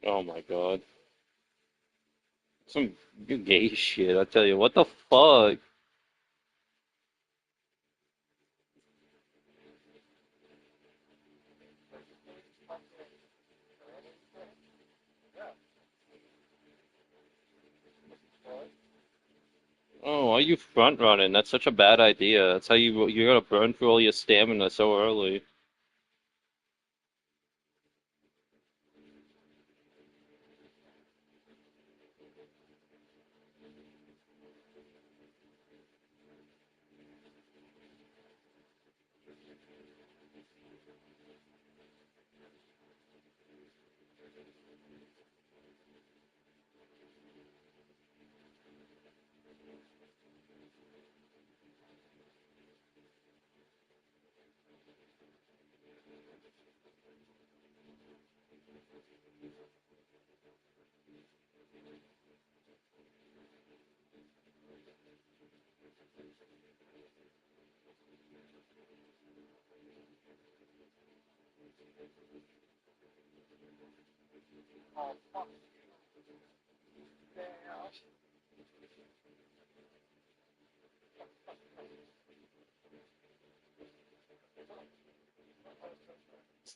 Oh my god. Some gay shit, I tell you. What the fuck? Oh, why are you front running? That's such a bad idea. That's how you're gonna burn through all your stamina so early.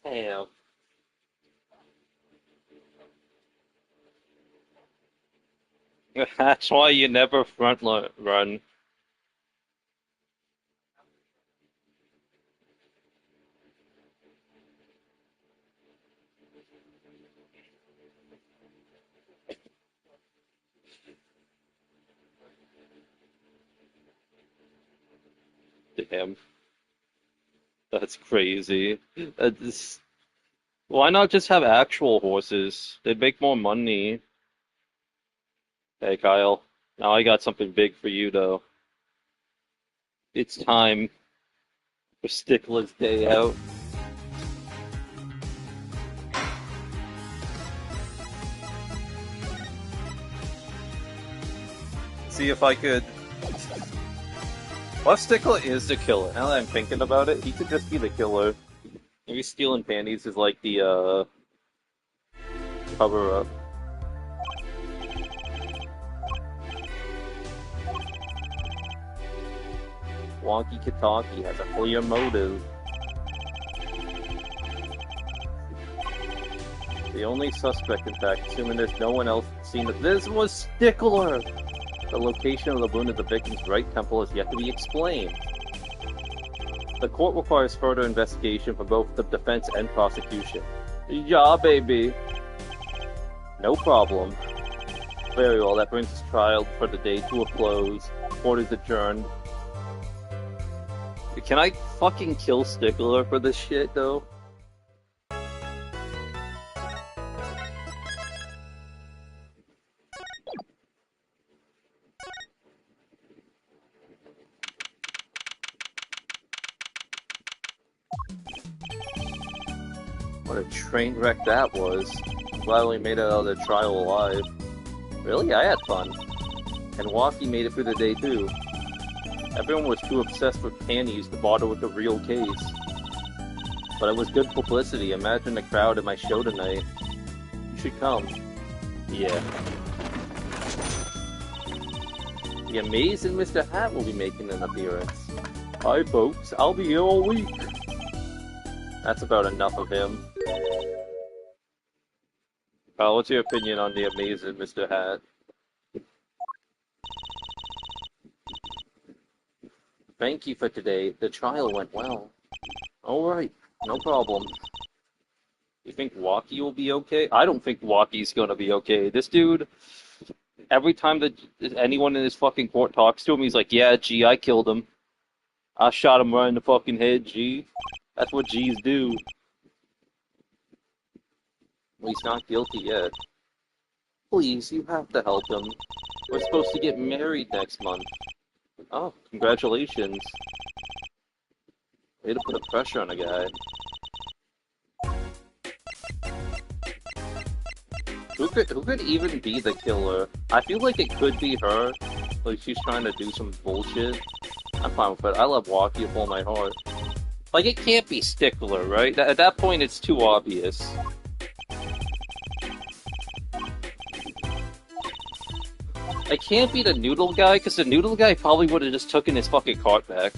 Damn. That's why you never run. Damn. That's crazy. That's, why not just have actual horses? They'd make more money. Hey, Kyle. Now I got something big for you, though. It's time for Sticklers Day Out. See if I could. What Stickler is the killer? Now that I'm thinking about it, he could just be the killer. Maybe stealing panties is like the cover up. Wonky Kataki has a clear motive. The only suspect, in fact, assuming there's no one else seen it. This was Stickler! The location of the wound at the victim's right temple is yet to be explained. The court requires further investigation from both the defense and prosecution. Yeah, baby. No problem. Very well, that brings this trial for the day to a close. Court is adjourned. Can I fucking kill Stickler for this shit, though? What a train wreck that was. I'm glad we made it out of the trial alive. Really? I had fun. And Walkie made it through the day, too. Everyone was too obsessed with panties to bother with the real case. But it was good publicity. Imagine the crowd at my show tonight. You should come. Yeah. The amazing Mr. Hat will be making an appearance. Hi, folks. I'll be here all week. That's about enough of him. What's your opinion on the amazing Mr. Hat? Thank you for today. The trial went well. Alright, no problem. You think Walkie will be okay? I don't think Walkie's gonna be okay. This dude, every time that anyone in his fucking court talks to him, he's like, yeah, gee, I killed him. I shot him right in the fucking head, gee. That's what G's do. Well, he's not guilty yet. Please, you have to help him. We're supposed to get married next month. Oh, congratulations. Way to put a pressure on a guy. Who could even be the killer? I feel like it could be her. Like she's trying to do some bullshit. I'm fine with it. I love Walkie with all my heart. Like it can't be Stickler, right? At that point it's too obvious. I can't be the noodle guy, because the noodle guy probably would have just taken his fucking cart back.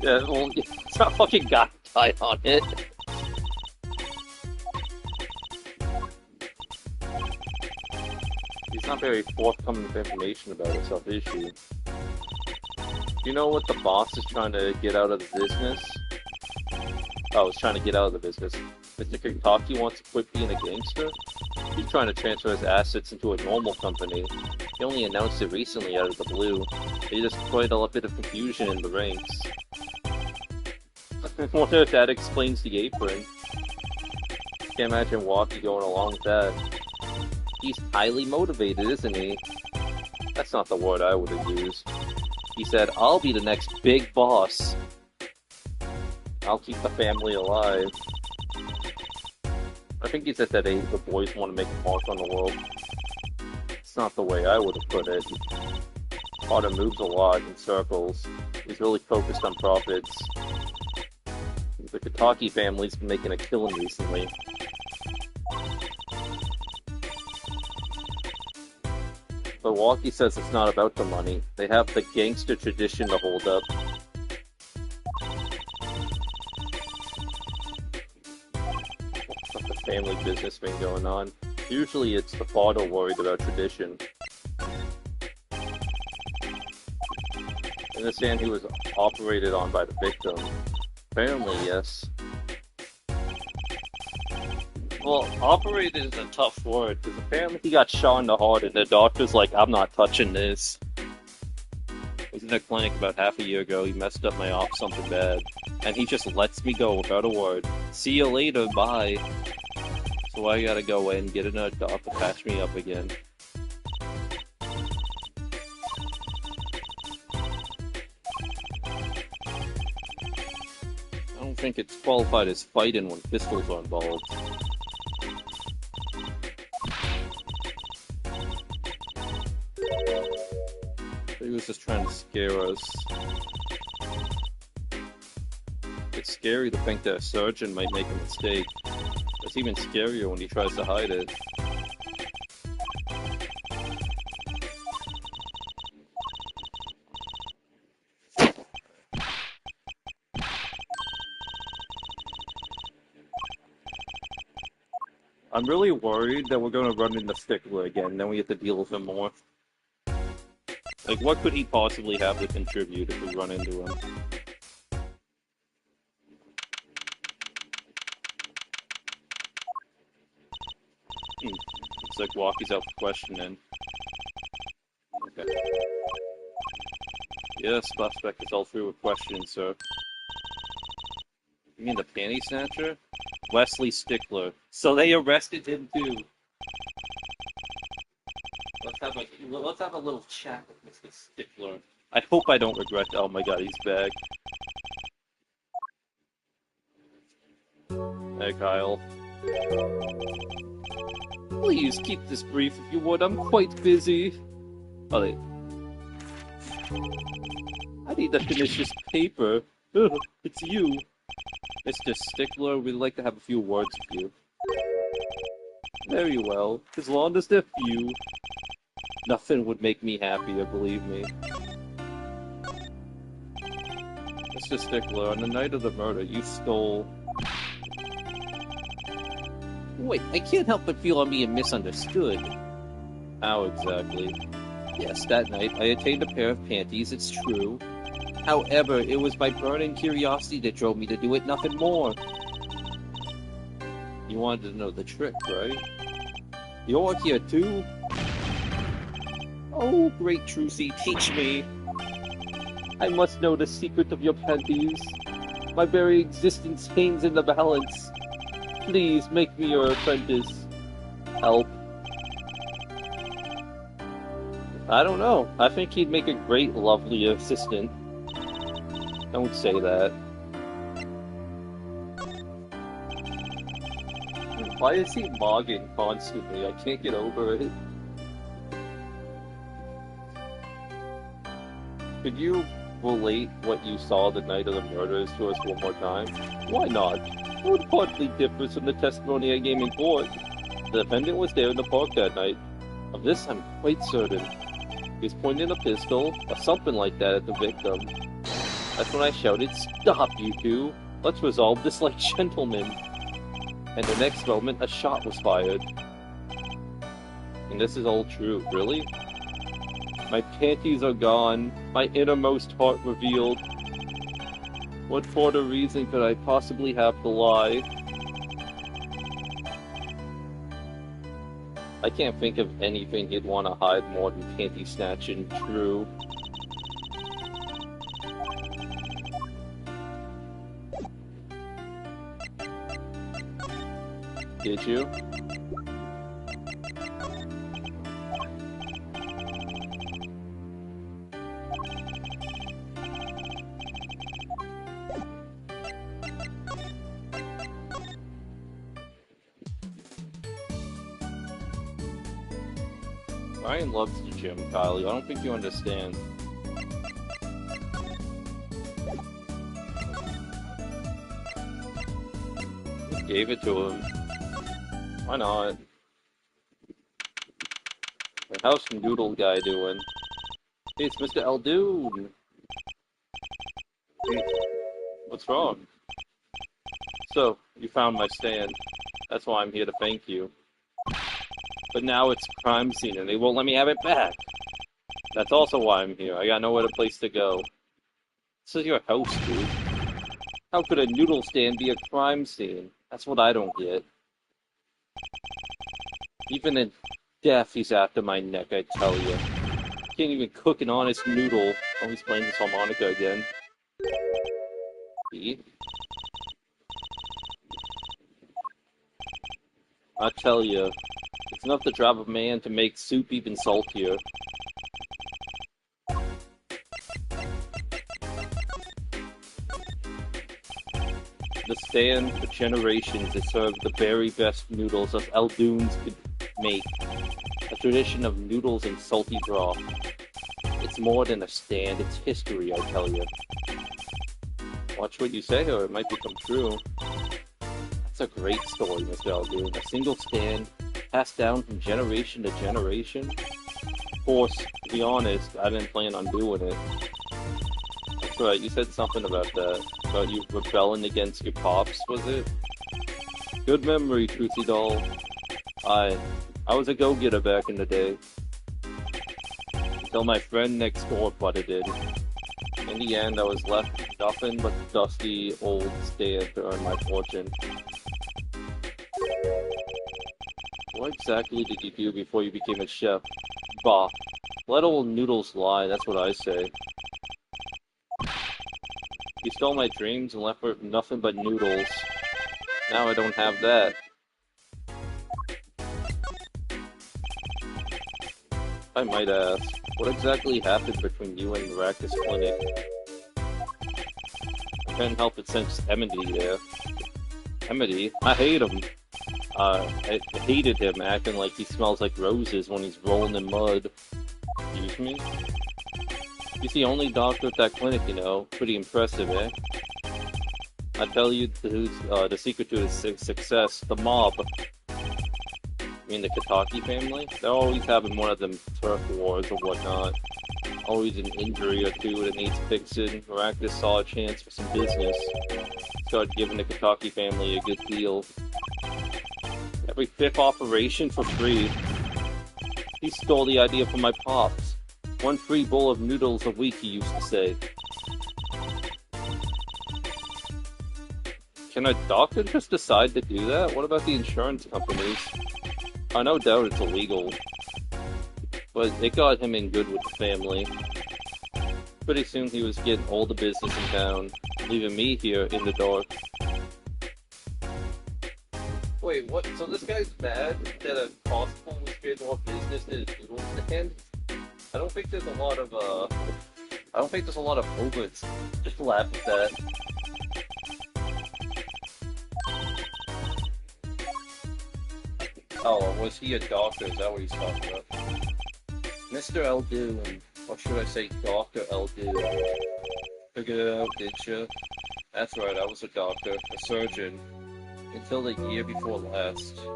Yeah, well, it's not fucking got tied on it. He's not very forthcoming with information about himself, is she? You know what the boss is trying to get out of the business? Oh, he's trying to get out of the business. Mr. Kentucky wants to quit being a gangster? He's trying to transfer his assets into a normal company. He only announced it recently out of the blue. He just quite a bit of confusion in the ranks. I wonder if that explains the apron. Can't imagine Walkie going along with that. He's highly motivated, isn't he? That's not the word I would have used. He said, I'll be the next big boss. I'll keep the family alive. I think he's at that age where boys want to make a mark on the world. It's not the way I would have put it. Potter moves a lot in circles. He's really focused on profits. The Kataki family's been making a killing recently. But Walkie says it's not about the money. They have the gangster tradition to hold up. What's the family business been going on? Usually it's the father worried about tradition. I understand he was operated on by the victim. Apparently, yes. Well, operated is a tough word, because apparently he got shot in the heart and the doctor's like, I'm not touching this. I was in a clinic about half a year ago, he messed up my op something bad, and he just lets me go without a word. See you later, bye. So I gotta go in, get another doctor to patch me up again. I don't think it's qualified as fighting when pistols are involved. He was just trying to scare us. It's scary to think that a surgeon might make a mistake. It's even scarier when he tries to hide it. I'm really worried that we're going to run into Stickler again, and then we have to deal with him more. Like, what could he possibly have to contribute if we run into him? Looks like Walkie's out for questioning. Okay. Yes, suspect is all through with questions, sir. You mean the panty snatcher? Wesley Stickler. So they arrested him too. Let's have a little chat with Mr. Stickler. I hope I don't regret. Oh my god, he's back. Hey, Kyle. Please keep this brief if you would. I'm quite busy. Oh, I need to finish this paper. Ugh, it's you. Mr. Stickler, we'd like to have a few words with you. Very well. As long as they're few. Nothing would make me happier, believe me. Mr. Stickler, on the night of the murder, you stole... Wait, I can't help but feel I'm being misunderstood. How exactly? Yes, that night, I attained a pair of panties, it's true. However, it was my burning curiosity that drove me to do it, nothing more. You wanted to know the trick, right? You're here too? Oh, great Trucy, teach me. I must know the secret of your panties. My very existence hangs in the balance. Please make me your apprentice. Help. I don't know. I think he'd make a great, lovely assistant. Don't say that. Why is he mogging constantly? I can't get over it. Could you relate what you saw the night of the murders to us one more time? Why not? It would partly differ from the testimony I gave in court. The defendant was there in the park that night. Of this, I'm quite certain. He was pointing a pistol, or something like that, at the victim. That's when I shouted, "Stop, you two! Let's resolve this like gentlemen!" And the next moment, a shot was fired. And this is all true, really? My panties are gone, my innermost heart revealed. What further reason could I possibly have to lie? I can't think of anything he'd want to hide more than panty snatching true. Did you? Ryan loves the gym, Kylie. I don't think you understand. Just gave it to him. Why not? How's Noodle Guy doing? Hey, it's Mr. Eldoon. Hey, what's wrong? So, you found my stand. That's why I'm here to thank you. But now it's crime scene and they won't let me have it back. That's also why I'm here. I got no other place to go. This is your house, dude. How could a noodle stand be a crime scene? That's what I don't get. Even in death, he's after my neck, I tell you. Can't even cook an honest noodle. Oh, he's playing this harmonica again. See? I tell you. It's enough to drive a man to make soup even saltier. The stand for generations has served the very best noodles us Eldoons could make. A tradition of noodles and salty broth. It's more than a stand, it's history, I tell you. Watch what you say or it might become true. That's a great story, Mr. Eldoon. A single stand passed down from generation to generation. Of course, to be honest, I didn't plan on doing it. That's right, you said something about that. About you rebelling against your pops, was it? Good memory, Truthy Doll. I was a go-getter back in the day. Until my friend next door butted in. In the end, I was left with nothing but the dusty old stand to earn my fortune. What exactly did you do before you became a chef? Bah. Let old noodles lie, that's what I say. You stole my dreams and left with nothing but noodles. Now I don't have that. I might ask, what exactly happened between you and Maracas Clinic? I can't help but sense enmity there. Enmity? I hate him. I hated him acting like he smells like roses when he's rolling in mud. Excuse me? He's the only doctor at that clinic, you know. Pretty impressive, eh? I tell you the secret to his success, the mob. I mean the Kataki family? They're always having one of them turf wars or whatnot. Always an injury or two that needs fixing. Maracas saw a chance for some business. Started giving the Kataki family a good deal. Every fifth operation for free. He stole the idea from my pops. One free bowl of noodles a week, he used to say. Can a doctor just decide to do that? What about the insurance companies? No doubt it's illegal. But it got him in good with the family. Pretty soon he was getting all the business in town, leaving me here in the dark. Wait, what? So this guy's mad that a constable was getting more business than his noodle stand? I don't think there's a lot of overs. Just laugh at that. Oh, was he a doctor? Is that what he's talking about? Mr. Eldoon, or should I say Dr. Eldoon? Figured it out, did you? That's right, I was a doctor, a surgeon, until the year before last. So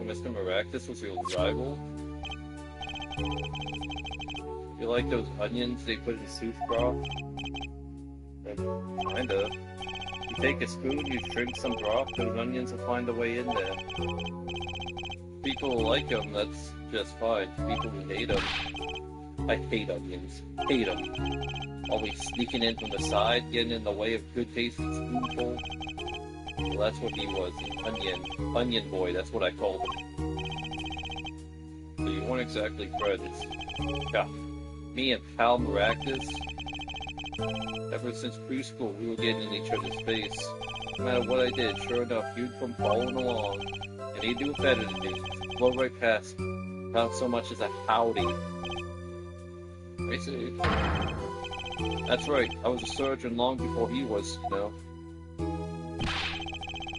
Mr. Maractus was your rival? You like those onions they put in soup broth? Kinda. You take a spoon, you drink some broth, those onions will find their way in there. People who like them, that's just fine. People who hate them, I hate onions. Hate them. Always sneaking in from the side, getting in the way of good tasting spoonful. Well, that's what he was, an onion boy, that's what I called him. So you weren't exactly friends. Yeah. Me and Pal Maractus, ever since preschool, we were getting in each other's face. No matter what I did, sure enough, you'd come following along, and he'd do better than me. Blow right past, without so much as a howdy. I see. That's right, I was a surgeon long before he was, you know.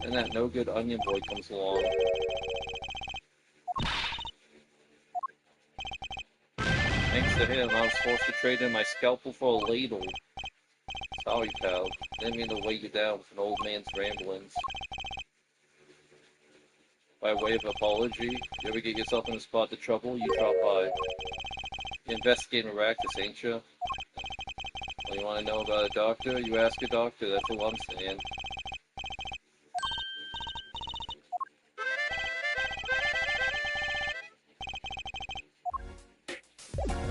And that no-good onion boy comes along. Thanks to him, I was forced to trade in my scalpel for a ladle. Sorry, pal. Didn't mean to weigh you down with an old man's ramblings. By way of apology, you ever get yourself in a spot of trouble, you drop by. You investigate Maractus, ain't you? Well, you want to know about a doctor? You ask a doctor, that's all I'm saying.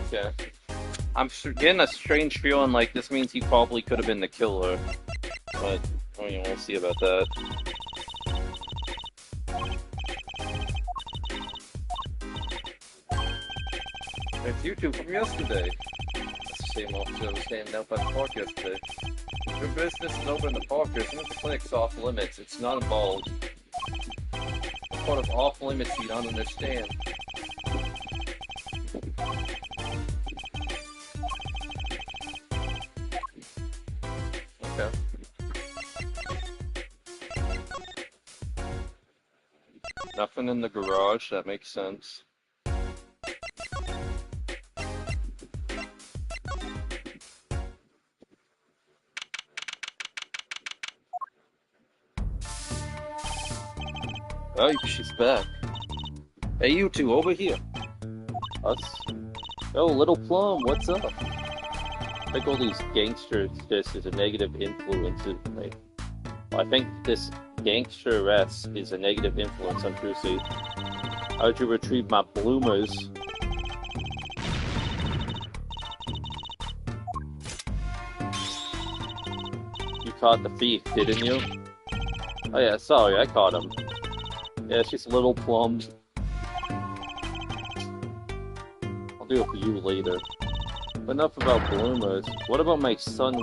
Okay. I'm getting a strange feeling like this means he probably could have been the killer. But, I mean, we'll see about that. It's you two from yesterday. That's the same officer that was standing out by the park yesterday. Your business is over in the park. There's no the clinic's off limits. It's not involved. What part of off limits you don't understand? Okay. Nothing in the garage. That makes sense. Oh, she's back. Hey, you two, over here. Us? Oh, Little Plum, what's up? I think all these gangsters, this is a negative influence. I think this gangsteress is a negative influence on Trucy. How'd you retrieve my bloomers? You caught the thief, didn't you? Oh yeah, sorry, I caught him. Yeah, she's Little Plum. I'll do it for you later. But enough about bloomers. What about my son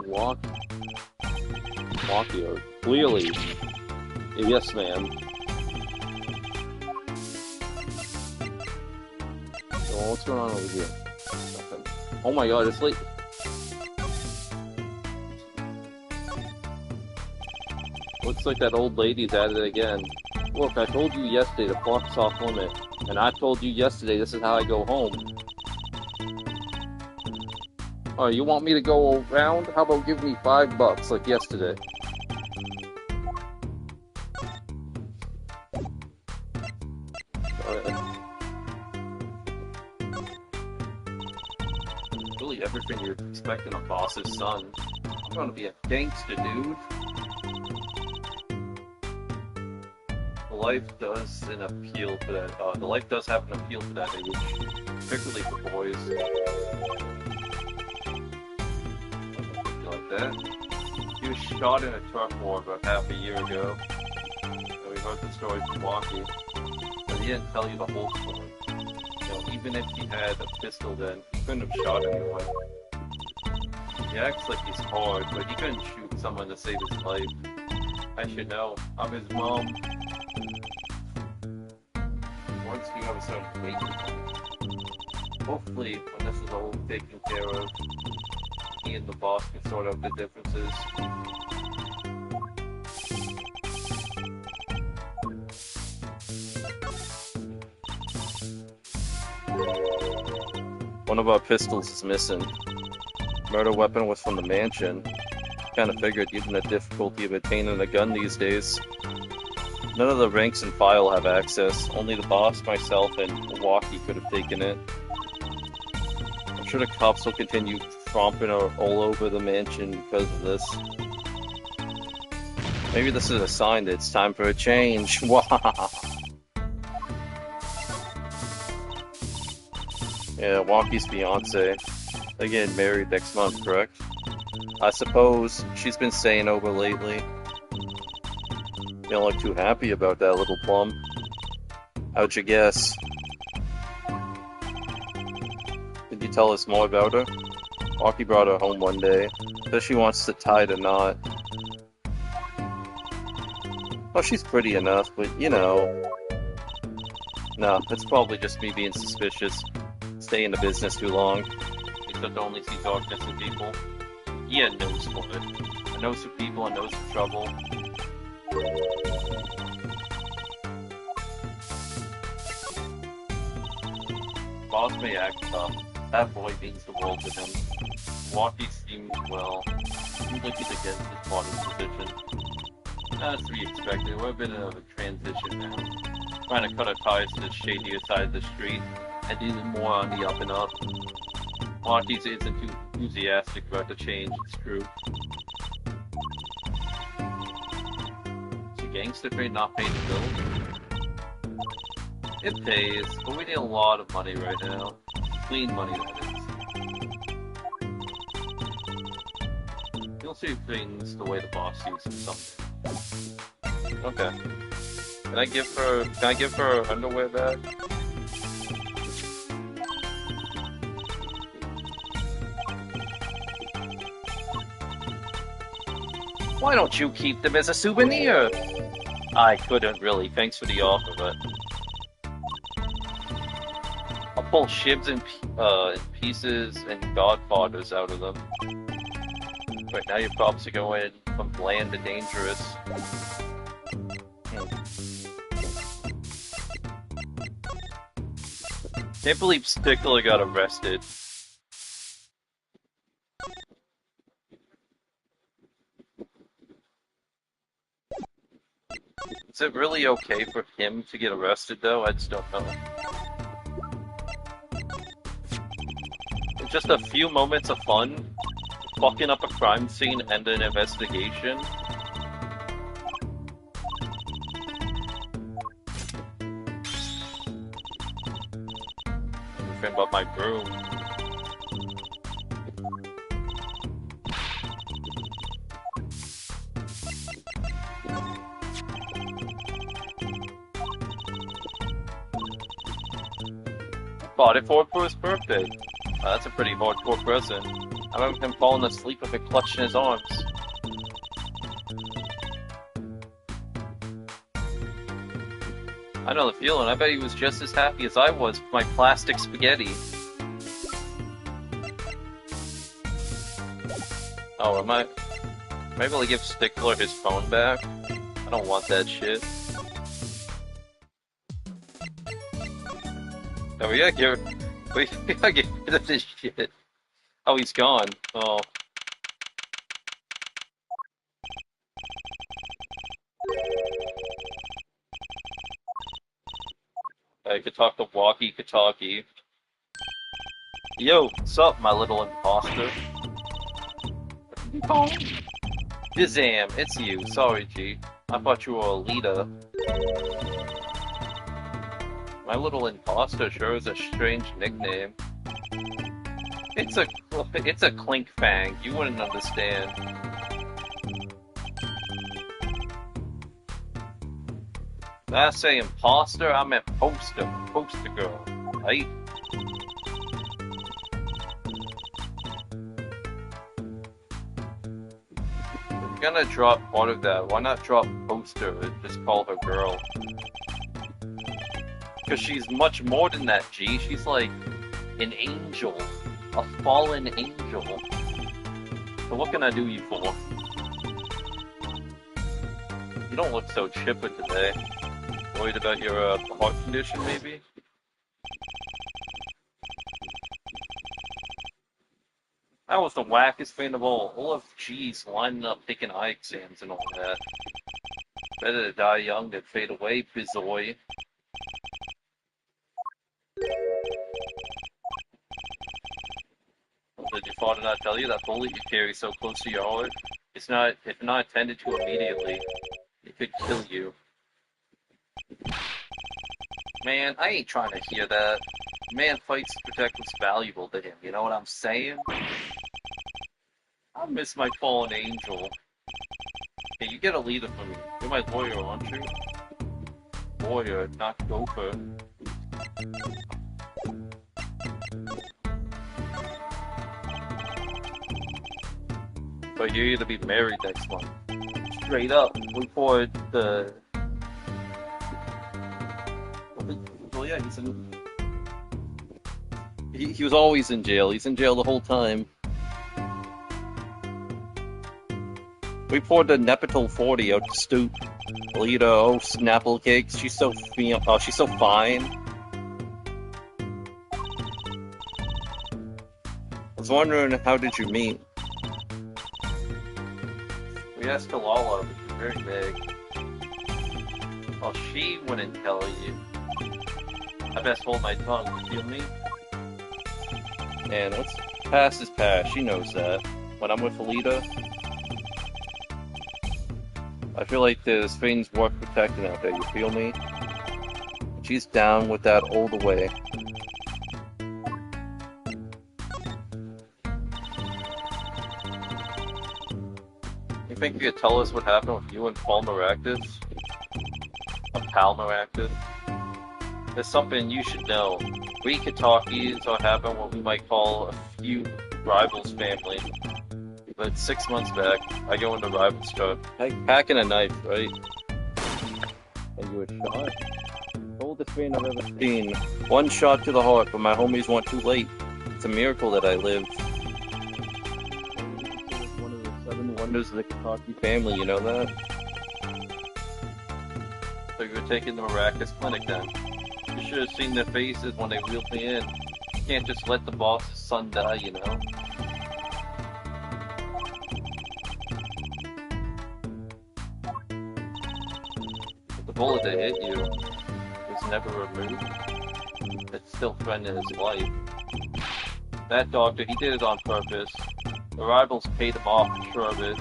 Walkio? Clearly. Yes, ma'am. So what's going on over here? Nothing. Oh my god, it's late. Looks like that old lady's at it again. Look, I told you yesterday the park's off limit. And I told you yesterday this is how I go home. Oh, you want me to go around? How about give me $5 like yesterday? Really everything you're expecting a boss's son. I'm gonna be a gangster, dude. Life does an appeal to that. The life does have an appeal to that age, particularly for boys. Like that. He was shot in a truck war about half a year ago. So we heard the story from Walkie, but he didn't tell you the whole story. You know, even if he had a pistol, then he couldn't have shot anyone. He acts like he's hard, but he couldn't shoot someone to save his life. I should know. I'm his mom. Once we have started waiting, hopefully when this is all taken care of, he and the boss can sort out the differences. One of our pistols is missing. Murder weapon was from the mansion. Kind of figured given the difficulty of obtaining a gun these days. None of the ranks and file have access. Only the boss, myself, and Walkie could have taken it. I'm sure the cops will continue tromping all over the mansion because of this. Maybe this is a sign that it's time for a change. Yeah, Walkie's fiance. They're getting married next month, correct? I suppose she's been staying over lately. You don't look too happy about that, little plum. How'd you guess? Did you tell us more about her? Walkie brought her home one day. Says she wants to tie the knot. Well, she's pretty enough, but you know. No, it's probably just me being suspicious. Stay in the business too long. Except to only see darkness in people. He had nose for it. A nose for people, a nose for trouble. Boss may act tough. That boy means the world to him. Walkie seems, well, seems like he's against his father's position. That's to be expected. We're a bit of a transition now. Trying to cut our ties to the shadier side of the street, and even more on the up and up. Walkie isn't too enthusiastic about the change, it's true. Is a gangster trade not paying the bills? It pays, but we need a lot of money right now. Clean money, that is. You'll see things the way the boss sees them someday. Okay. Can I give her her underwear back? Why don't you keep them as a souvenir? I couldn't really, thanks for the offer, but... I'll pull shibs in pieces and godfathers out of them. Right now your props are going from bland to dangerous. Can't believe Stickler got arrested. Is it really okay for him to get arrested, though? I just don't know. Just a few moments of fun, fucking up a crime scene and an investigation. Anything but my broom. Bought it for his birthday. That's a pretty hardcore present. I remember him falling asleep with it clutched in his arms. I know the feeling. I bet he was just as happy as I was with my plastic spaghetti. Oh, am I able to give Stickler his phone back? I don't want that shit. Oh, we gotta get rid of this shit. Oh, he's gone. Oh. I could talk to walkie-talkie. Yo, what's up, my little imposter? Dizam, it's you. Sorry, G. I thought you were a leader. My little imposter sure is a strange nickname. It's a clink fang. You wouldn't understand. When I say imposter, I meant poster girl, right? If you're gonna drop part of that, why not drop poster and just call her girl? Because she's much more than that, G. She's like an angel. A fallen angel. So what can I do you for? You don't look so chipper today. Worried about your heart condition, maybe? That was the wackest thing of all of G's lining up taking eye exams and all that. Better to die young than fade away, bizoy. Did your father not tell you that bullet you carry so close to your heart? It's not, if not attended to immediately, it could kill you. Man, I ain't trying to hear that. Man fights to protect what's valuable to him, you know what I'm saying? I miss my fallen angel. Hey, you get a leader from me. You're my lawyer, aren't you? Lawyer, not gopher. But you're to be married next month. Straight up, before the... Well, yeah, he was always in jail. He's in jail the whole time. We poured the Nepital 40 out the stoop. Alita, oh, Snapple Cakes, she's so fine. I was wondering, how did you meet? We asked Kalala, but she's very vague. Well, she wouldn't tell you. I best hold my tongue, you feel me? Man, what's past is past, she knows that. When I'm with Alita, I feel like there's things worth protecting out there, you feel me? She's down with that all the way. You think you could tell us what happened with you and Paul Maractus? Pal Maractus? There's something you should know. We Katakis are having what we might call a few rivals family. But 6 months back, I go into Rival's truck, packing a knife, right? And you were shot? Oldest thing I've ever seen. One shot to the heart, but my homies weren't too late. It's a miracle that I lived. One of the 7 wonders of the Kentucky family, you know that? So you were taking the Maracas clinic then? You should have seen their faces when they wheeled me in. You can't just let the boss's son die, you know? The bullet that hit you was never removed. It's still threatening his life. That doctor, he did it on purpose. The rivals paid him off, I'm sure of it.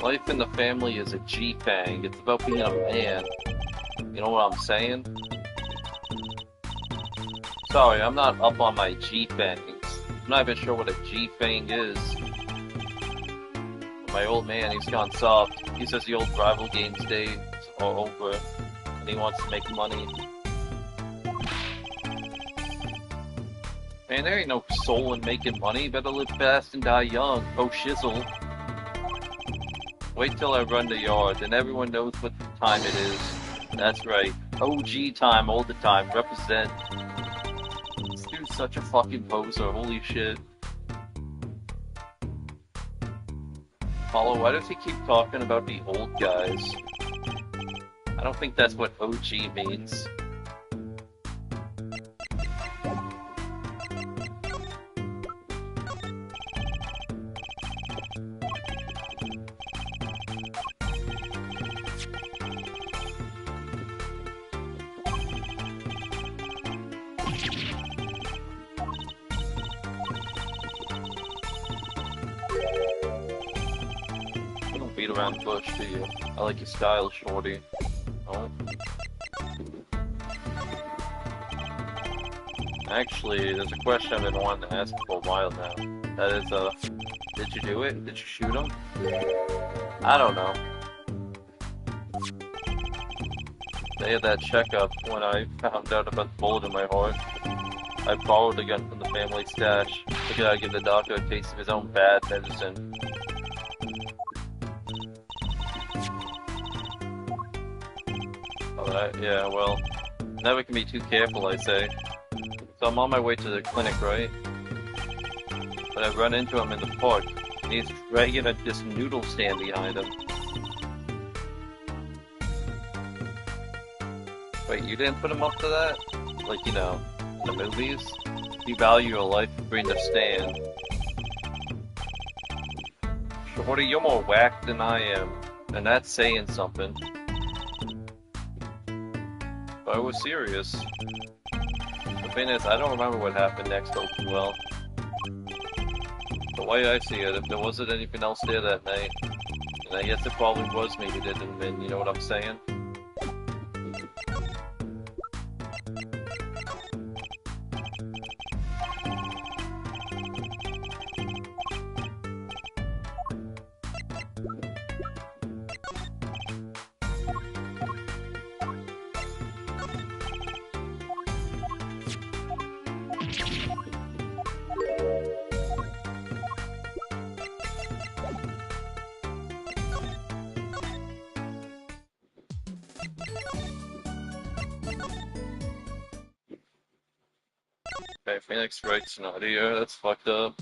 Life in the family is a G-Fang. It's about being a man. You know what I'm saying? Sorry, I'm not up on my G-Fangs. I'm not even sure what a G-Fang is. My old man, he's gone soft. He says the old rival games days are over, and he wants to make money. Man, there ain't no soul in making money. Better live fast and die young. Oh, shizzle. Wait till I run the yard, and everyone knows what time it is. That's right. OG time all the time. Represent. This dude's such a fucking poser. Holy shit. Paulo, why does he keep talking about the old guys? I don't think that's what OG means. Beat around the bush, do you? I like your style, shorty. Oh. Actually, there's a question I've been wanting to ask for a while now. That is, did you do it? Did you shoot him? I don't know. They had that checkup when I found out about the bullet in my heart. I borrowed a gun from the family stash. Figured I'd give the doctor a taste of his own bad medicine. Yeah, well, never can be too careful, I say. So I'm on my way to the clinic, right? But I run into him in the park, and he's dragging this noodle stand behind him. Wait, you didn't put him up to that? Like, you know, in the movies? You value your life, we understand. Shorty, you're more whack than I am, and that's saying something. But I was serious. The thing is, I don't remember what happened next all too well. The way I see it, if there wasn't anything else there that night, and I guess it probably was maybe they didn't win, you know what I'm saying? Okay, Phoenix Wright's not here, that's fucked up.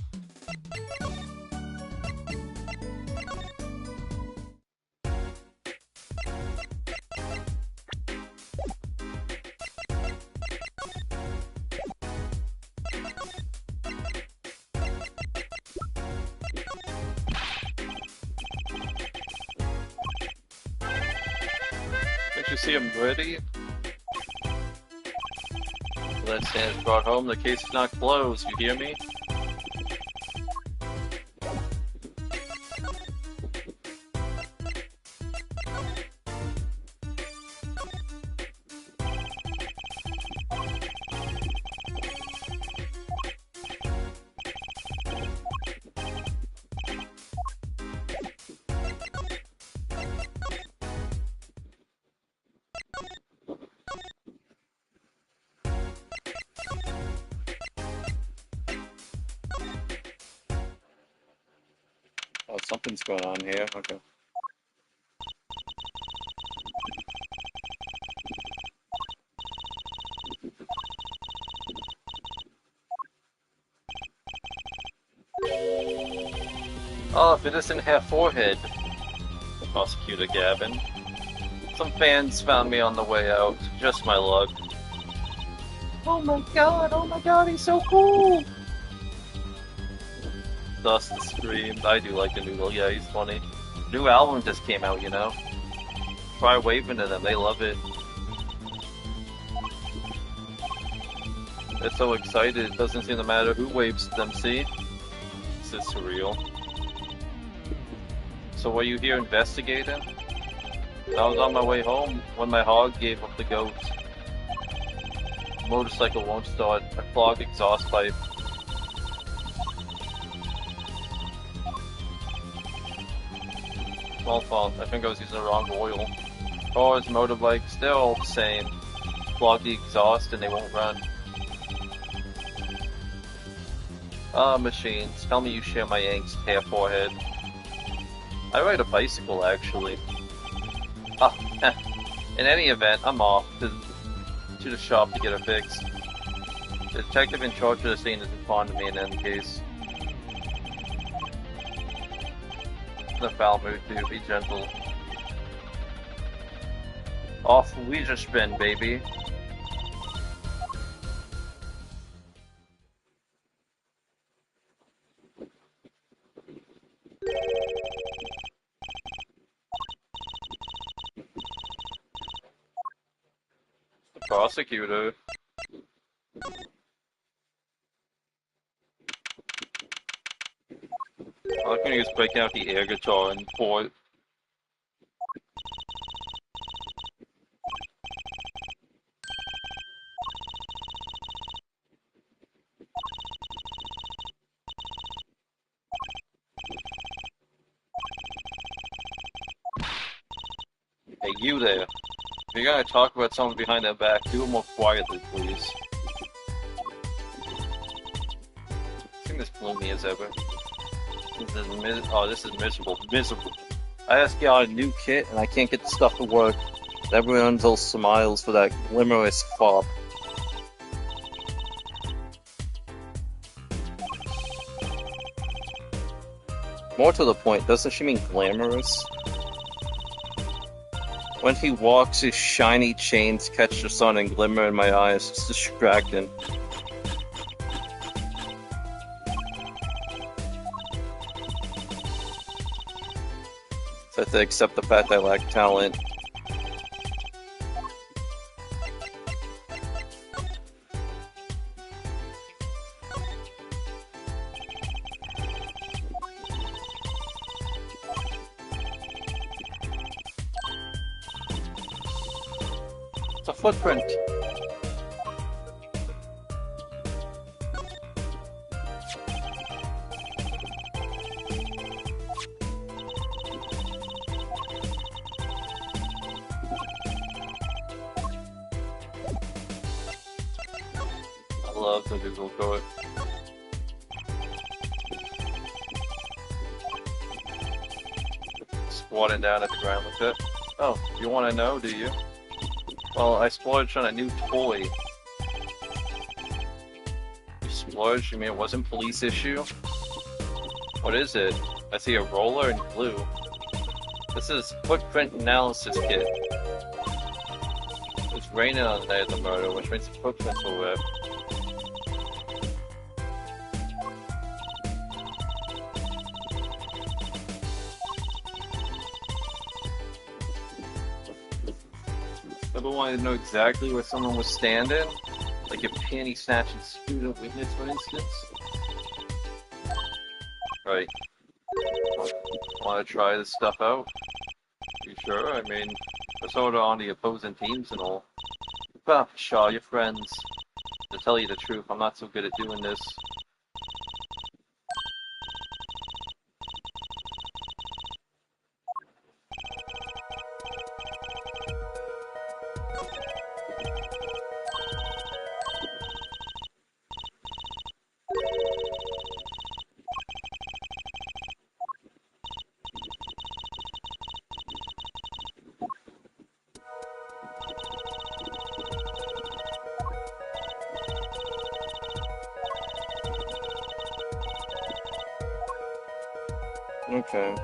Did you see him ready? That stands brought home, the case is not closed, you hear me? Oh, something's going on here, okay. Oh, if it isn't half forehead, Prosecutor Gavin. Some fans found me on the way out, just my luck. Oh my god, he's so cool! Dust screamed. I do like the noodle, yeah, he's funny. New album just came out, you know? Try waving to them, they love it. They're so excited, it doesn't seem to matter who waves to them, see? This is surreal. So were you here investigating? I was on my way home when my hog gave up the goat. The motorcycle won't start. I clogged exhaust pipe. Small fault. I think I was using the wrong oil. Cars, motorbikes, they're all the same. Clog the exhaust and they won't run. Ah, machines. Tell me you share my angst, hair forehead. I ride a bicycle, actually. Ah, in any event, I'm off to the shop to get it fixed. The detective in charge of the scene is fond of me in any case. In a foul mood, too. Be gentle. Off leisure spin, baby. The prosecutor. I'm gonna use breaking out the air guitar and pour. Hey, you there. If you're gonna talk about someone behind their back, do it more quietly, please. I think this gloomy as ever. This is miserable. Miserable. I asked you out a new kit, and I can't get the stuff to work. Everyone's all smiles for that glimmerous fop. More to the point, doesn't she mean glamorous? When he walks, his shiny chains catch the sun and glimmer in my eyes. It's distracting. So I have to accept the fact that I lack talent. It's a footprint. I love the Google code. Squatting down at the ground with it. Oh, you want to know, do you? Well, I splurged on a new toy. You splurged? You mean it wasn't police issue? What is it? I see a roller in blue. This is footprint analysis kit. It's raining on the day of the murder, which means the footprints were wet. Ever wanted to know exactly where someone was standing? Like a panty snatching student witness, for instance? Right. Want to try this stuff out? You sure? I mean, we're sort of on the opposing teams and all. Bah, Shaw, your friends. To tell you the truth, I'm not so good at doing this. Okay.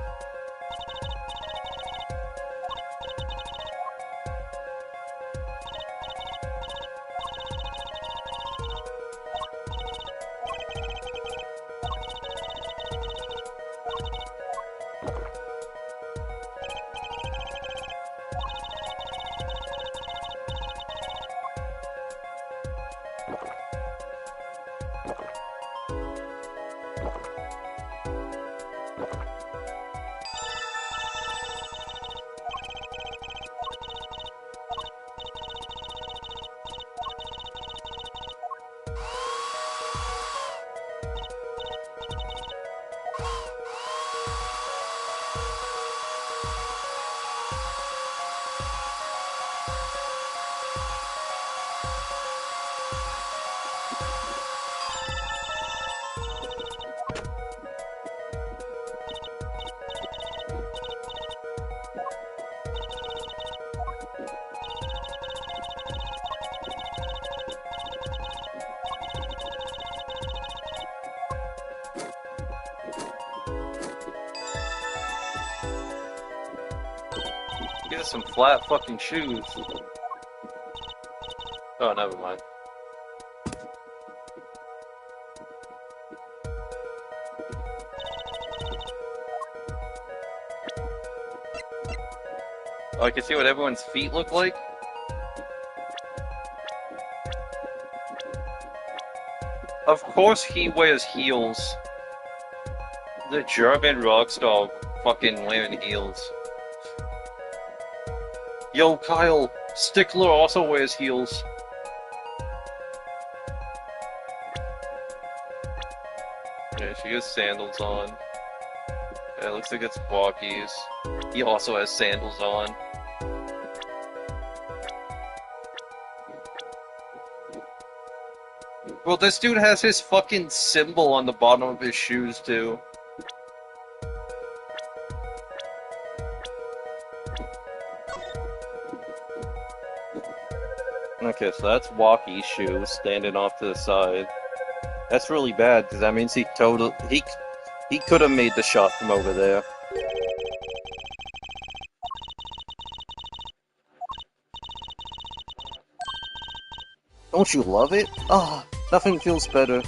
Get some flat fucking shoes. Oh, never mind. Oh, I can see what everyone's feet look like? Of course he wears heels. The German rock star fucking wearing heels. Yo, Kyle, Stickler also wears heels. Yeah, she has sandals on. Yeah, it looks like it's walkies. He also has sandals on. Well, this dude has his fucking symbol on the bottom of his shoes, too. Okay, so that's walkie shoes standing off to the side. That's really bad, because that means he could have made the shot from over there. Don't you love it? Ah, nothing feels better.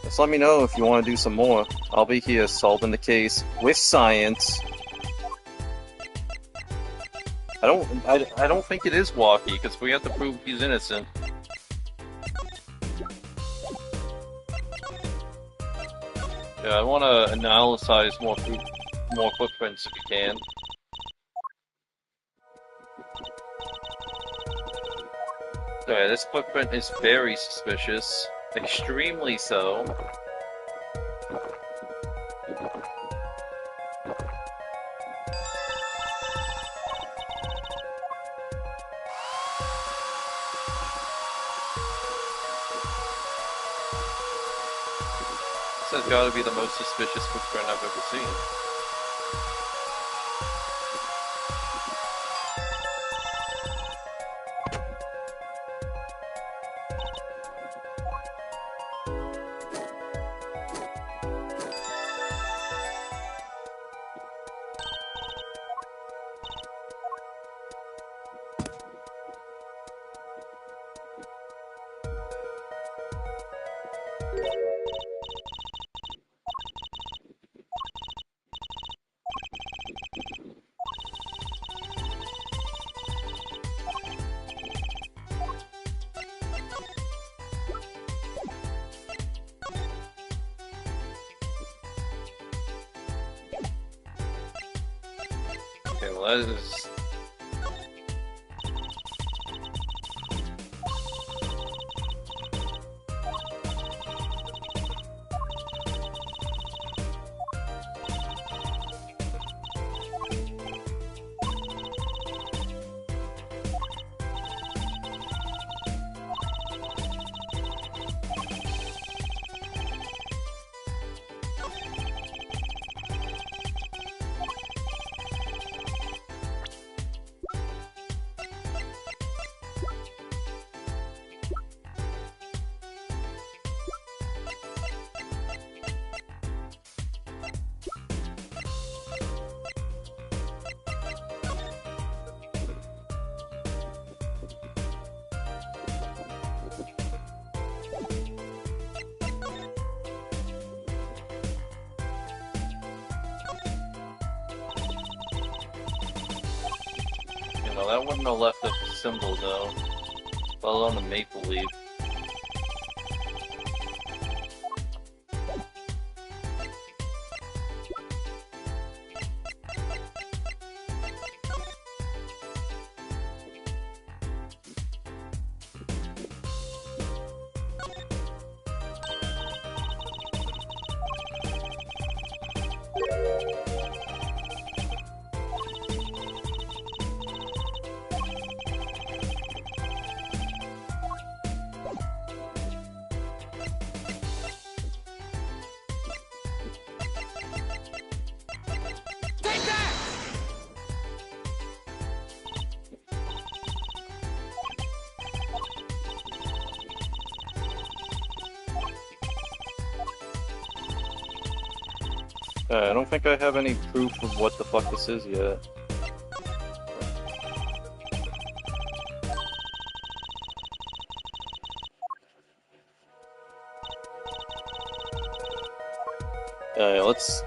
Just let me know if you want to do some more. I'll be here solving the case with science. I don't think it is Walkie, because we have to prove he's innocent. Yeah, I want to analyze more footprints if you can. Okay, this footprint is very suspicious. Extremely so. This has got to be the most suspicious footprint I've ever seen. Okay, well that is... You know, that wouldn't have left a symbol though, let alone a maple leaf. I don't think I have any proof of what the fuck this is yet.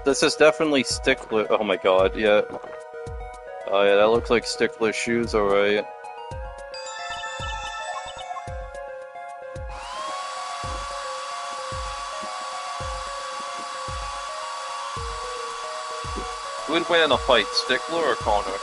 This is definitely Stickler. Oh my god, yeah. Oh yeah, that looks like Stickler shoes, alright. Who would win in a fight, Stickler or Connor?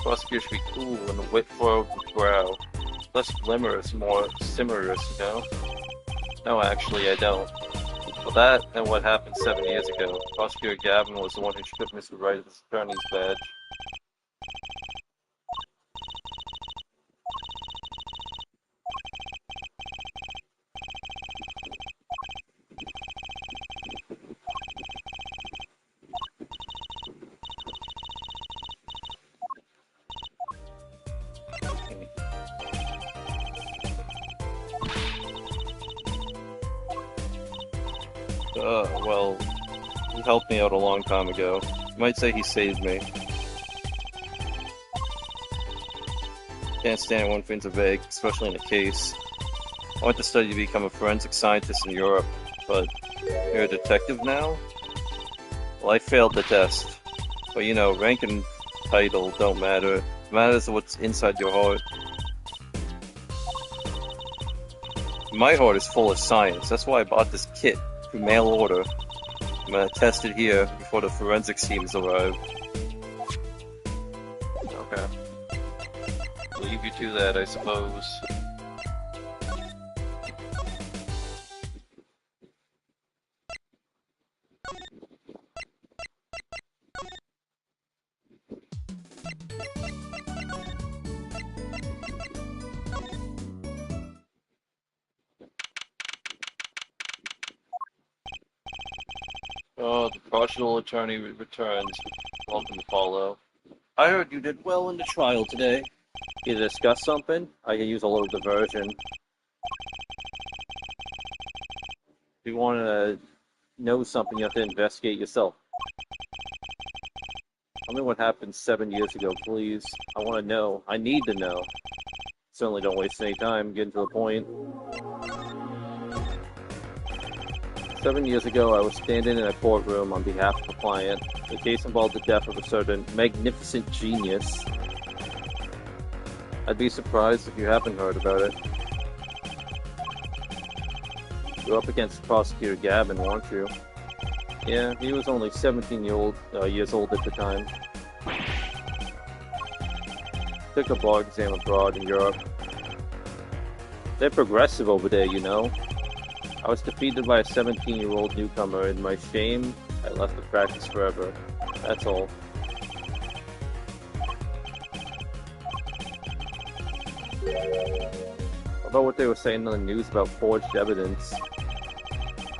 Prosecutor should be cool and a wit furrowed brow. Less glimmerous, more simmerous, you know? No, actually, I don't. Well, that and what happened 7 years ago. Prosecutor Gavin was the one who stripped Mr. Wright of his attorney's badge. Well, he helped me out a long time ago. You might say he saved me. Can't stand when things are vague, especially in a case. I went to study to become a forensic scientist in Europe, but you're a detective now? Well, I failed the test. But you know, rank and title don't matter. It matters what's inside your heart. My heart is full of science. That's why I bought this kit through mail order. I'm gonna test it here before the forensics teams arrive. Okay. Leave you to that, I suppose. Oh, the professional attorney returns. Welcome, Paulo. I heard you did well in the trial today. You discuss something? I can use a little diversion. If you want to know something, you have to investigate yourself. Tell me what happened 7 years ago, please. I want to know. I need to know. Certainly don't waste any time. Getting to the point. 7 years ago, I was standing in a courtroom on behalf of a client. The case involved the death of a certain magnificent genius. I'd be surprised if you haven't heard about it. You're up against Prosecutor Gavin, weren't you? Yeah, he was only 17 years old at the time. Took a bar exam abroad in Europe. They're progressive over there, you know. I was defeated by a 17-year-old newcomer. In my shame, I left the practice forever. That's all. About what they were saying on the news about forged evidence.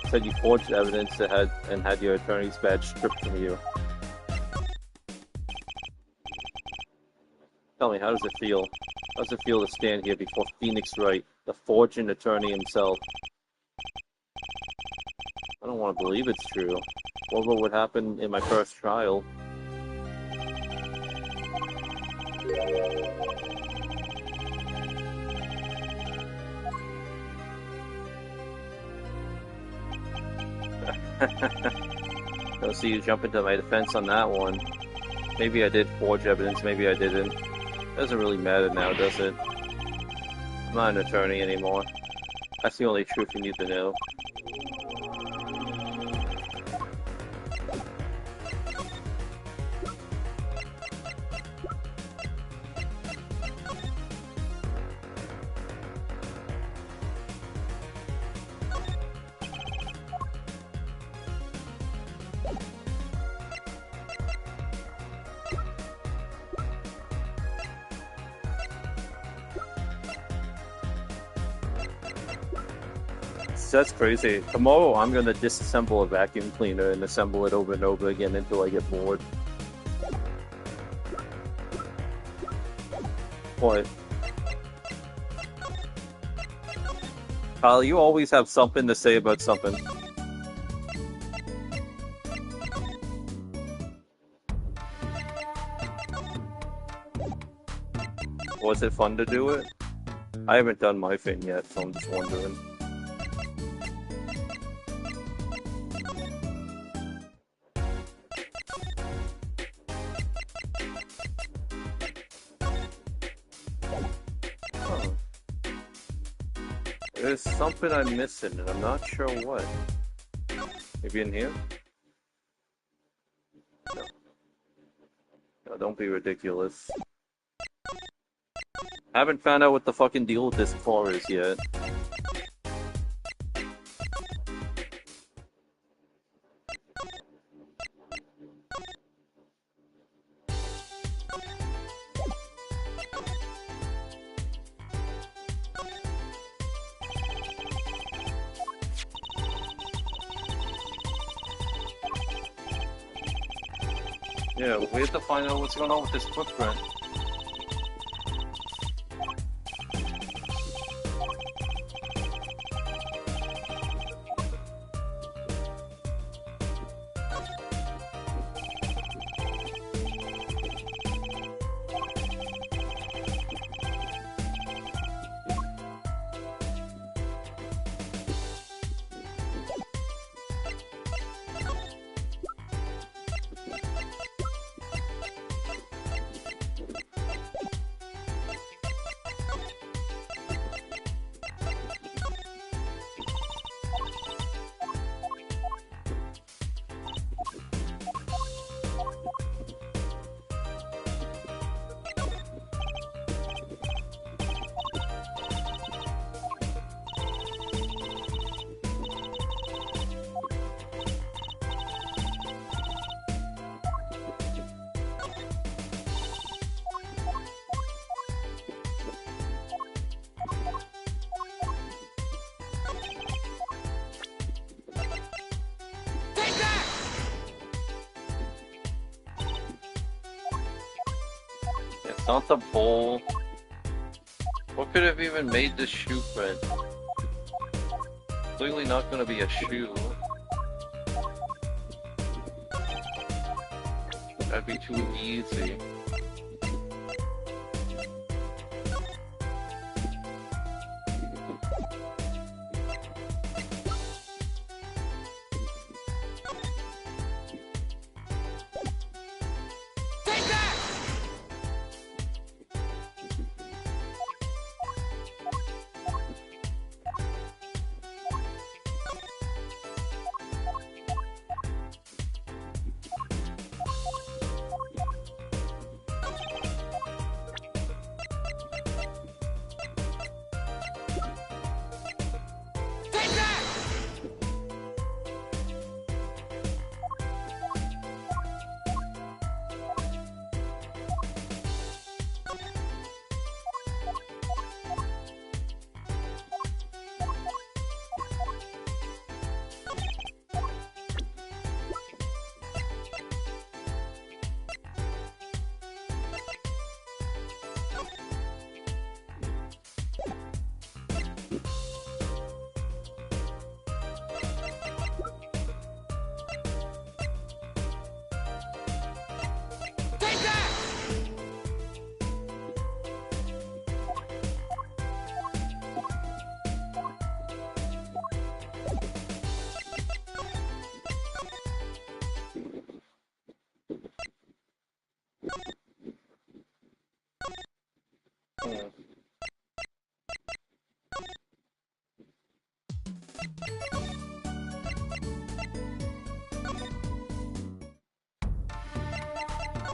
Said you forged evidence that had your attorney's badge stripped from you. Tell me, how does it feel? How does it feel to stand here before Phoenix Wright, the forging attorney himself? I don't want to believe it's true. What about what happened in my first trial? Don't see you jump into my defense on that one. Maybe I did forge evidence, maybe I didn't. Doesn't really matter now, does it? I'm not an attorney anymore. That's the only truth you need to know. That's crazy. Tomorrow I'm gonna disassemble a vacuum cleaner and assemble it over and over again until I get bored. What? Kyle, you always have something to say about something. Was it fun to do it? I haven't done my thing yet, so I'm just wondering. There's something I'm missing, and I'm not sure what. Maybe in here? No. No, don't be ridiculous. Haven't found out what the fucking deal with this car is yet. Yeah, we have to find out what's going on with this footprint. It's not the bowl. What could have even made this shoe print? Clearly not gonna be a shoe. That'd be too easy.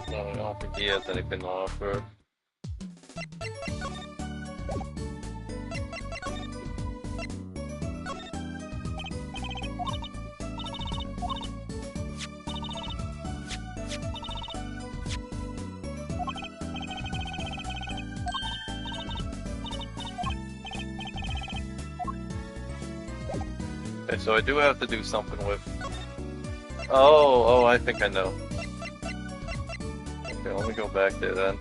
No, I don't think he has anything to offer. Okay, so I do have to do something with... Oh, I think I know. Okay, let me go back there then.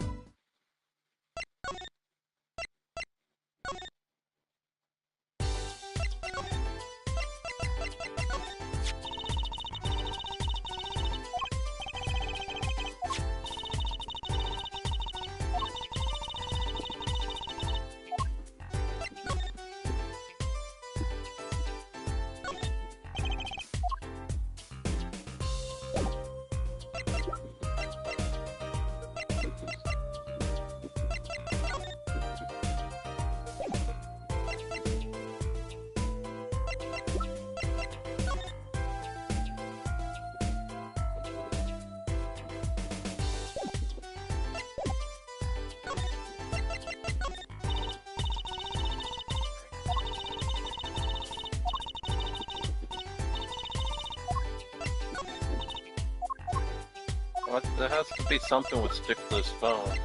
What? There has to be something with Stickler's phone.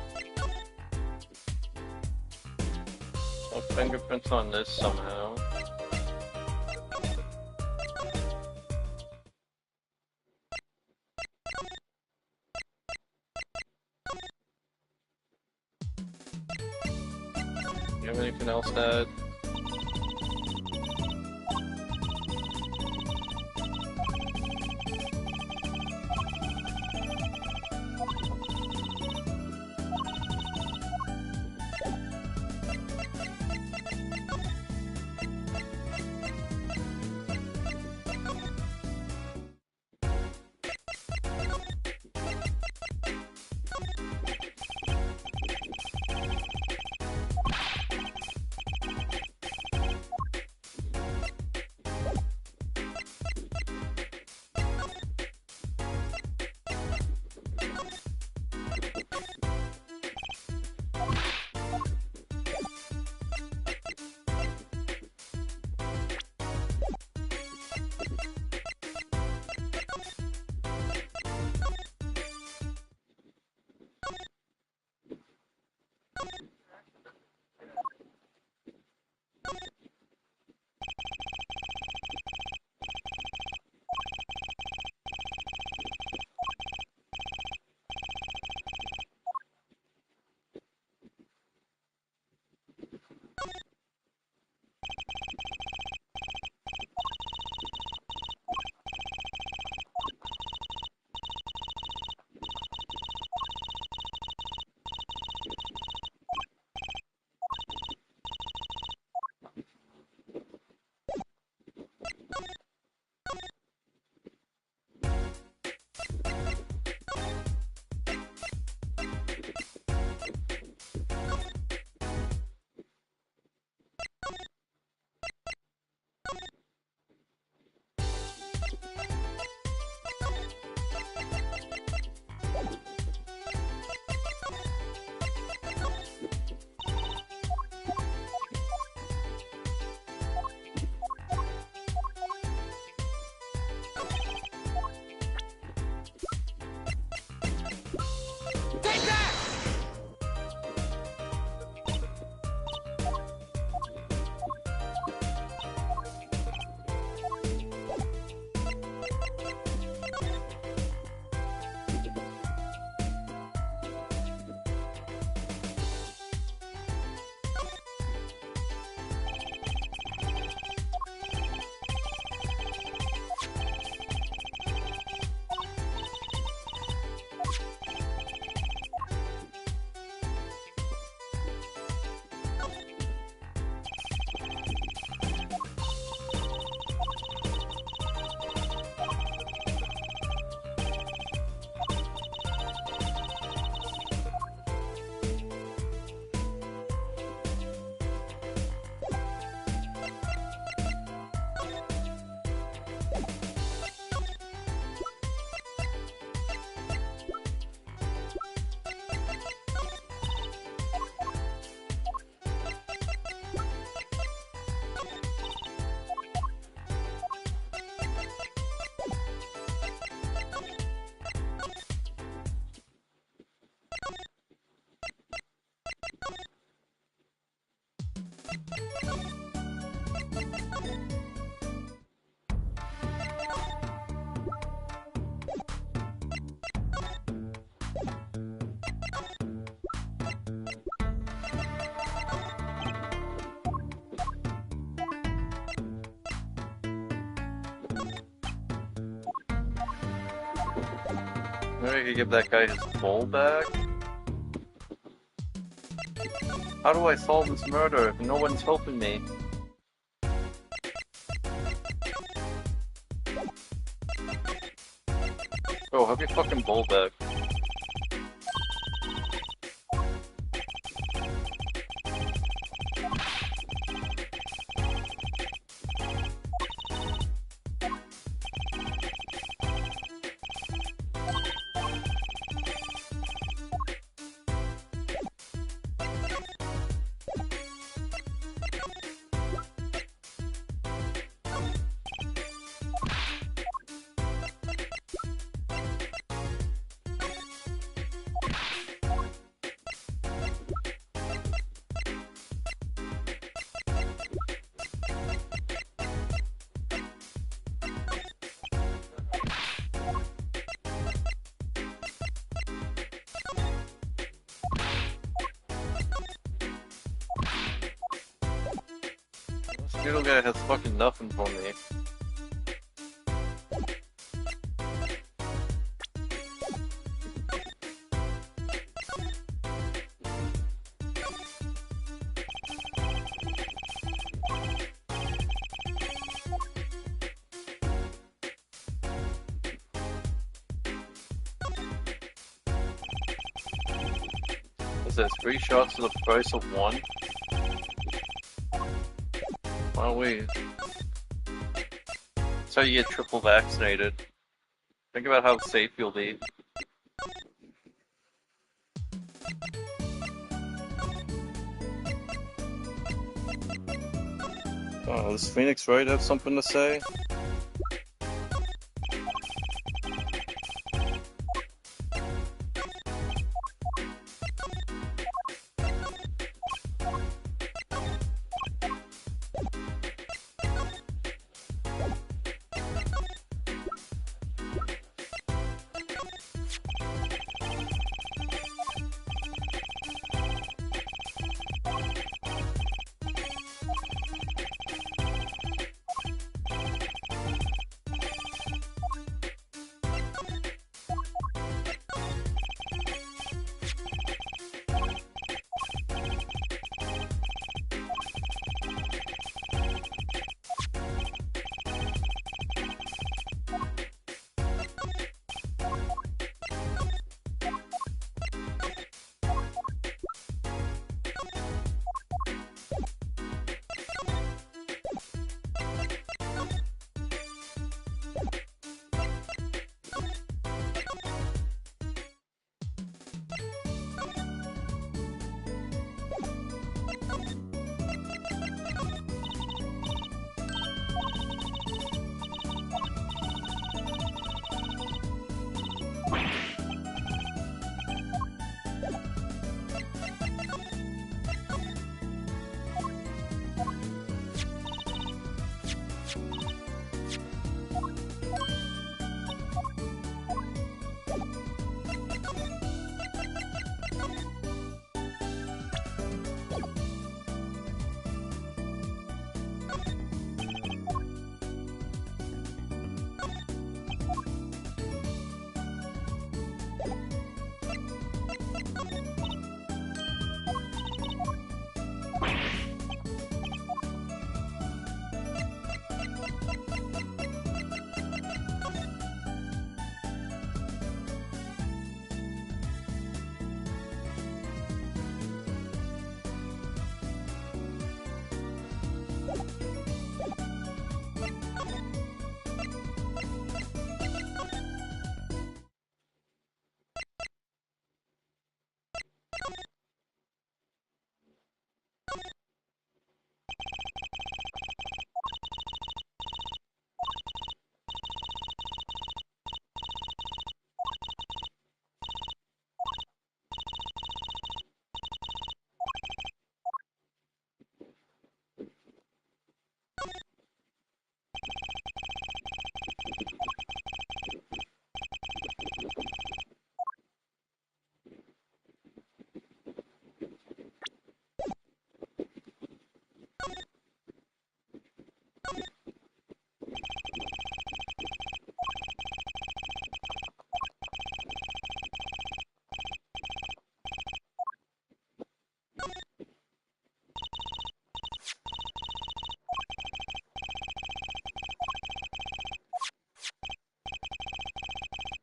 No fingerprints on this somehow. You have anything else to add? Maybe I could give that guy his bowl back? How do I solve this murder if no one's helping me? Bro, have your fucking bowl back. Noodle guy has fucking nothing for me. It says 3 shots for the price of 1. Wow, wait. That's how you get triple vaccinated. Think about how safe you'll be. Oh, does Phoenix Wright have something to say?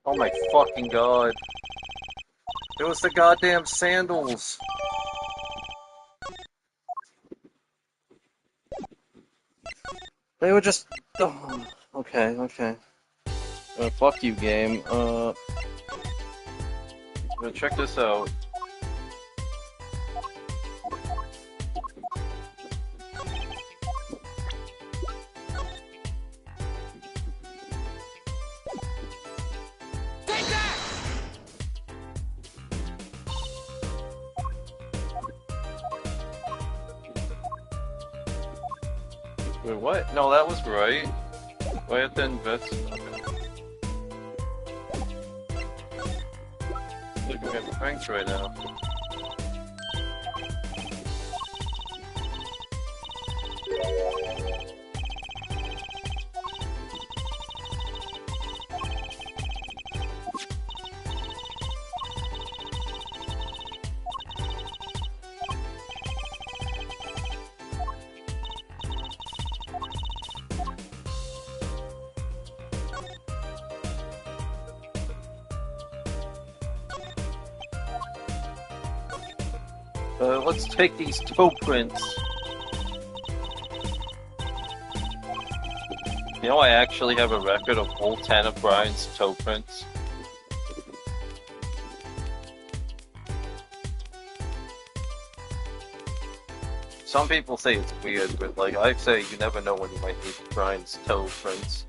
Oh my fucking god. It was the goddamn sandals. They were just... Oh, okay, okay. Fuck you, game. Check this out. Wait, what? No, that was right. Do I have to invest? Okay. Look, we're getting pranked right now. Let's take these toe prints. You know, I actually have a record of all 10 of Brian's toe prints. Some people say it's weird, but like I say, you never know when you might need Brian's toe prints.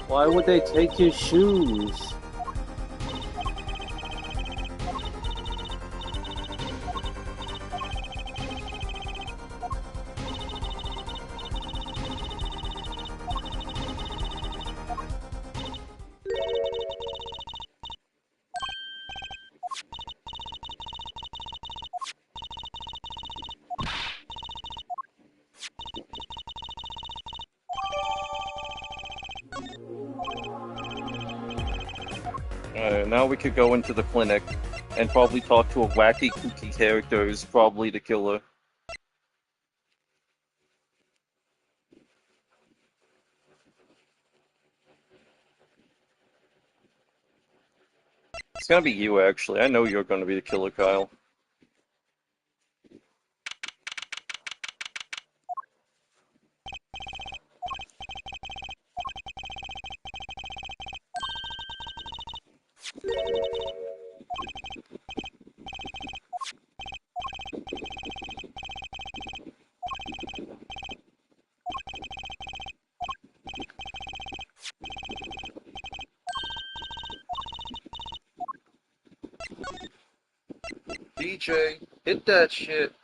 Why would they take his shoes? Now we could go into the clinic and probably talk to a wacky kooky character who's probably the killer. It's gonna be you, actually. I know you're gonna be the killer, Kyle. DJ, hit that shit.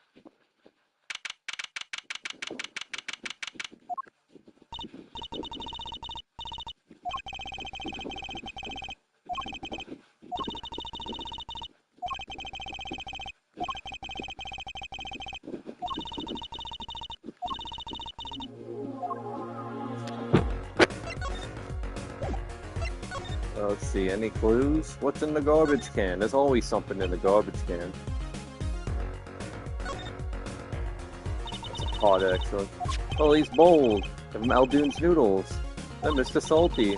Let's see, any clues? What's in the garbage can? There's always something in the garbage can. It's a pot, actually. Oh, he's bold. Maldoon's noodles. They're Mr. Salty.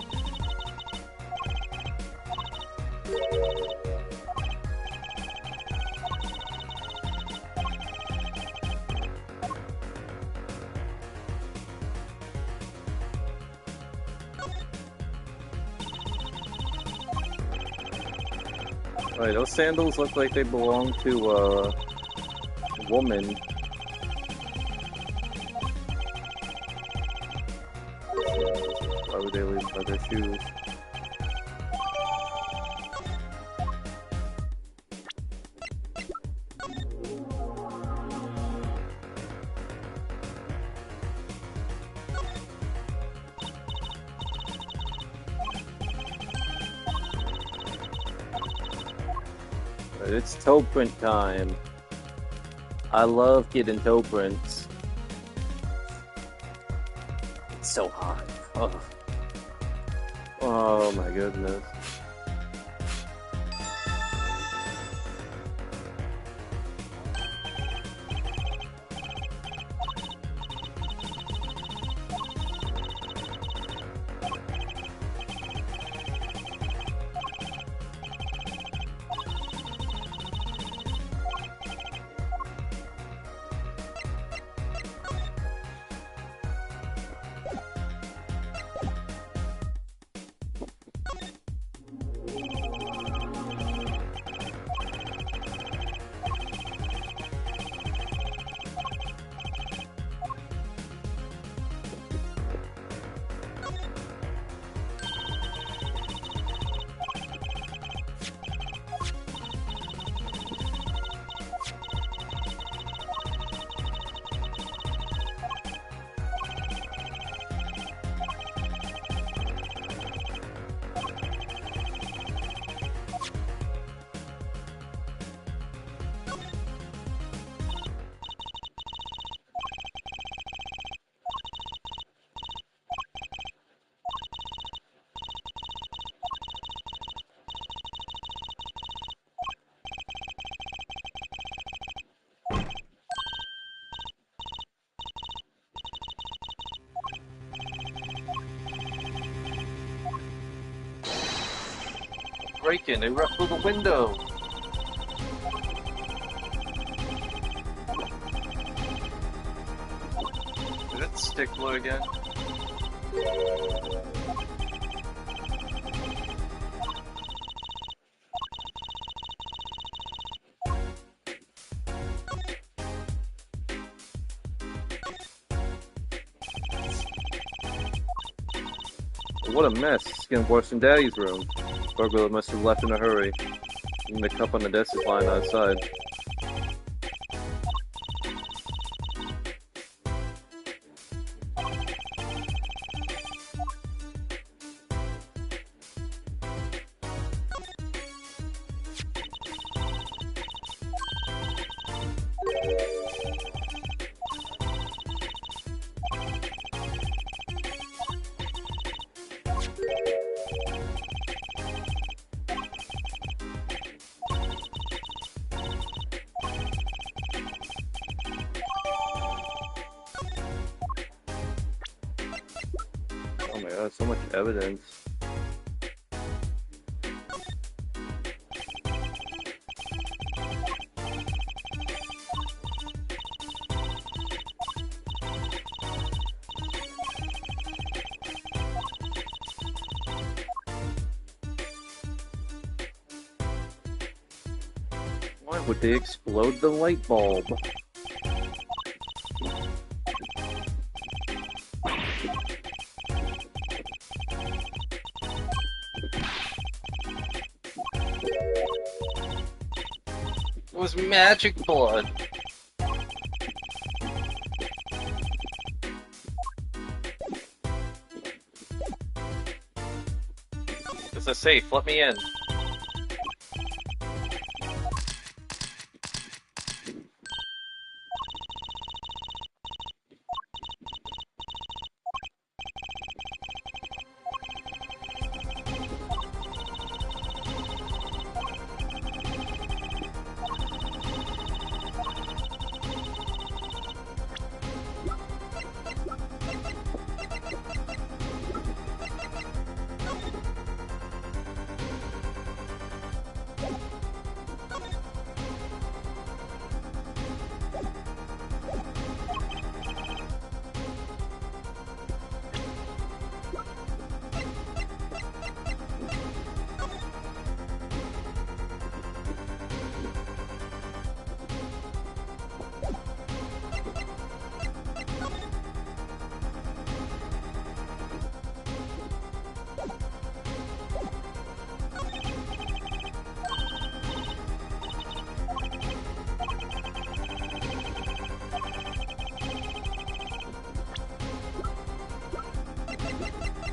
Right, those sandals look like they belong to a woman. Why would they leave leather shoes? It's toe print time. I love getting toe prints. It's so hot. Oh, oh my goodness. Breaking, they rushed through the window. Is it Stickler again? What a mess. It's getting worse than Daddy's room. Burglar must have left in a hurry. And the cup on the desk is lying outside. Oh my god, so much evidence. Why would they explode the light bulb? It was magic blood. It's a safe, let me in.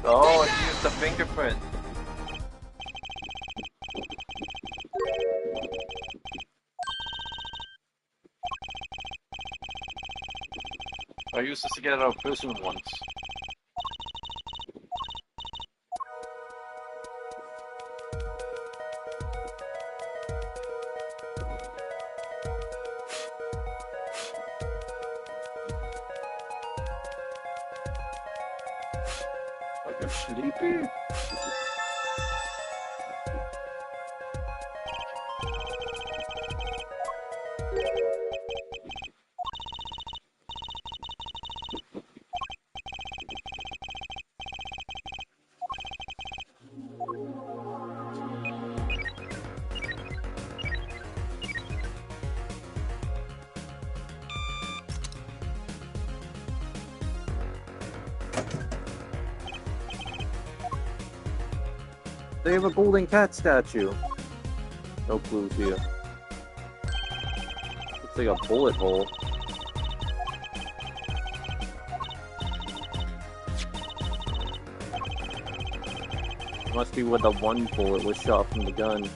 Oh, I used the fingerprint. I used this to get out of prison once. I get sleepy. They have a golden cat statue. No clues here. Looks like a bullet hole. Must be where the one bullet was shot from the gun.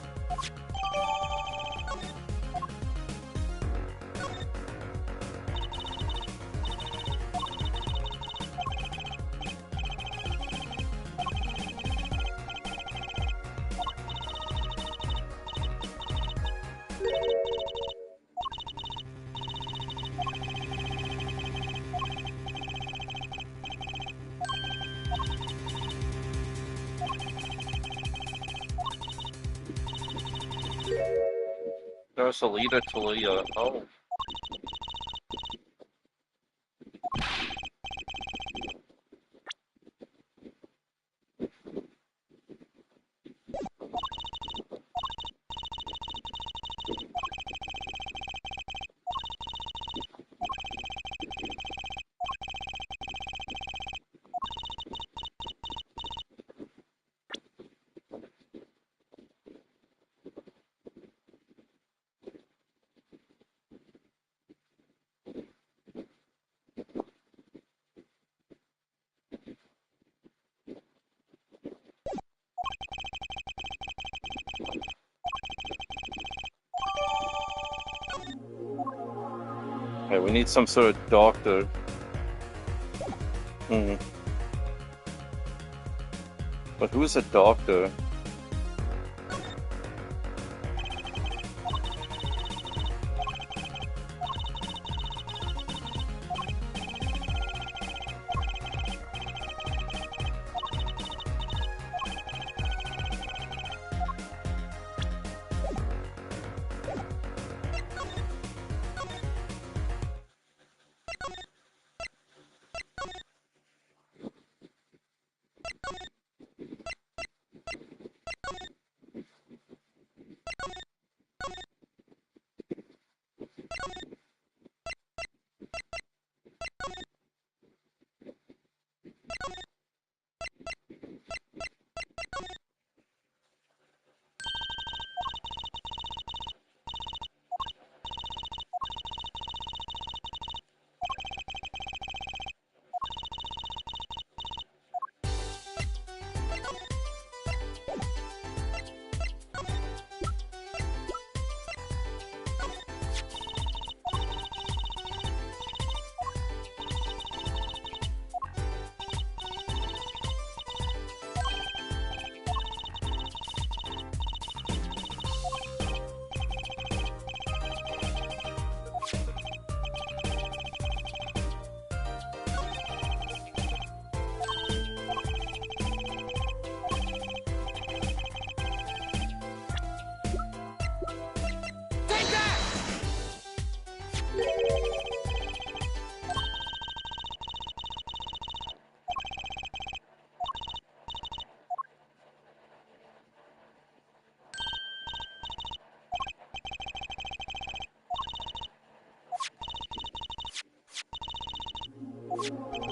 There's a leader to Leah. Oh. Okay, we need some sort of doctor. But who's a doctor?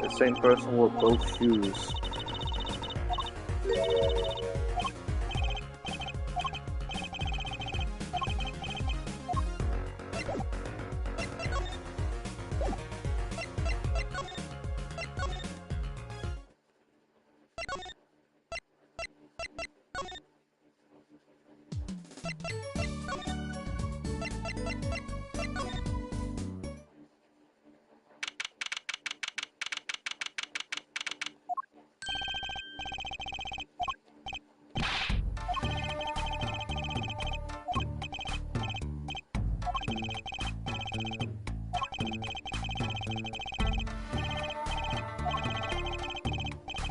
The same person wore both shoes.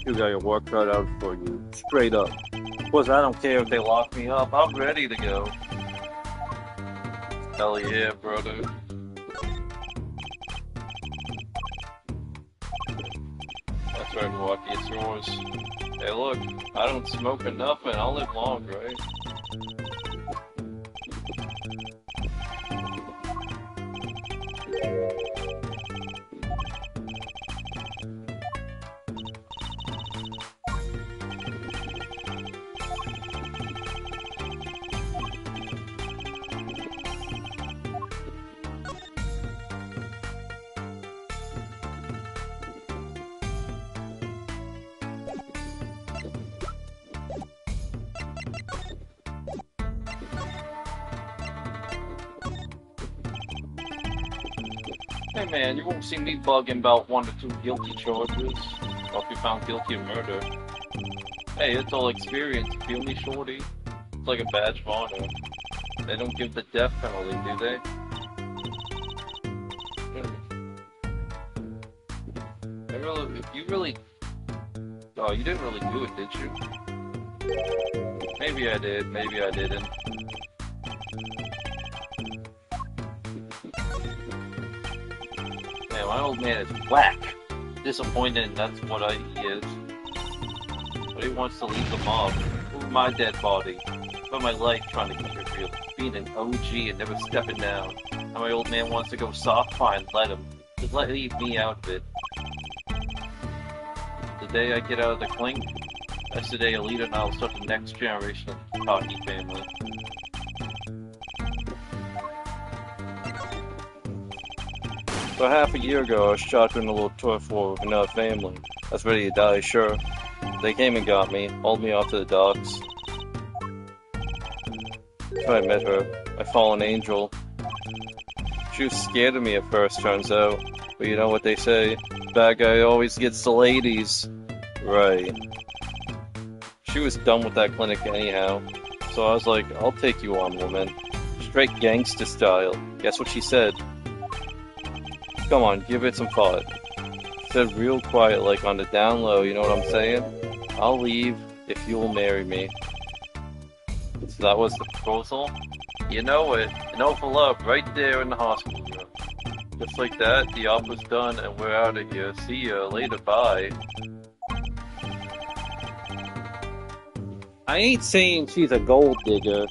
You got your work cut out for you, straight up. Of course, I don't care if they lock me up. I'm ready to go. Hell yeah, brother. That's right, Milwaukee, it's yours. Hey, look, I don't smoke enough and I'll live long, right? Hey man, you won't see me bugging about 1 or 2 guilty charges, or if you're found guilty of murder. Hey, it's all experience, feel me, shorty? It's like a badge of honor. They don't give the death penalty, do they? Oh, you didn't really do it, did you? Maybe I did, maybe I didn't. Man, my old man is whack. Disappointed, and that's what he is. But he wants to leave the mob. Move my dead body. Spend my life trying to keep it real. Being an OG and never stepping down. And my old man wants to go soft, fine, let him. Just leave me out of it. The day I get out of the clink, that's the day a leader and I will start the next generation of the hockey family. So half a year ago, I was shot in a little turf war with another family. I was ready to die, sure. They came and got me, hauled me off to the docks. That's when I met her, my fallen angel. She was scared of me at first, turns out. But you know what they say, bad guy always gets the ladies. Right. She was done with that clinic anyhow. So I was like, I'll take you on, woman. Straight gangsta style. Guess what she said? Come on, give it some thought. She said real quiet, like on the down low, you know what I'm saying? I'll leave if you'll marry me. So that was the proposal? You know it. An oath for love right there in the hospital room. Just like that, the op was done and we're out of here. See ya, later, bye. I ain't saying she's a gold digger.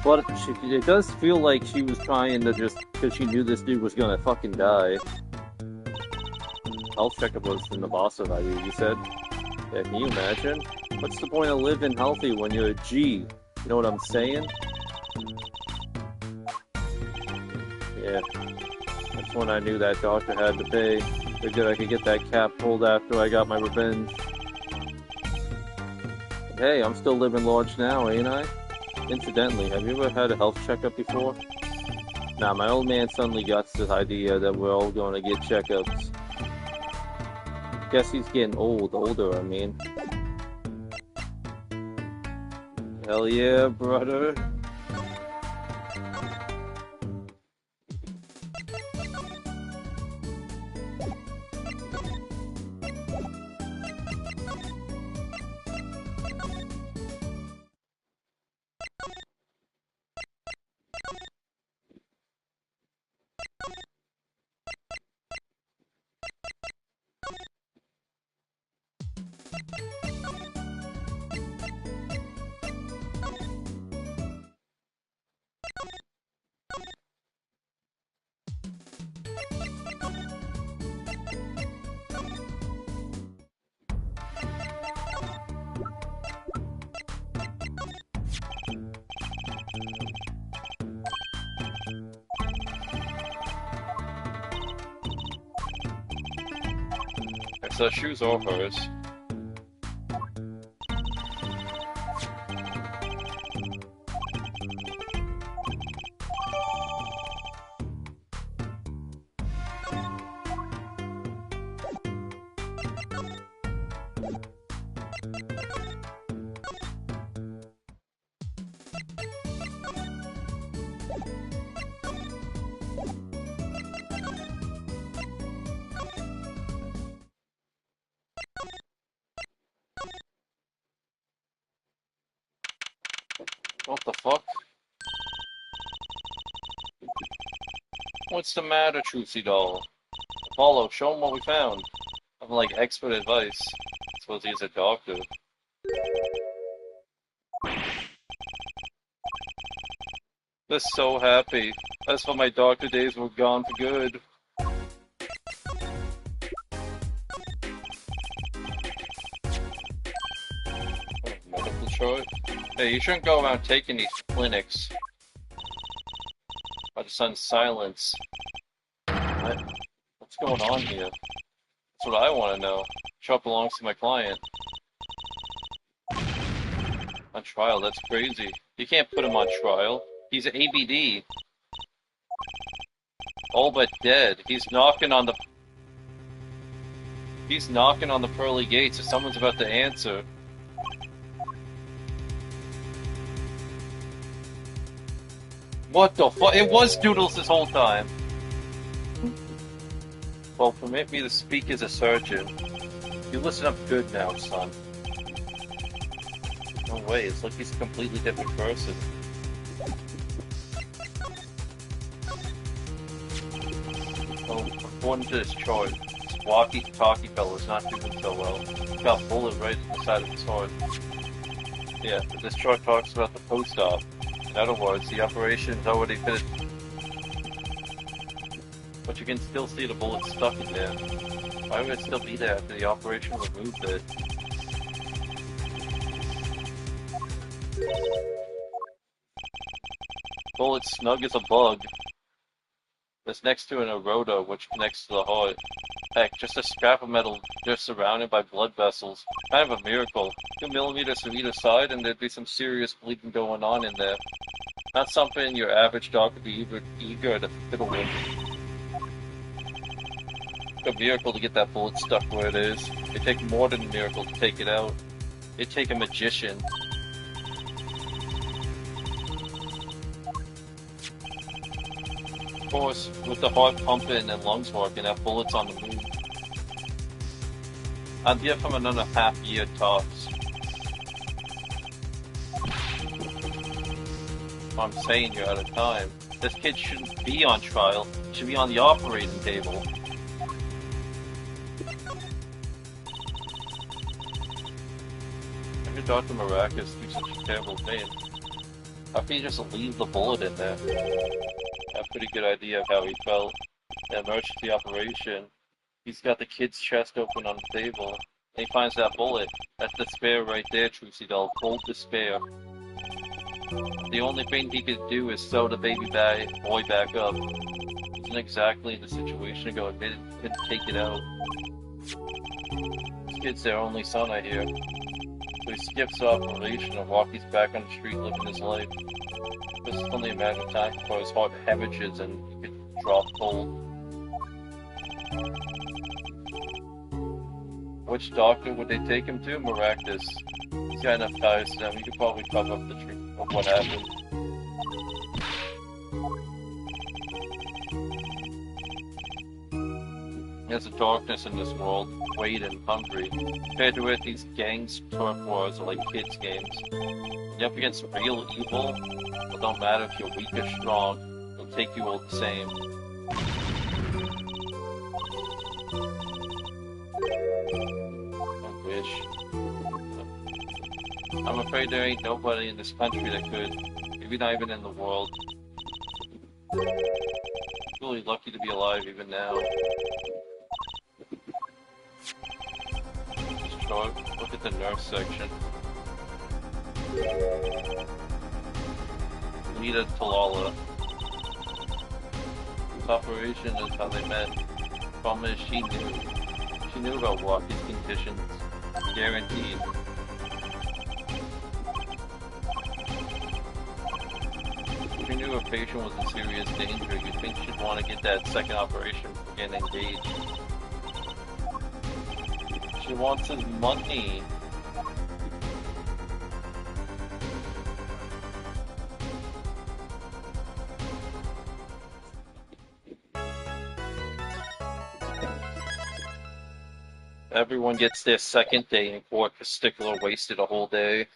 But it does feel like she was trying to just, because she knew this dude was gonna fucking die. Health checkup was in the Boston ID, you said? Yeah, can you imagine? What's the point of living healthy when you're a G? You know what I'm saying? Yeah. That's when I knew that doctor had to pay. Figured I could get that cap pulled after I got my revenge. Hey, I'm still living large now, ain't I? Incidentally, have you ever had a health checkup before? Nah, my old man suddenly got this idea that we're all going to get checkups. Guess he's getting older, I mean. Hell yeah, brother. So shoes are hers. What the fuck? What's the matter, Trucy doll? Apollo, show him what we found. I'm like expert advice. Suppose he's a doctor. They're so happy. That's why my doctor days were gone for good. Medical chart? Hey, you shouldn't go around taking these clinics. By the sun's silence. What's going on here? That's what I want to know. Chart belongs to my client. On trial, that's crazy. You can't put him on trial. He's ABD. All but dead. He's knocking on the pearly gates if someone's about to answer. What the fuck? It was Doodles this whole time. Well, permit me to speak as a surgeon. You listen up good now, son. No way, it's like he's a completely different person. Oh, according to this chart, this walkie-talkie fellow's not doing so well. He's got a bullet right in the side of his heart. Yeah, but this chart talks about the post-op. In other words, the operation's already finished. But you can still see the bullet stuck in there. Why would it still be there after the operation removed it? Bullet snug as a bug. That's next to an aorta, which connects to the heart. Heck, just a scrap of metal just surrounded by blood vessels. Kind of a miracle. 2 millimeters from either side and there'd be some serious bleeding going on in there. Not something your average doctor would be eager to fiddle with. A miracle to get that bullet stuck where it is. It'd take more than a miracle to take it out. It'd take a magician. Of course, with the heart pumping and lungs working, that bullet's on the move. I'd give him another half year tops. I'm saying you're out of time. This kid shouldn't be on trial. He should be on the operating table. How could Dr. Maracas do such a terrible thing? How can you just leave the bullet in there? I have a pretty good idea of how he felt. The emergency operation. He's got the kid's chest open on the table. And he finds that bullet. That's despair right there, Trucy doll. Cold despair. The only thing he could do is sew the boy back up. Isn't exactly the situation to go. They couldn't take it out. This kid's their only son, I hear. So he skips the operation and walks back on the street living his life. This is only a matter of time before his heart hemorrhages and he could drop cold. Which doctor would they take him to? Maractus. He's got enough ties to them. He could probably cover up the truth of what happened. There's a darkness in this world, weight and hungry. Compared to it, these gangs' turf wars are like kids' games. When you're up against real evil, it don't matter if you're weak or strong, they'll take you all the same. I wish. I'm afraid there ain't nobody in this country that could. Maybe not even in the world. Really lucky to be alive even now. Look at the nurse section. Nita Talala. This operation is how they met. Problem is she knew. She knew about Walkie's conditions. Guaranteed. If you knew a patient was in serious danger, you'd think she'd want to get that second operation for getting engaged. She wants his money. Everyone gets their second day in court because Stickler wasted a whole day.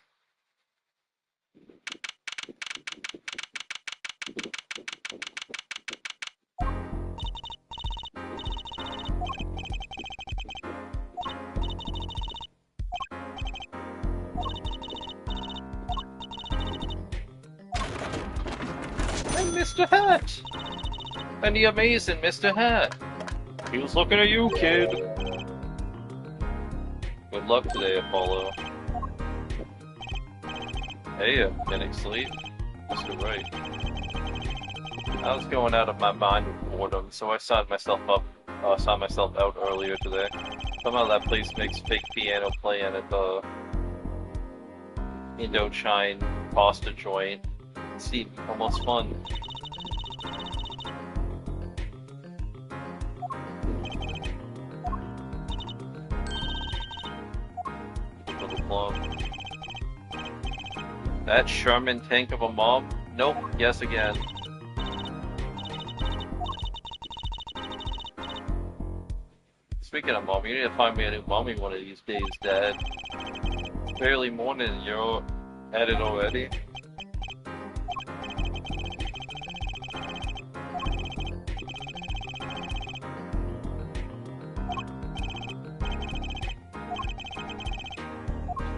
Mr. Hat! And the amazing Mr. Hat! He was looking at you, kid! Good luck today, Apollo. Hey, a minute's late. Mr. Right. I was going out of my mind with boredom, so I signed myself out earlier today. Somehow that place makes fake piano playing at the Indochine pasta joint. It seemed almost fun. Little plum. That Sherman tank of a mom? Nope, yes again. Speaking of mom, you need to find me a new mommy one of these days, Dad. It's barely morning and you're at it already.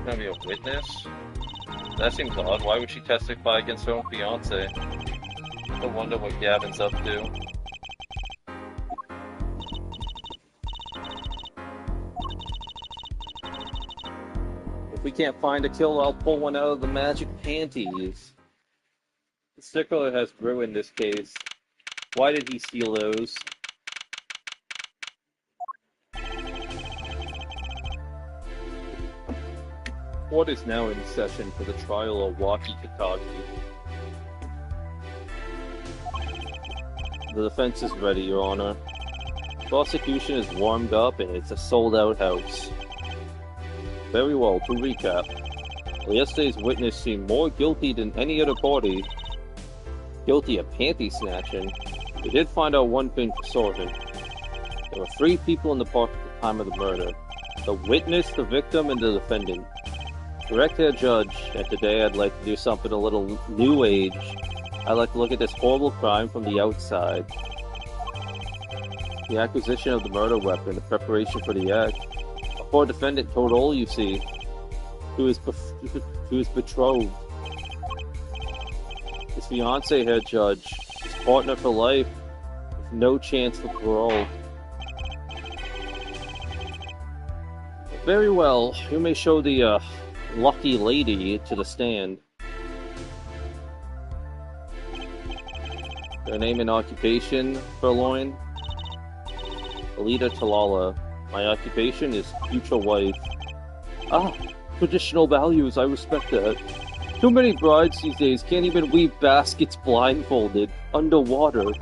Gonna be a witness? That seems odd. Why would she testify against her own fiance? No wonder what Gavin's up to. If we can't find a killer, I'll pull one out of the magic panties. The Stickler has ruined this case. Why did he steal those? Court is now in session for the trial of Waki Katagi. The defense is ready, Your Honor. Prosecution is warmed up and it's a sold-out house. Very well, to recap. Well, yesterday's witness seemed more guilty than any other party. Guilty of panty snatching. We did find out one thing for certain. There were 3 people in the park at the time of the murder. The witness, the victim, and the defendant. Correct, Herr Judge, and today I'd like to do something a little new age. I'd like to look at this horrible crime from the outside. The acquisition of the murder weapon, the preparation for the act. A poor defendant told all you see, to his betrothed. His fiancé, Herr Judge, his partner for life, with no chance for parole. Very well, you may show the, lucky lady to the stand. Their name and occupation, Furloin? Alita Talala. My occupation is future wife. Ah, traditional values, I respect that. Too many brides these days can't even weave baskets blindfolded, underwater.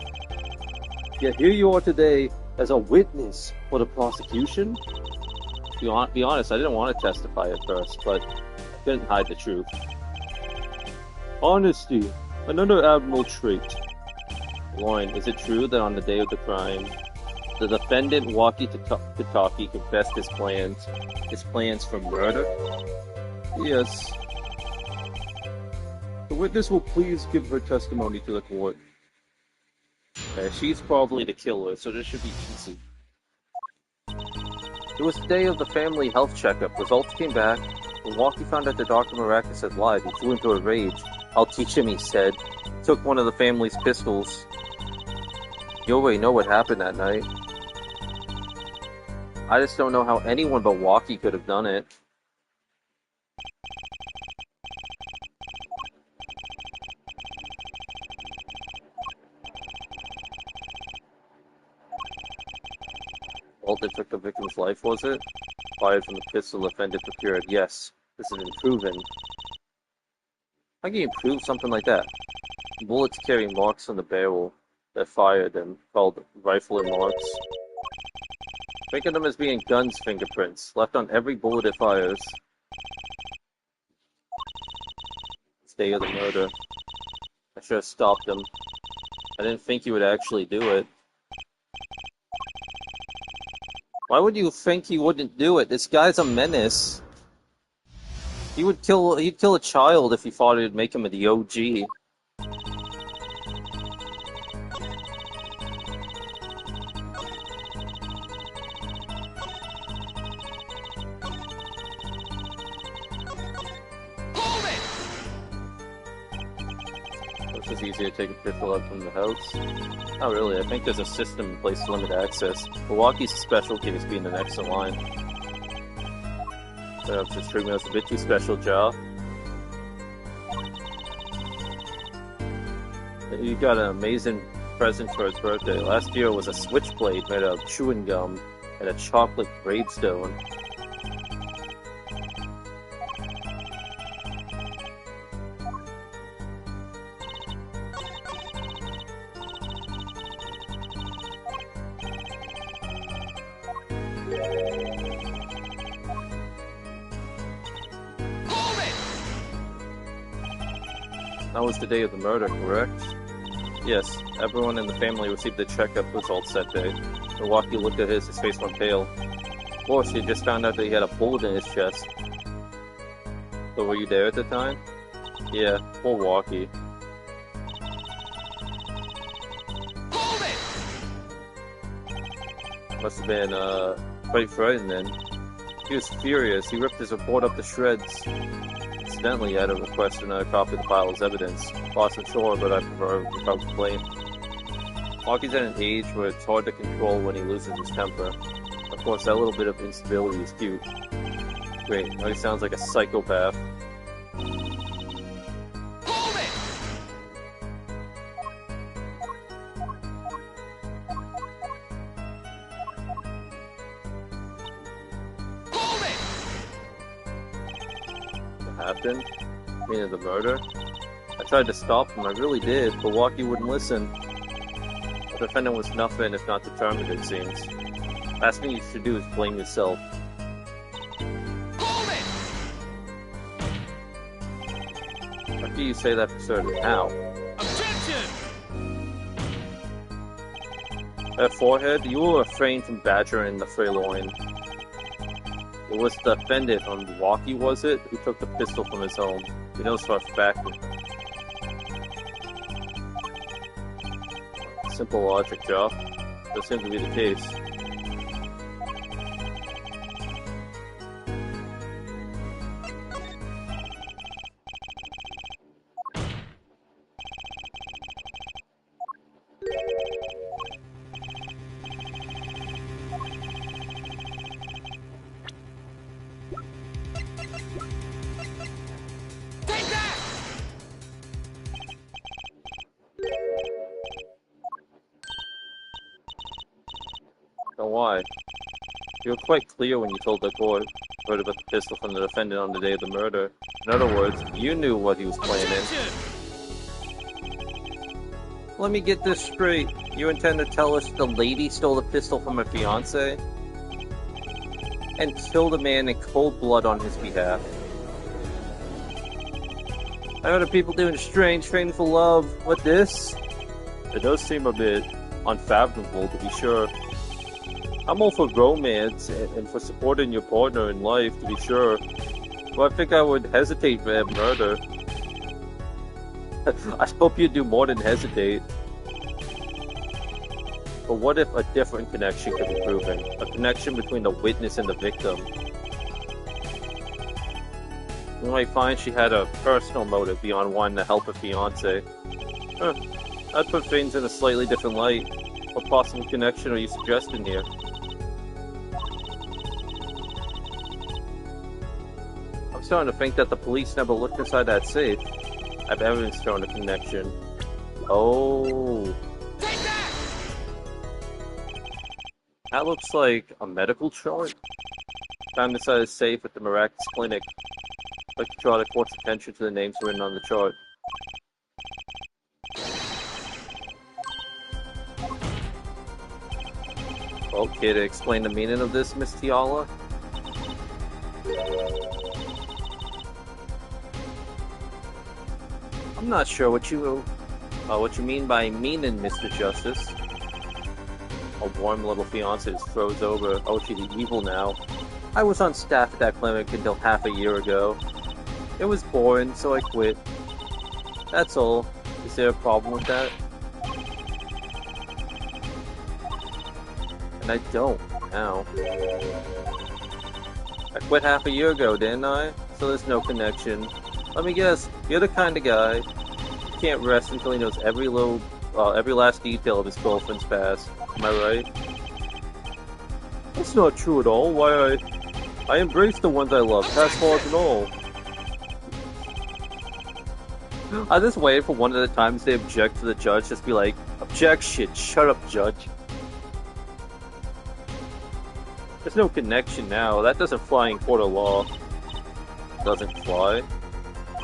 Yet here you are today as a witness for the prosecution? To be honest, I didn't want to testify at first, but I couldn't hide the truth. Honesty, another admirable trait. Lauren, is it true that on the day of the crime, the defendant Waki Kataki confessed his plans for murder? Yes. The witness will please give her testimony to the court. She's probably the killer, so this should be easy. It was the day of the family health checkup. Results came back. When Waki found out that Dr. Maracus had lied, he flew into a rage. I'll teach him, he said. He took one of the family's pistols. You already know what happened that night. I just don't know how anyone but Waki could have done it. Walter took the victim's life, was it? Fired from the pistol the defendant procured. Yes, this has been proven. How can you prove something like that? Bullets carry marks on the barrel that fired them, called rifle marks. Think of them as being guns' fingerprints, left on every bullet it fires. It's the day of the murder. I should have stopped him. I didn't think he would actually do it. Why would you think he wouldn't do it? This guy's a menace. He'd kill a child if he thought it'd make him the OG. It's easy to take a pistol out from the house. Not really, I think there's a system in place to limit access. Milwaukee's specialty is being the next in line. Perhaps just treating us a bit too special, Joe. You got an amazing present for his birthday. Last year was a switchblade made out of chewing gum and a chocolate gravestone. That was the day of the murder, correct? Yes, everyone in the family received the checkup results that day. Milwaukee looked at his face went pale. Of course, he had just found out that he had a bullet in his chest. So were you there at the time? Yeah, Milwaukee. Must have been, quite frightening. He was furious. He ripped his report up to shreds. Incidentally, I had a request another copy of the file as evidence. Lost and sure, but I prefer without complaint. Milwaukee's at an age where it's hard to control when he loses his temper. Of course, that little bit of instability is cute. Great, now he sounds like a psychopath. Happened? Meaning the murder? I tried to stop him, I really did, but Milwaukee wouldn't listen. The defendant was nothing if not determined, it seems. Last thing you should do is blame yourself. After you say that for certain, now. Objection! That forehead, you will refrain from badgering the Freyloin. It was the defendant on Milwaukee, was it, who took the pistol from his home. He knows for a fact. Simple logic, Joe. That seems to be the case. And why? You were quite clear when you told the court heard about the pistol from the defendant on the day of the murder. In other words, you knew what he was planning. Let me get this straight. You intend to tell us the lady stole the pistol from her fiancé? And killed a man in cold blood on his behalf? I heard of people doing strange things for love. What this? It does seem a bit unfathomable, to be sure. I'm all for romance and for supporting your partner in life, to be sure. But I think I would hesitate for murder. I hope you'd do more than hesitate. But what if a different connection could be proven? A connection between the witness and the victim? You might find she had a personal motive beyond wanting to help her fiancé. I'd put things in a slightly different light. What possible connection are you suggesting here? I'm starting to think that the police never looked inside that safe. I have evidence showing a connection. Oh. That looks like a medical chart. Found inside a safe at the Miraculous Clinic. I'd like to draw the court's attention to the names written on the chart. Okay, to explain the meaning of this, Miss Tiala? I'm not sure what you mean by meaning, Mr. Justice. A warm little fiancé just throws over. Oh, she's evil now. I was on staff at that clinic until half a year ago. It was boring, so I quit. That's all. Is there a problem with that? And I don't, now. I quit half a year ago, didn't I? So there's no connection. Let me guess, you're the kind of guy. can't rest until he knows every last detail of his girlfriend's past. Am I right? That's not true at all. Why I embrace the ones I love, past flaws and all. I just waited for one of the times they object to the judge, just be like, objection, shut up, judge. There's no connection now. That doesn't fly in court of law. Doesn't fly.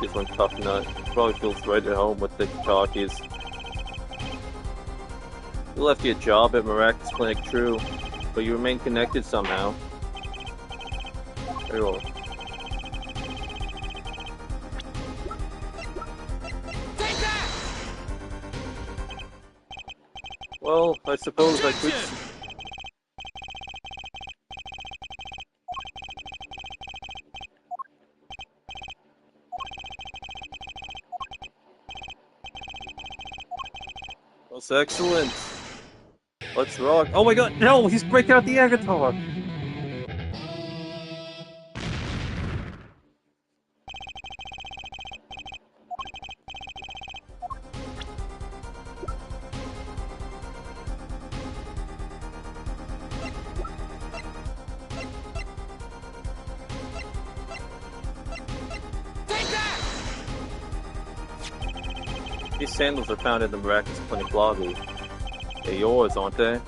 Just one tough nut. Probably feels right at home with the talkies. You left your job at Miraculous Clinic, true, but you remain connected somehow. Very well. Take that! Well, I suppose I could. That's excellent. Let's rock. Oh my god, no! He's breaking out the air guitar! Take that! These sandals are found in the Miraculous Clinic lobby. They're yours, aren't they?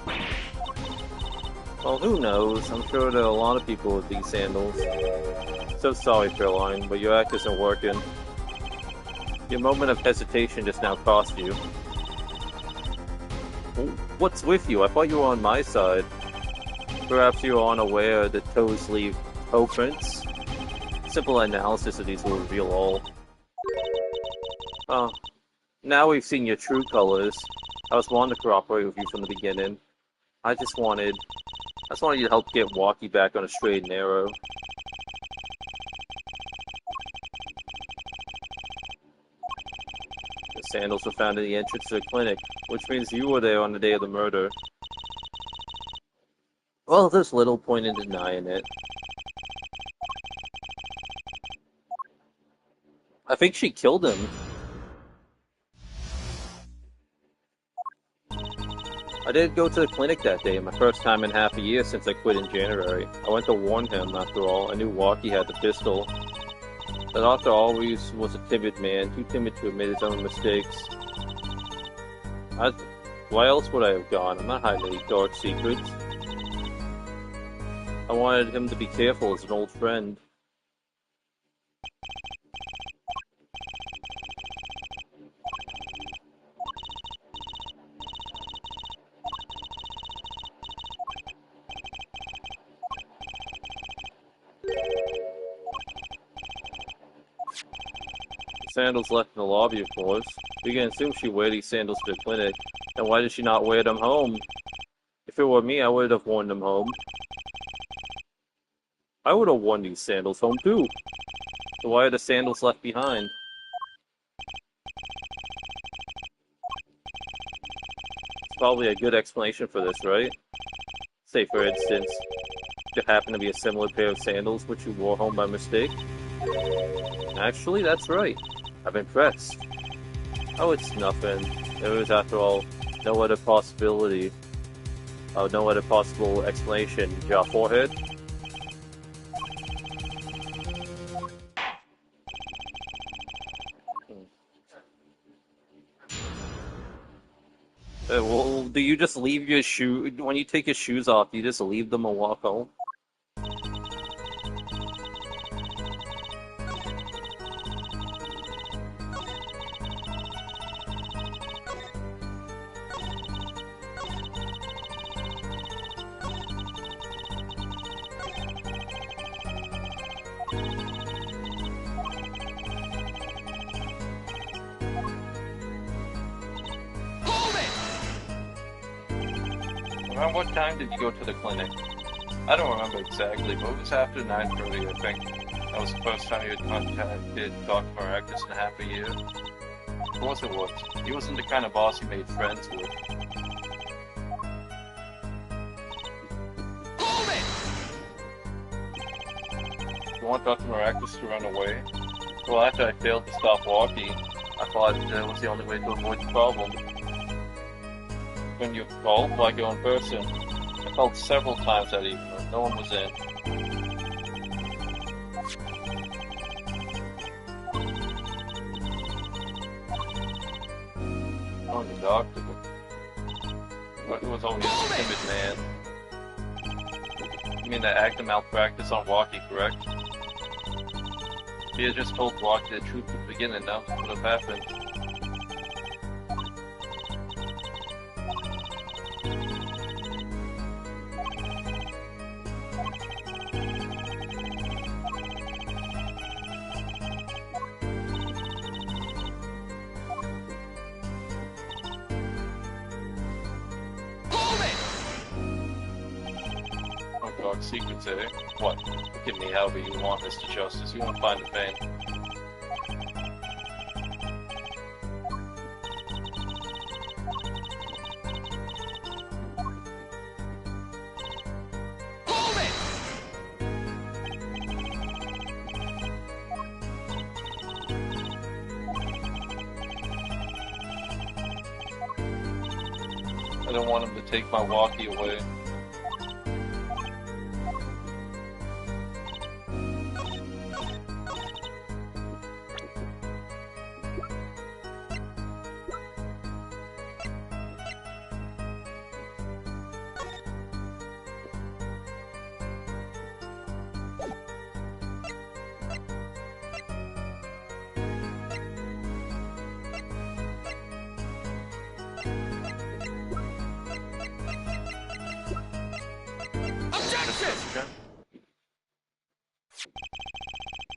Well, who knows? I'm sure there are a lot of people with these sandals. So sorry, Caroline, but your act isn't working. Your moment of hesitation just now cost you. What's with you? I thought you were on my side. Perhaps you are unaware that toes leave toe prints? Simple analysis of these will reveal all. Oh, now we've seen your true colors. I was wanting to cooperate with you from the beginning. I just wanted you to help get Walkie back on a straight and narrow. The sandals were found in the entrance to the clinic, which means you were there on the day of the murder. Well, there's little point in denying it. I think she killed him. I did go to the clinic that day, my first time in half a year since I quit in January. I went to warn him, after all. I knew Walkie had the pistol. The doctor always was a timid man, too timid to admit his own mistakes. Why else would I have gone? I'm not hiding any dark secrets. I wanted him to be careful as an old friend. Sandals left in the lobby, of course. We can assume she wear these sandals to the clinic. Then why did she not wear them home? If it were me, I would have worn them home. I would have worn these sandals home too. So why are the sandals left behind? It's probably a good explanation for this, right? Say, for instance, there happened to be a similar pair of sandals which you wore home by mistake. Actually, that's right. I'm impressed. Oh, it's nothing. There is, after all, no other possibility. Oh, no other possible explanation. Your forehead? Well, do you just leave your shoe when you take your shoes off? You just leave them and walk home? Around what time did you go to the clinic? I don't remember exactly, but it was after 9:30, I think. That was the first time you had contacted Dr. Miraculous in half a year. Of course it was. He wasn't the kind of boss you made friends with. Hold it! You want Dr. Miraculous to run away? Well, after I failed to stop Walkie, I thought that was the only way to avoid the problem. When you called, why go in person? I called several times that evening. No one was in. Oh, the doctor. But it was only a timid man. You mean that actor malpractice on Rocky, correct? He had just told Rocky the truth at the beginning, nothing would have happened. Dark secrets, eh? What? Look at me however you want, Mr. Justice. You won't find the pain. Hold it! I don't want him to take my walkie away.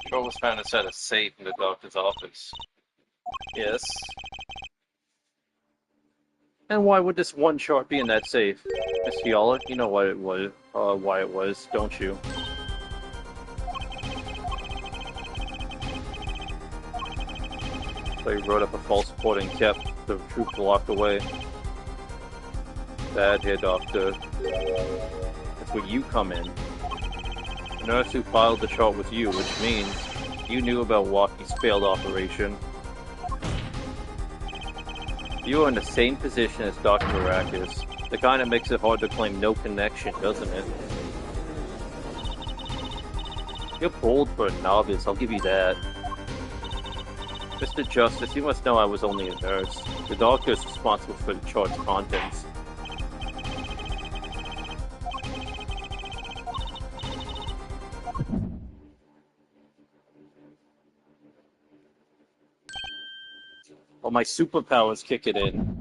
Joe was found inside a safe in the doctor's office. Yes. And why would this one chart be in that safe? Miss Fiala, you know why it was, don't you? So he wrote up a false report and kept the truth locked away. Bad here, Doctor. That's where you come in. The nurse who filed the chart was you, which means you knew about Walkie's failed operation. You are in the same position as Dr. Maracus. The kind that makes it hard to claim no connection, doesn't it? You're bold for a novice, I'll give you that. Mr. Justice, you must know I was only a nurse. The doctor is responsible for the chart's contents. Oh, my superpowers kick it in.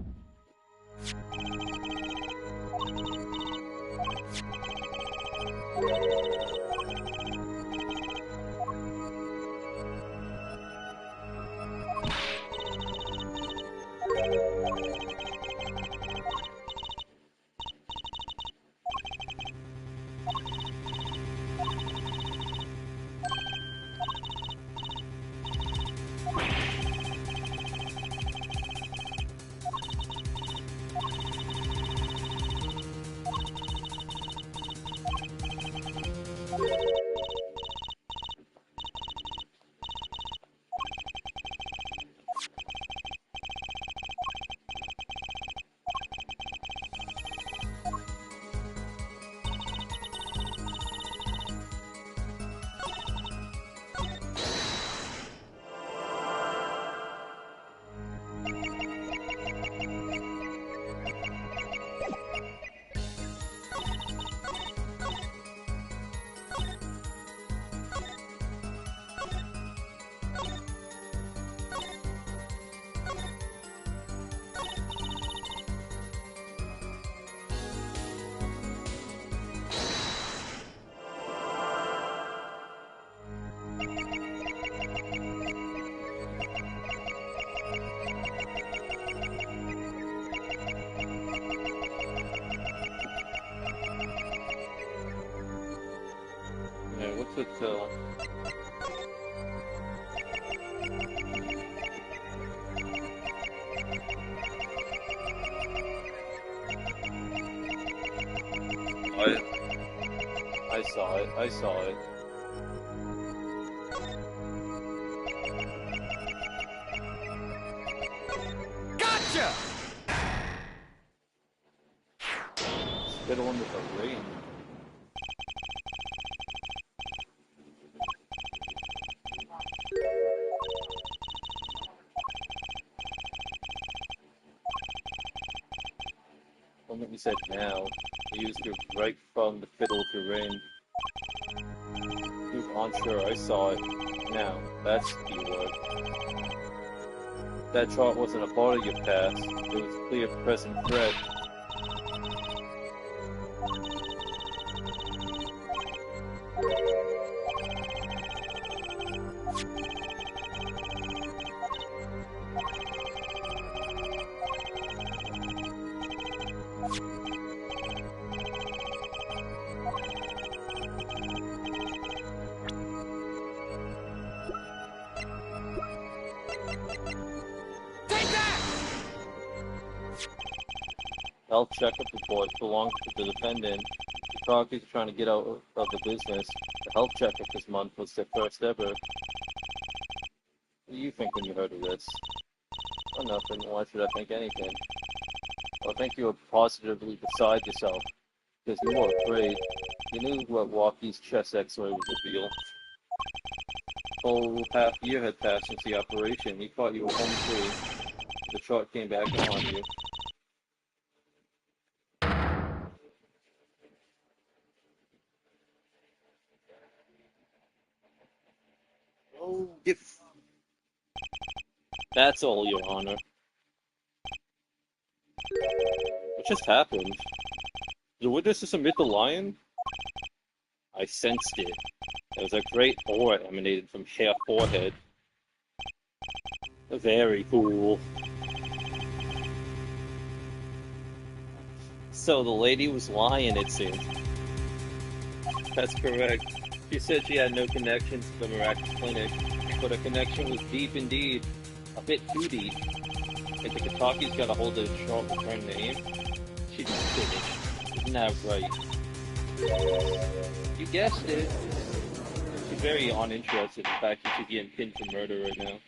What's it, I saw it. Gotcha! Fiddling with the ring. Don't let me say it now. You used your right thumb to fiddle with your ring. You was unsure, I saw it. Now, that's the key word. That chart wasn't a part of your past. It was a clear present threat. Health checkup report belongs to the defendant. The Cockies are trying to get out of the business. The health checkup this month was their first ever. What do you think when you heard of this? Oh, nothing. Why should I think anything? Well, I think you were positively beside yourself, because you were afraid. You knew what Walkie's chest x-ray would reveal. Whole half year had passed since the operation. You thought you were home free. The chart came back upon you. Oh, if... That's all, Your Honor. What just happened? Did the witnesses submit the lion? I sensed it. There was a great aura emanated from her forehead. Very cool. So the lady was lying, it seems. That's correct. She said she had no connections to the Miraculous Clinic, but her connection was deep indeed. A bit too deep. If the Kataki's got a hold of the chart with her name, she'd be finished. Isn't that right? You guessed it. She's very uninterested in the fact that she's getting pinned for murder right now.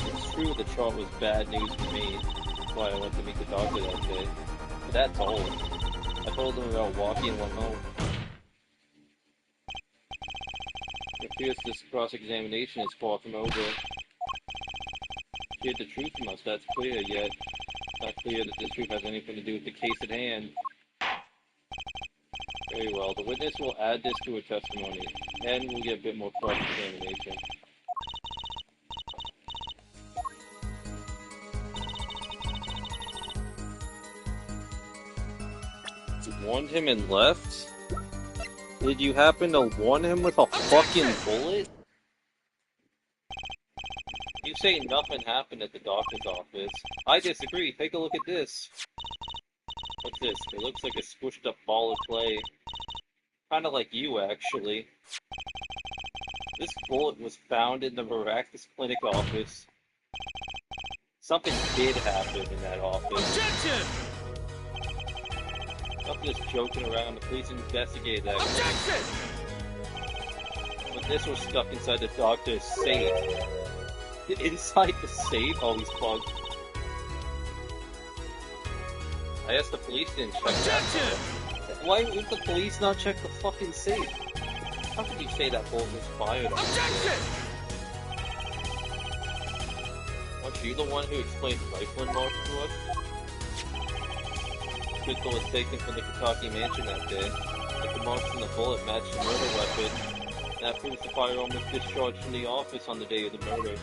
It's true the chart was bad news for me. That's why I went to meet the doctor that day. But that's all. I told him about Walkie and went home. It appears this cross-examination is far from over. She hid the truth from us, that's clear, yet not clear that this truth has anything to do with the case at hand. Very well, the witness will add this to her testimony, and we'll get a bit more cross-examination. You warned him and left? Did you happen to warn him with a fucking bullet? You say nothing happened at the doctor's office. I disagree. Take a look at this. What's this? It looks like a squished up ball of clay. Kinda like you, actually. This bullet was found in the Miraculous Clinic office. Something did happen in that office. Objection! Not just joking around, the police investigated that. Objection! But this was stuck inside the doctor's safe. Inside the safe? Oh, he's plugged. I asked the police didn't check that. Why would the police not check the fucking safe? How could you say that bullet was fired? Objection! Weren't you the one who explained rifling marks to us? The pistol was taken from the Kentucky mansion that day. If the marks from the bullet matched the murder weapon, that proves the firearm was discharged from the office on the day of the murder.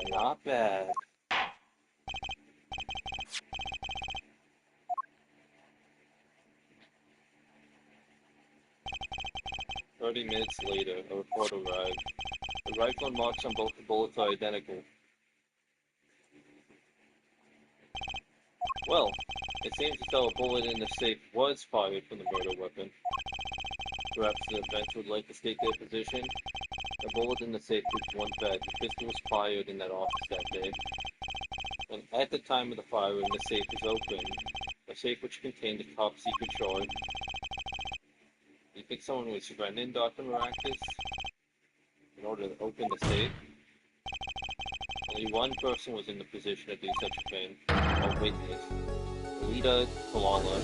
Not bad. "30 minutes later, a report arrived. The rifle and marks on both the bullets are identical. Well, it seems as though a bullet in the safe was fired from the murder weapon. Perhaps the defense would like to state their position. The bullet in the safe proves one fact: the pistol was fired in that office that day. And at the time of the firing, the safe was open. A safe which contained the top secret chart. You think someone was threatening Dr. Maractus in order to open the safe? Only one person was in the position to do such a thing, a witness, Alita Kalala.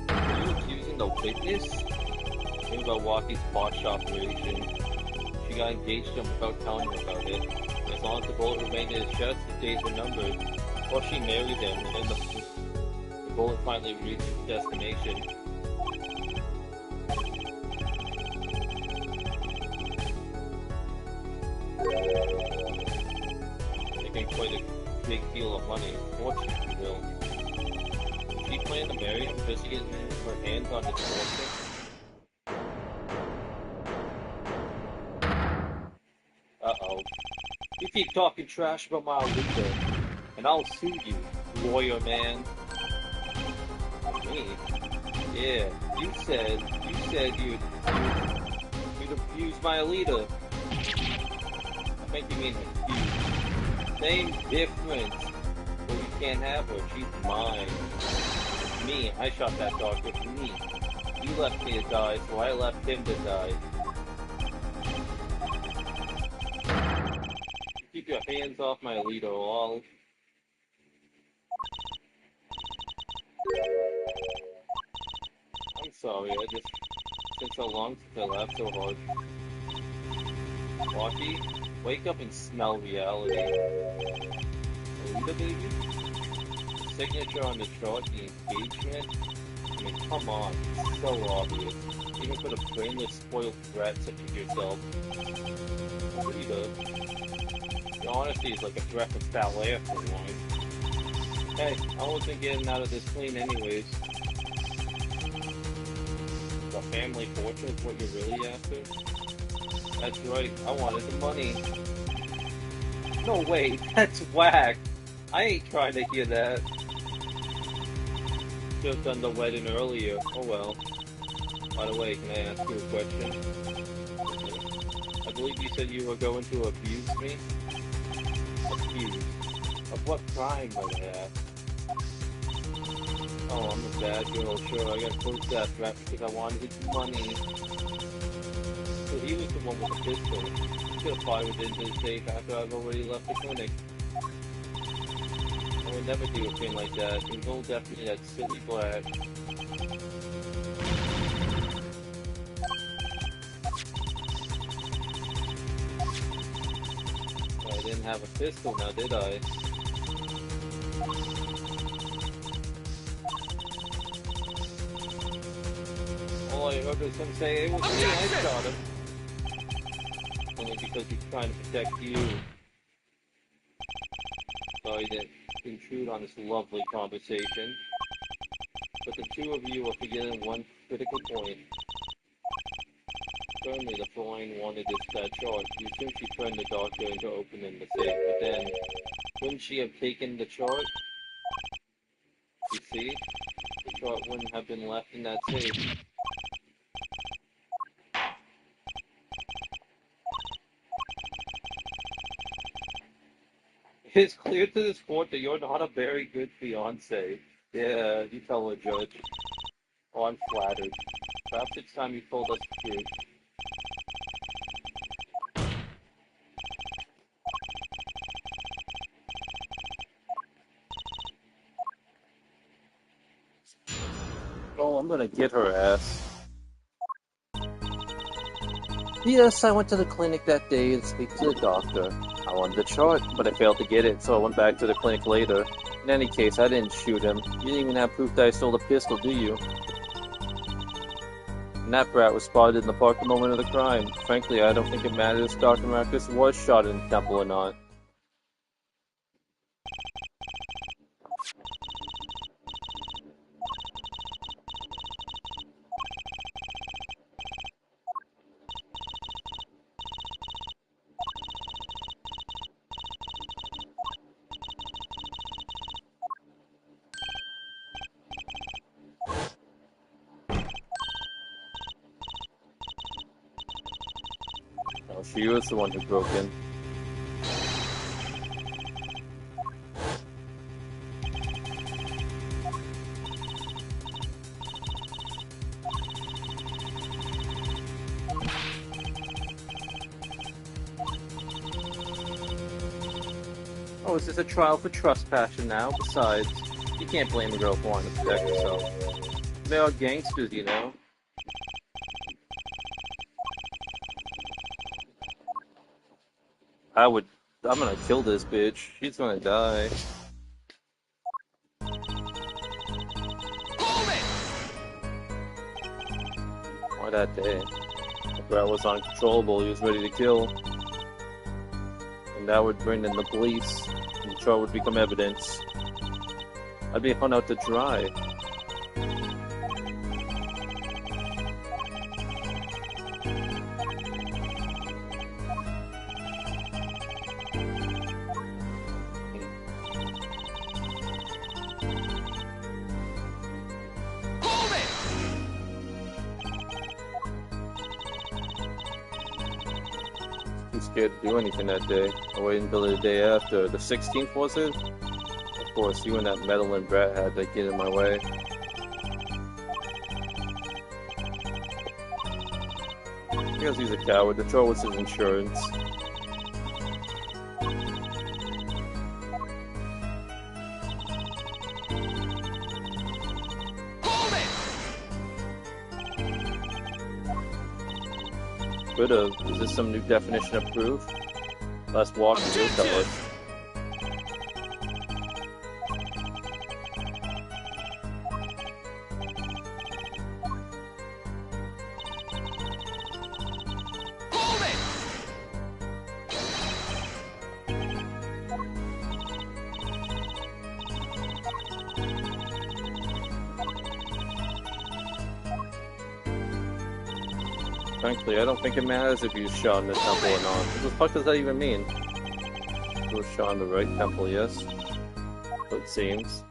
Are you accusing the witness? Think about Walkie's botched operation. She got engaged to him without telling him about it. And as long as the bullet remained in his chest, the days were numbered. Well, she married him, and then the bullet finally reached its destination. Making quite a big deal of money, fortune, if you will. She planned to marry him just to get her hands on his fortune. Uh-oh. You keep talking trash about my leader, and I'll sue you, lawyer man. Me? Yeah, you said you'd abuse my leader. I think you mean abuse. Same difference. Well, you can't have her. She's mine. Me, I shot that doctor for me. He left me to die, so I left him to die. Keep your hands off my leader, all. I'm sorry, it's been so long since I laughed so hard. Walkie, wake up and smell reality. Alita, baby? Signature on the chart, the engagement? I mean, come on, it's so obvious. Even for the brainless, spoiled brat such as yourself. Alita. Your honesty is like a breath of foul air for one. Hey, I wasn't getting out of this clean anyways. The family fortune is what you're really after? That's right, I wanted the money. No way, that's whack. I ain't trying to hear that. Should've done the wedding earlier, oh well. By the way, can I ask you a question? I believe you said you were going to abuse me? Accused? Of what crime, might I ask? Oh, I'm a bad girl, sure, I got close to that threat because I wanted his money. So he was the one with the pistol. He could have fired into his safe after I've already left the clinic. I would never do a thing like that. He was all definitely that silly black. I didn't have a pistol now, did I? All I heard was him say, it was me, I shot him. Only because he's trying to protect you. Sorry to intrude on this lovely conversation. But the two of you are forgetting one critical point. Certainly the flying wanted that chart. You assume she turned the doctor into opening the safe, but then, wouldn't she have taken the chart? You see? The chart wouldn't have been left in that safe. It's clear to this court that you're not a very good fiancé. Yeah, you tell the judge. Oh, I'm flattered. Perhaps it's time you told us the truth. Oh, I'm gonna get her ass. Yes, I went to the clinic that day to speak to the doctor. I wanted the chart, but I failed to get it, so I went back to the clinic later. In any case, I didn't shoot him. You didn't even have proof that I stole the pistol, do you? And that brat was spotted in the park the moment of the crime. Frankly, I don't think it matters if Dr. Marcus was shot in the temple or not. Oh, she was the one who broke in. Oh, is this a trial for trespassing now? Besides, you can't blame a girl for wanting to protect herself. They are gangsters, you know. I'm gonna kill this bitch. She's gonna die. Why that day? The brat was uncontrollable, he was ready to kill. And that would bring in the police, and the trial would become evidence. I'd be hung out to dry. Too scared to do anything that day. I waited until the day after. The 16th, was it? Of course, you and that meddling brat had to get in my way. Because he's a coward. The troll was his insurance. Could've. Is this some new definition of proof? Let's walk and you'll tell us. Frankly, I don't think it matters if you shot in the temple or not. What the fuck does that even mean? You were shot in the right temple, yes? So it seems.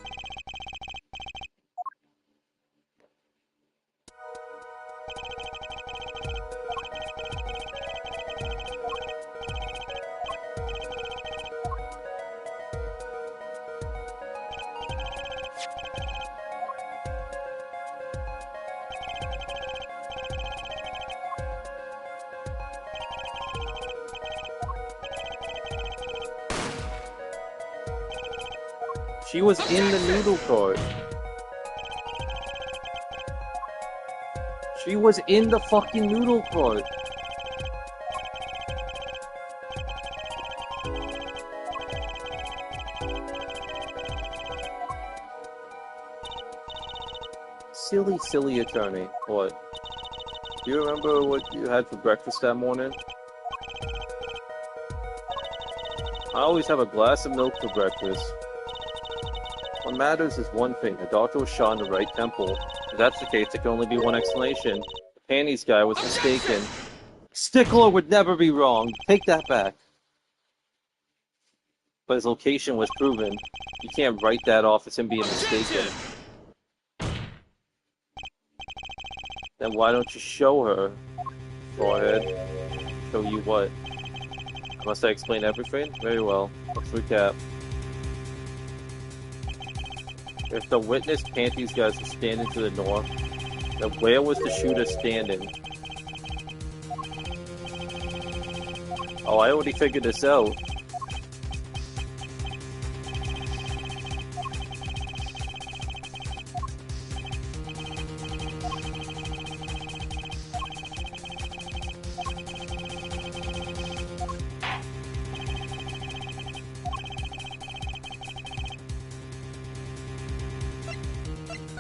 She was in the noodle cart. She was in the fucking noodle cart. Silly, silly attorney. What? Do you remember what you had for breakfast that morning? I always have a glass of milk for breakfast. What matters is one thing. The doctor was shot in the right temple. If that's the case, there can only be one explanation. The panties guy was mistaken. Stickler would never be wrong. Take that back. But his location was proven. You can't write that off as him being mistaken. Then why don't you show her? Forehead. Show you what? Must I explain everything? Very well. Let's recap. If the witness panties guys were standing to the north, then where was the shooter standing? Oh, I already figured this out.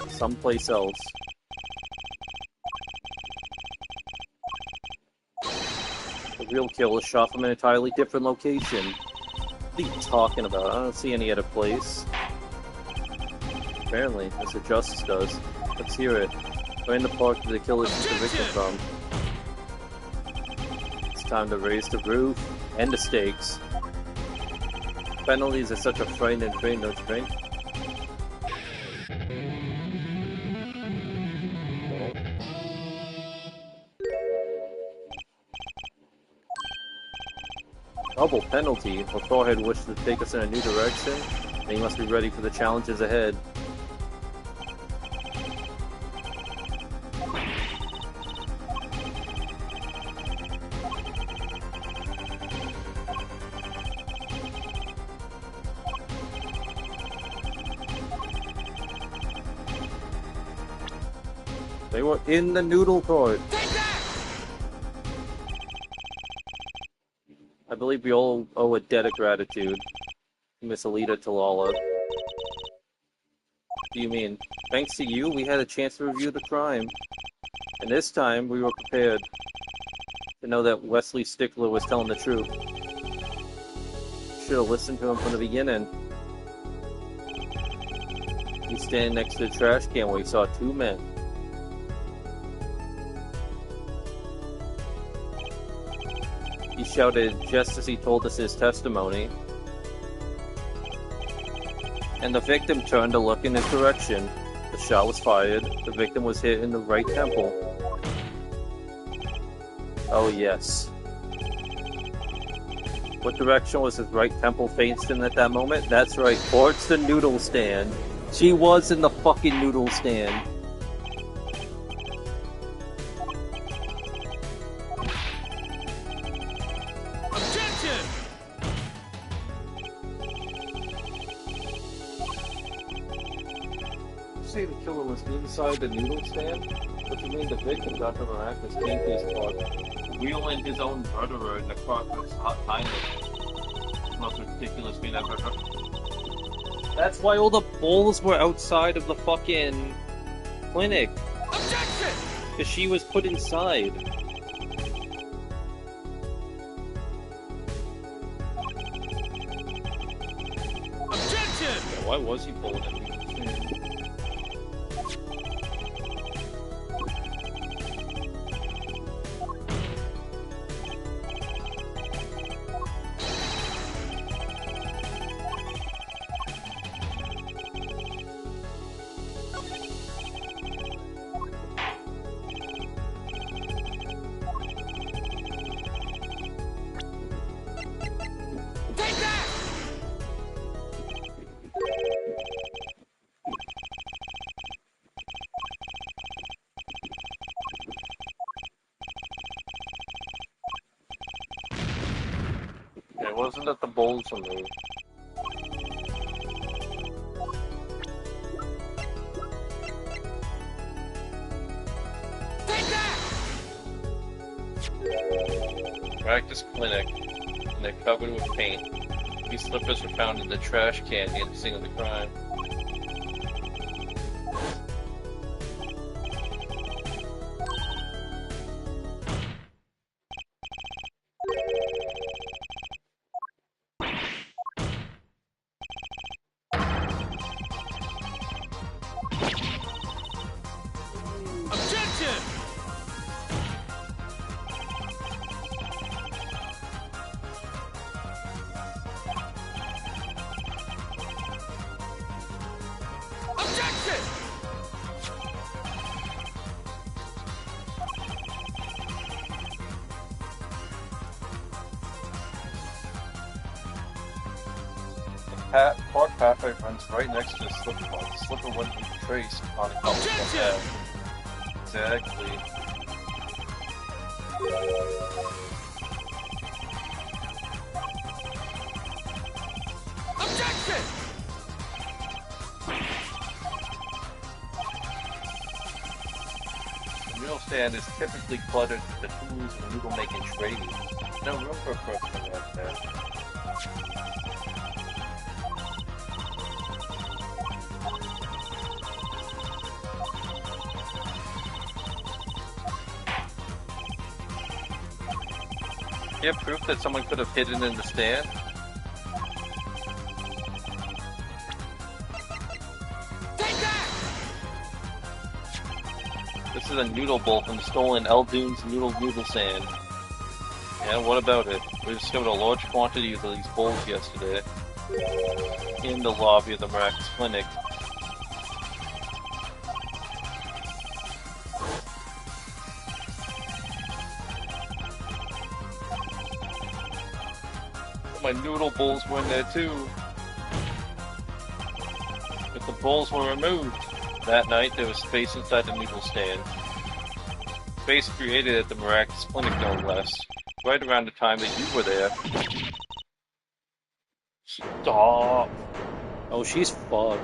Someplace else. The real killer shot from an entirely different location. What are you talking about? I don't see any other place. Apparently, Mr. Justice does. Let's hear it. Where in the park did the killer shoot the victim from? It's time to raise the roof and the stakes. Penalties are such a frightening thing, don't you think? Double penalty. Thor had wished to take us in a new direction, and he must be ready for the challenges ahead. They were in the noodle court. I believe we all owe a debt of gratitude to Miss Alita Talala. What do you mean? Thanks to you, we had a chance to review the crime. And this time, we were prepared to know that Wesley Stickler was telling the truth. Should have listened to him from the beginning. He's standing next to the trash can where he saw two men. He shouted just as he told us his testimony. And the victim turned to look in his direction. The shot was fired. The victim was hit in the right temple. Oh yes. What direction was his right temple facing at that moment? That's right, towards the noodle stand. She was in the fucking noodle stand. Objection! You say the killer was inside the noodle stand? What you mean the victim, Dr. Maracus, came to his car, wheeling his own murderer in the car with his hot pilot? Most ridiculous thing I've ever heard. That's why all the bowls were outside of the fucking clinic. Objection! Because she was put inside. Objection! Yeah, why was he pulling it? Take that! It wasn't that the bowls were moved. Take that! Practice clinic, and they're covered with paint. These slippers were found in the trash can near the scene of the crime. Objection! Objection! Park pathway runs right next to the slipper bar. The slipper wouldn't be traced on the Objection! Exactly. Objection! The noodle stand is typically cluttered with the tools and noodle making trade. No room for a person like that. You have proof that someone could have hidden in the stand? Take that! This is a noodle bowl from stolen Eldoon's noodle stand. Yeah, what about it? We discovered a large quantity of these bowls yesterday in the lobby of the Maracas Clinic. my noodle bowls were in there too. But the bowls were removed. That night, there was space inside the noodle stand. Space created at the Miraculous Clinic, no less. Right around the time that you were there. Stop! Oh, she's fucked.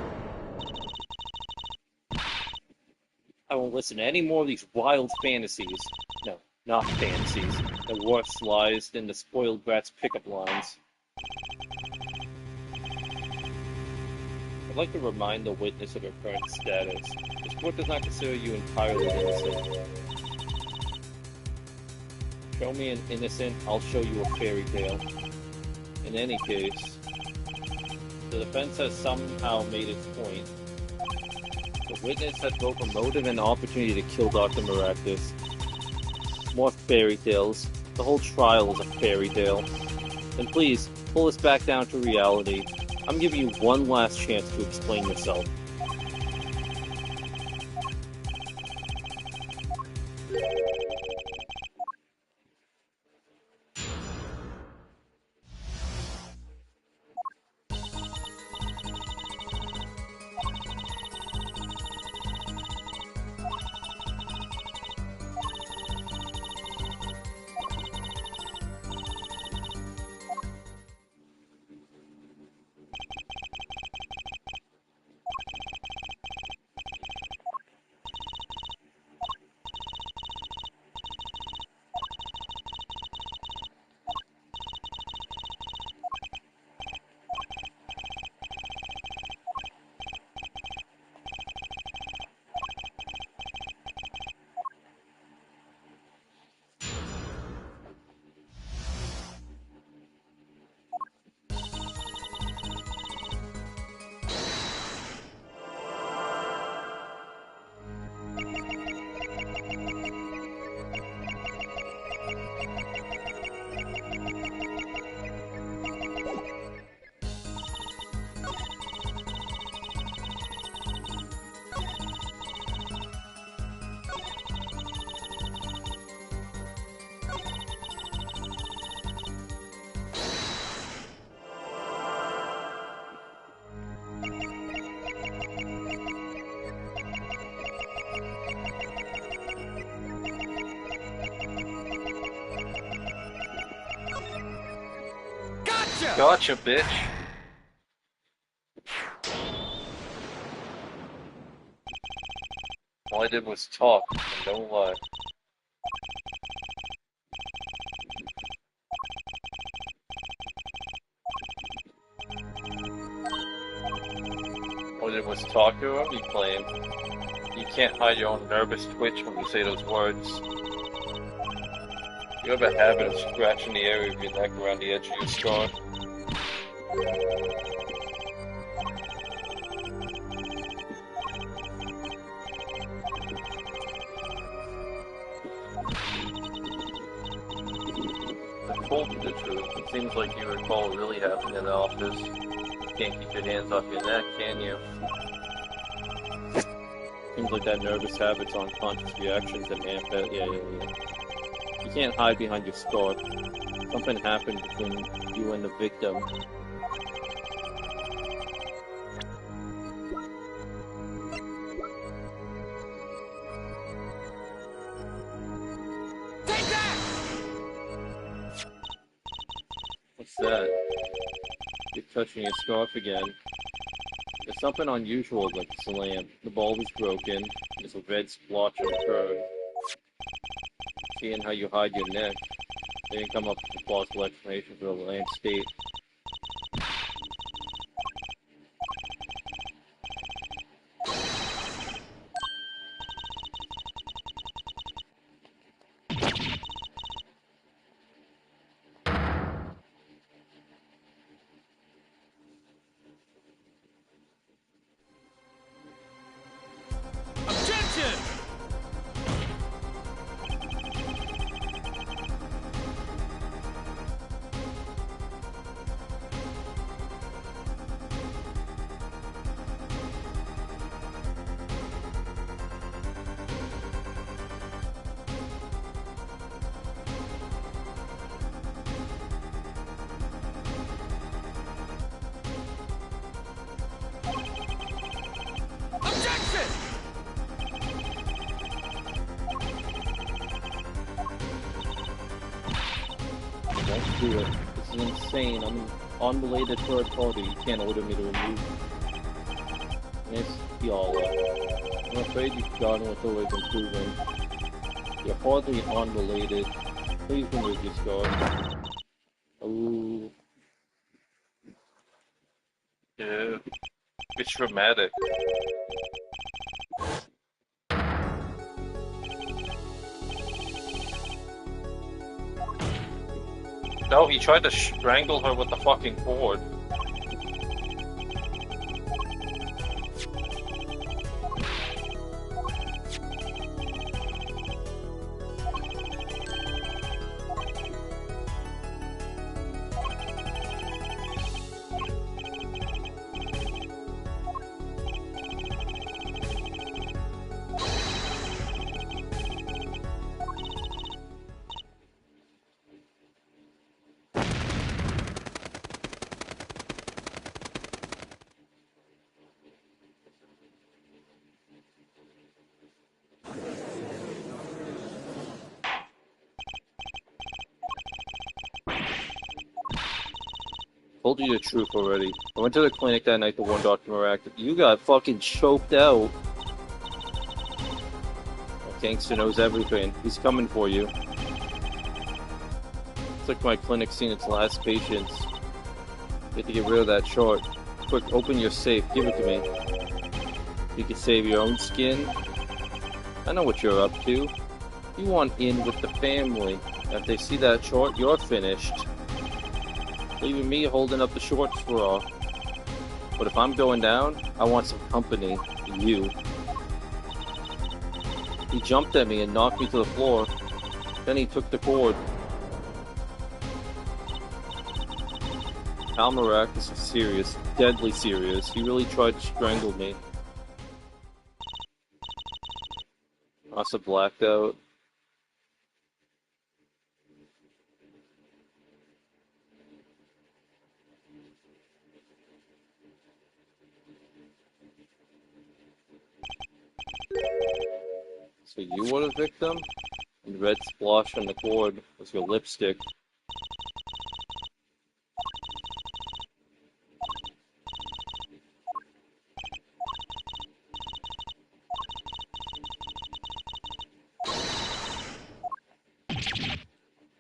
I won't listen to any more of these wild fantasies. No, not fantasies. They're worse lies than the spoiled brat's pickup lines. I'd like to remind the witness of her current status. This court does not consider you entirely innocent. Show me an innocent, I'll show you a fairy tale. In any case, the defense has somehow made its point. The witness had both a motive and an opportunity to kill Dr. Miraculous. More fairy tales. The whole trial is a fairy tale. And please, pull us back down to reality. I'm giving you one last chance to explain yourself. Gotcha, bitch. All I did was talk, and don't lie. All I did was talk to her, you claim. You can't hide your own nervous twitch when you say those words. You have a habit of scratching the area of your neck around the edge of your scar. I told you the truth. It seems like you recall what really happened in the office. You can't keep your hands off your neck, can you? Seems like that nervous habit's unconscious reaction to manifest. Yeah. You can't hide behind your scar. Something happened between you and the victim. Take that! What's that? You're touching your scarf again. There's something unusual about this lamp. The bulb is broken. There's a red splotch on the curve. Seeing how you hide your neck, they didn't come up with a plausible explanation for the lamp's state. Objection! Won't do it. This is insane. I'm an unrelated third party. You can't order me to remove Miss Fiala. I'm afraid you've forgotten what's always been proven. You're hardly unrelated. Please remove this guard. Ooh. Yeah. It's dramatic. No, he tried to strangle her with the fucking cord. Told you the truth already. I went to the clinic that night to warn Dr. Marak that you got fucking choked out. That gangster knows everything. He's coming for you. It's like my clinic's seen its last patients. You have to get rid of that chart. Quick, open your safe. Give it to me. You can save your own skin. I know what you're up to. You want in with the family. If they see that chart, you're finished. Leaving me holding up the short straw. But if I'm going down, I want some company. You. He jumped at me and knocked me to the floor. Then he took the cord. Almarak is serious, deadly serious. He really tried to strangle me. I must have blacked out. So you were the victim? And the red splosh on the cord was your lipstick.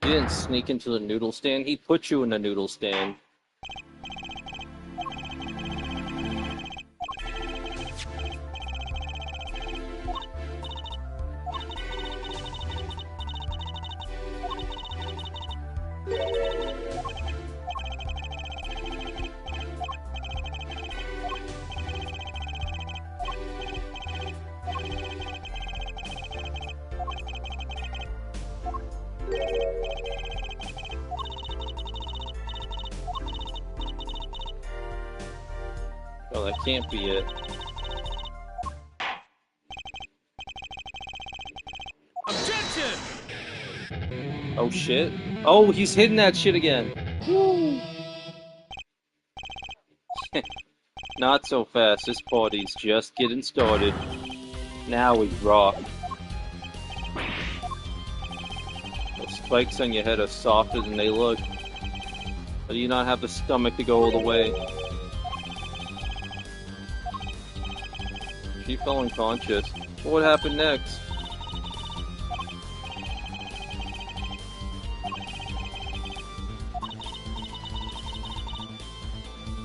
You didn't sneak into the noodle stand, he put you in the noodle stand. Oh, that can't be it. Objection! Oh shit. Oh, he's hitting that shit again. Not so fast, this party's just getting started. Now we rock. Those spikes on your head are softer than they look. But do you not have the stomach to go all the way? She fell unconscious. What happened next?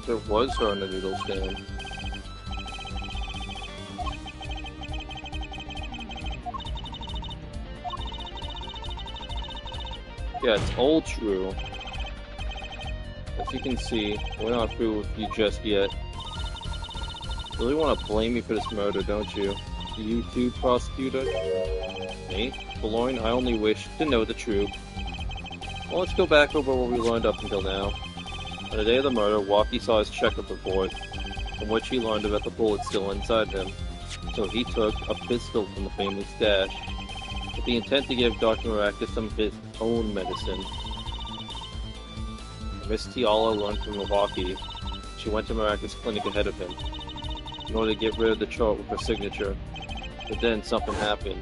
There was her on the noodle stand. Yeah, it's all true. As you can see, we're not through with you just yet. You really want to blame me for this murder, don't you? You too, prosecutor? Me? Boulogne, I only wish to know the truth. Well, let's go back over what we learned up until now. On the day of the murder, Walkie saw his checkup report, from which he learned about the bullet still inside him. So he took a pistol from the family stash, with the intent to give Dr. Maracus some of his own medicine. Miss Tiala learned from Milwaukee. She went to Maracus' clinic ahead of him, in order to get rid of the chart with her signature. But then something happened.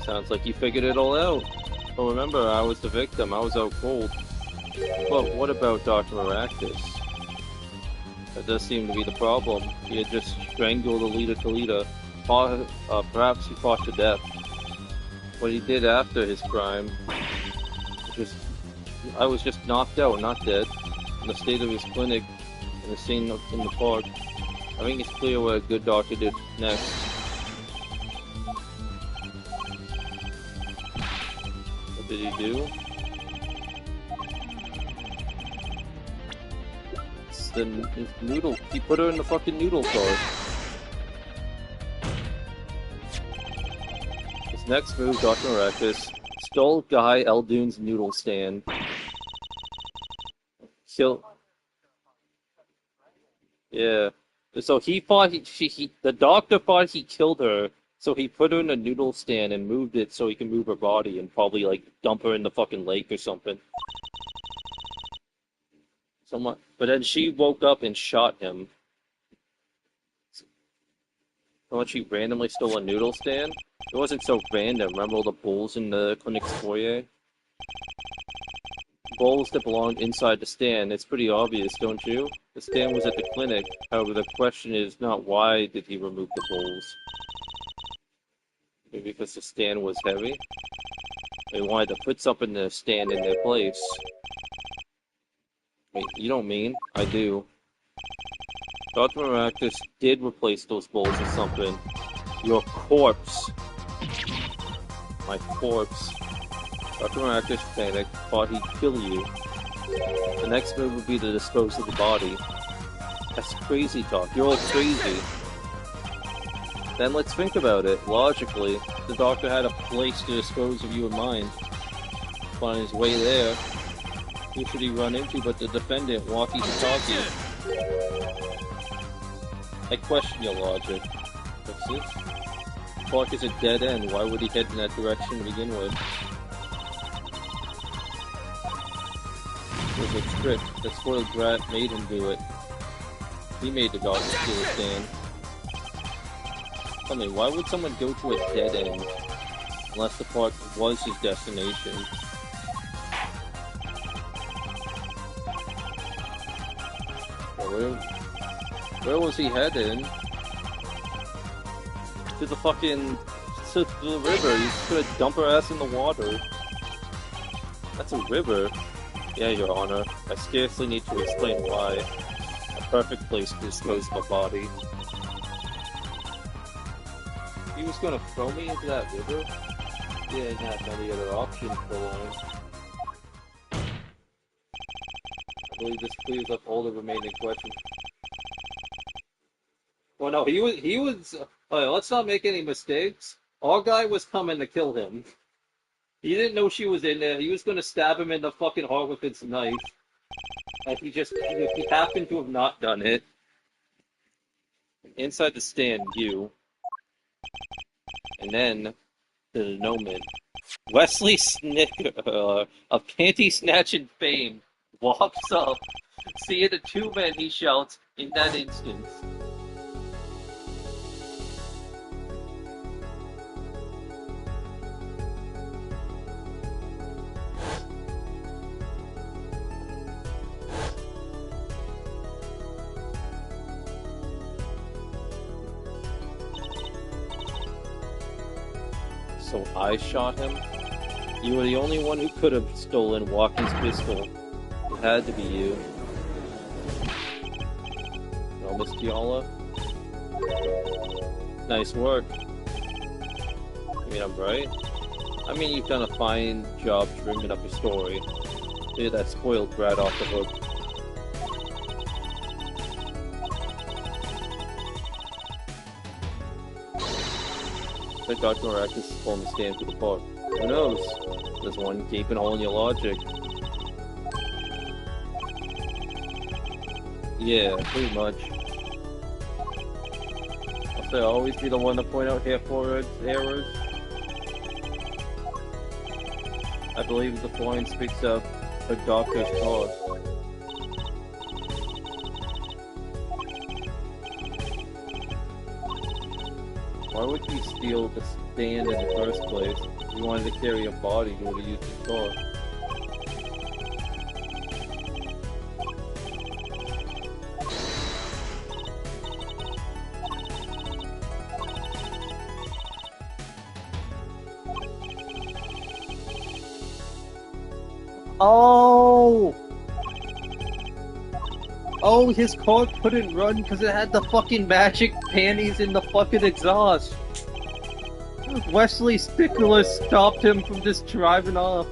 Sounds like you figured it all out. But remember, I was the victim. I was out cold. But what about Dr. Maractus? That does seem to be the problem. He had just strangled Alita Kalita. Perhaps he fought to death. What he did after his crime, I was just knocked out, not dead. In the state of his clinic, in the scene in the park, I think it's clear what a good doctor did next. What did he do? It's the noodle. He put her in the fucking noodle cart. His next move, Dr. Maractus, stole Guy Eldoon's noodle stand. Yeah. So he thought the doctor thought he killed her, so he put her in a noodle stand and moved it so he can move her body and probably like dump her in the fucking lake or something. But then she woke up and shot him. How much he randomly stole a noodle stand? It wasn't so random. Remember all the bowls in the clinic's foyer? Bowls that belonged inside the stand. It's pretty obvious, don't you? The stand was at the clinic. However, the question is not why did he remove the bowls. Maybe because the stand was heavy? They wanted to put something in the stand in their place. Wait, you don't mean? I do. Dr. Maractus did replace those bowls with something. Your corpse. My corpse. Dr. Maractus panicked, thought he'd kill you. The next move would be to dispose of the body. That's crazy talk. You're all crazy. Then let's think about it. Logically, the doctor had a place to dispose of you in mind. On his way there, who should he run into but the defendant, walkie-talkie? I question your logic. What's this? The park is a dead end. Why would he head in that direction to begin with? It was a trick. The spoiled brat made him do it. He made the doctor steal a stand. Tell me, why would someone go to a dead end unless the park was his destination? Where was he heading? To the fucking... to the river. He's gonna dump her ass in the water. That's a river. Yeah, Your Honor. I scarcely need to explain why. A perfect place to dispose of a body. He was gonna throw me into that river? He didn't have any other option for long. I believe this clears up all the remaining questions. Well, no, he was, let's not make any mistakes. Our guy was coming to kill him. He didn't know she was in there. He was gonna stab him in the fucking heart with his knife. And he happened to have not done it. Inside the stand, you. And then, the denouement. Wesley Snicker, of panty snatching fame, walks up, seeing the two men, he shouts, in that instant. So I shot him? You were the only one who could have stolen Walkie's pistol. It had to be you. No, Miss Giala? Nice work. I mean, I'm right? I mean, you've done a fine job trimming up your story. Get that spoiled brat off the hook. I think Dr. Maractus is pulling the stand to the park. Who knows? There's one gaping hole in your logic. Yeah, pretty much. I'll say I'll always be the one to point out errors. I believe the point speaks of the doctor's cause. Why would he steal the stand in the first place? If he wanted to carry a body, he would have used his car. Oh! Oh, his car couldn't run because it had the fucking magic panties in the fucking exhaust. Wesley Sticklers stopped him from just driving off.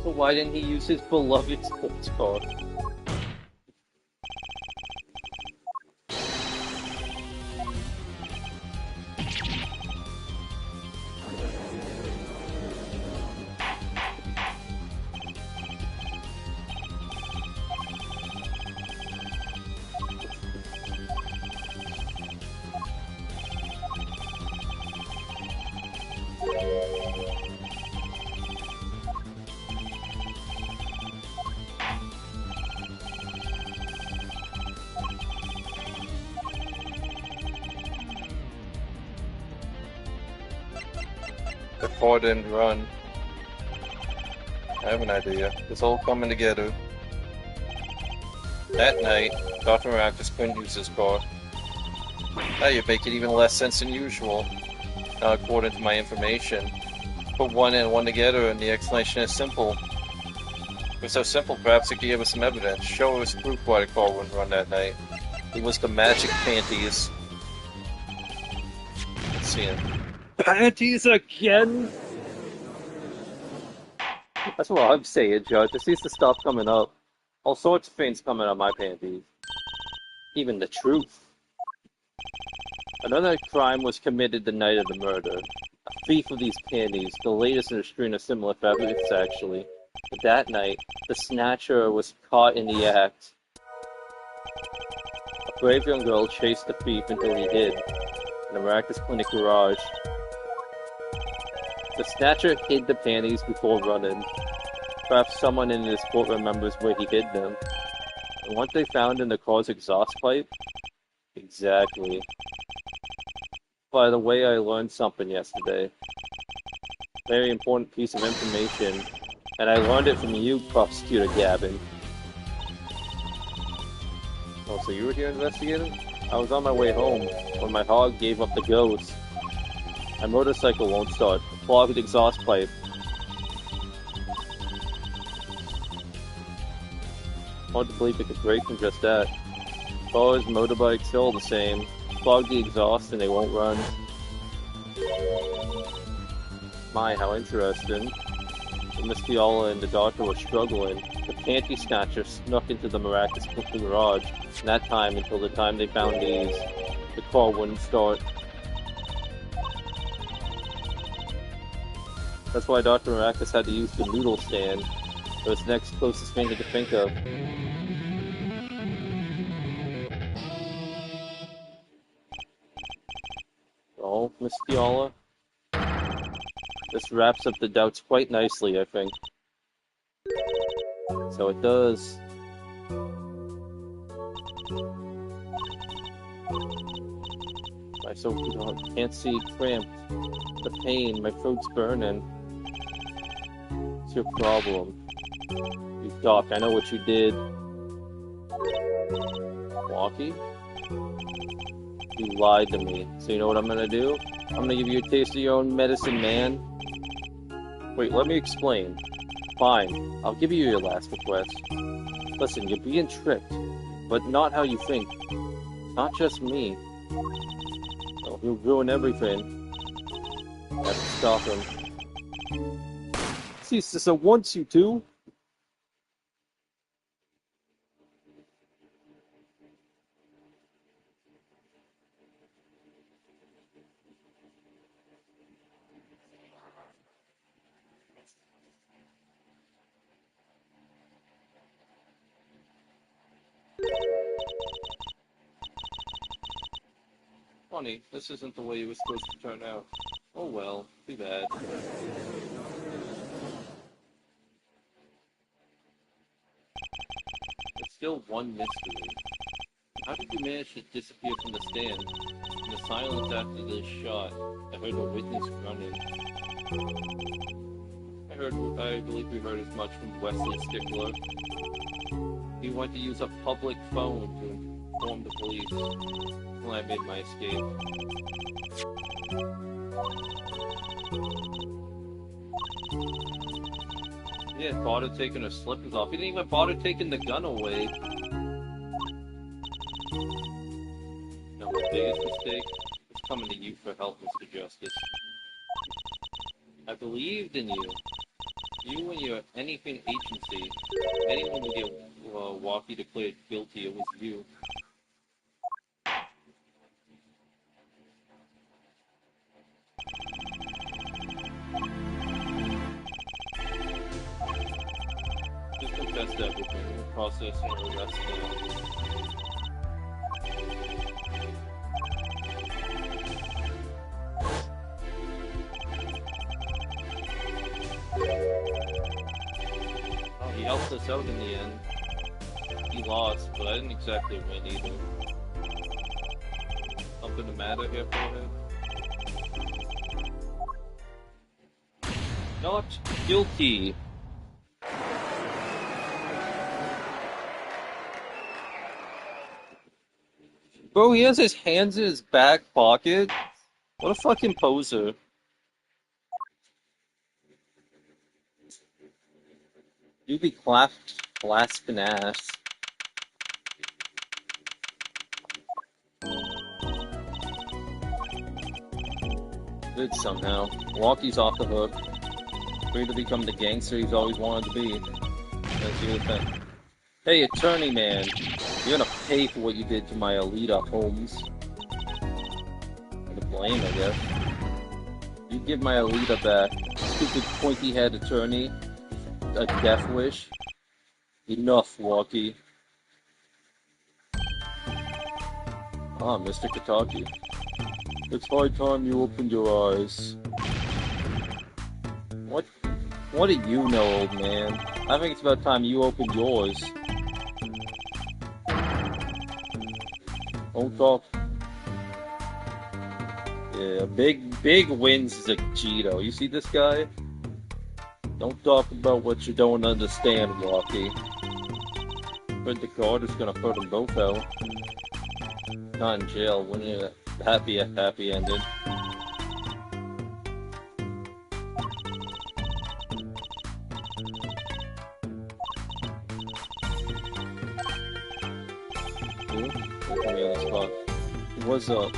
So why didn't he use his beloved sports car? The car didn't run. I have an idea. It's all coming together. That night, Dr. Maractus couldn't use his car. Now you make it even less sense than usual. Now, according to my information, put one and one together and the explanation is simple. If it's so simple, perhaps it could give us some evidence. Show us proof why the car wouldn't run that night. It was the magic panties. Let's see him. Panties again? That's what I'm saying, Judge. This needs to stop coming up. All sorts of things coming on my panties. Even the truth. Another crime was committed the night of the murder. A thief of these panties, the latest in a string of similar thefts, actually. But that night, the snatcher was caught in the act. A brave young girl chased the thief until he hid in the Maractus Clinic garage. The snatcher hid the panties before running. Perhaps someone in this court remembers where he hid them. And weren't they found in the car's exhaust pipe? Exactly. By the way, I learned something yesterday. Very important piece of information. And I learned it from you, Prosecutor Gavin. Oh, so you were here investigating? I was on my way home when my hog gave up the ghost. My motorcycle won't start. Clogged exhaust pipe. Hard to believe it could break from just that. Cars, motorbikes, they're all the same. Clog the exhaust and they won't run. My, how interesting. Miss Fiala and the doctor were struggling. The panty snatcher snuck into the Maractus garage. And that time, until the time they found these, the car wouldn't start. That's why Dr. Maractus had to use the noodle stand. It was the next closest thing he could think of. Oh, Miss Fiala? This wraps up the doubts quite nicely, I think. So it does. My so can't see, cramped. The pain, my throat's burning. What's your problem? You doc, I know what you did. Walkie? You lied to me. So you know what I'm gonna do? I'm gonna give you a taste of your own medicine, man. Wait, let me explain. Fine, I'll give you your last request. Listen, you're being tricked, but not how you think. Not just me. Oh, he'll ruin everything. I have to stop him. Jesus, I want you to. Funny, this isn't the way it was supposed to turn out. Oh well, too bad. still one mystery. How did you manage to disappear from the stand? In the silence after the shot, I heard a witness grunting. I believe we heard as much from Wesley Stickler. He went to use a public phone to inform the police when I made my escape. He didn't bother taking her slippers off. He didn't even bother taking the gun away. No, my biggest mistake was coming to you for help, Mr. Justice. I believed in you. You and your anything agency. Anyone would get Walkie declared guilty, it was you. Just confess everything. We'll process and arrest you. He helped us out in the end. He lost, but I didn't exactly win either. Something the matter here for him? Not guilty. Bro, he has his hands in his back pocket? What a fucking poser. You be clasping ass. Good somehow. Walkie's off the hook. Free to become the gangster he's always wanted to be. That's the other thing. Hey, attorney man. You're gonna pay for what you did to my Alita Holmes. I'm to blame, I guess. You give my Alita back. Stupid pointy-head attorney. A death wish. Enough, Walkie. Ah, Mr. Kataki. It's high time you opened your eyes. What do you know, old man? I think it's about time you opened yours. Don't talk. Yeah, big wins is a Cheeto. You see this guy? Don't talk about what you don't understand, Walkie. But the guard is gonna put them both out. Not in jail, wouldn't it? Happy ended. Dude, put me on the spot. What's up?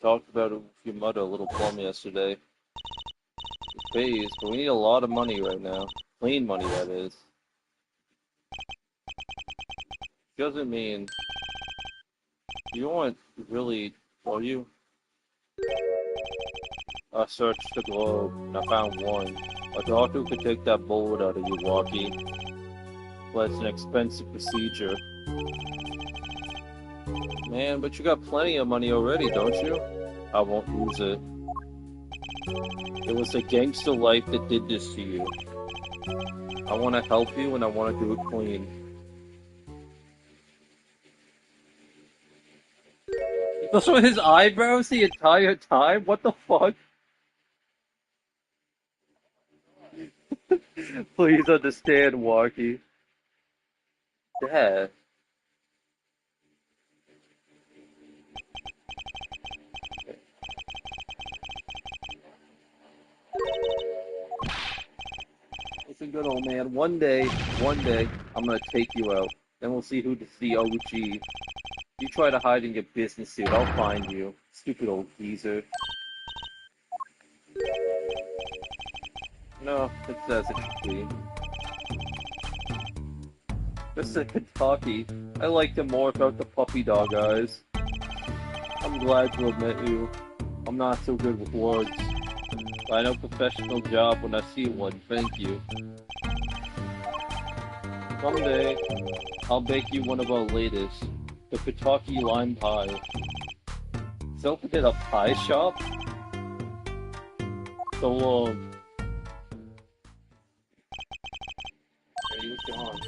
Talked about it with your mother a little plum yesterday. It pays, but we need a lot of money right now. Clean money, that is. Doesn't mean you aren't really, are you? I searched the globe and I found one. A doctor who could take that bullet out of you, Walkie. But it's an expensive procedure. Man, but you got plenty of money already, don't you? I won't use it. It was a gangster life that did this to you. I want to help you and I want to do it clean. Those were his eyebrows the entire time? What the fuck? Please understand, Walkie. Dad. Listen good, old man. One day, I'm gonna take you out. Then we'll see who's the OG. You try to hide in your business suit, I'll find you. Stupid old geezer. No, it's as it should be. Mr. Kentucky, I liked him more about the puppy dog eyes. I'm glad to admit you. I'm not so good with words. But I know professional job when I see one, thank you. Someday, I'll bake you one of our latest, the Kentucky lime pie. So forget a pie shop? So long. There he was gone.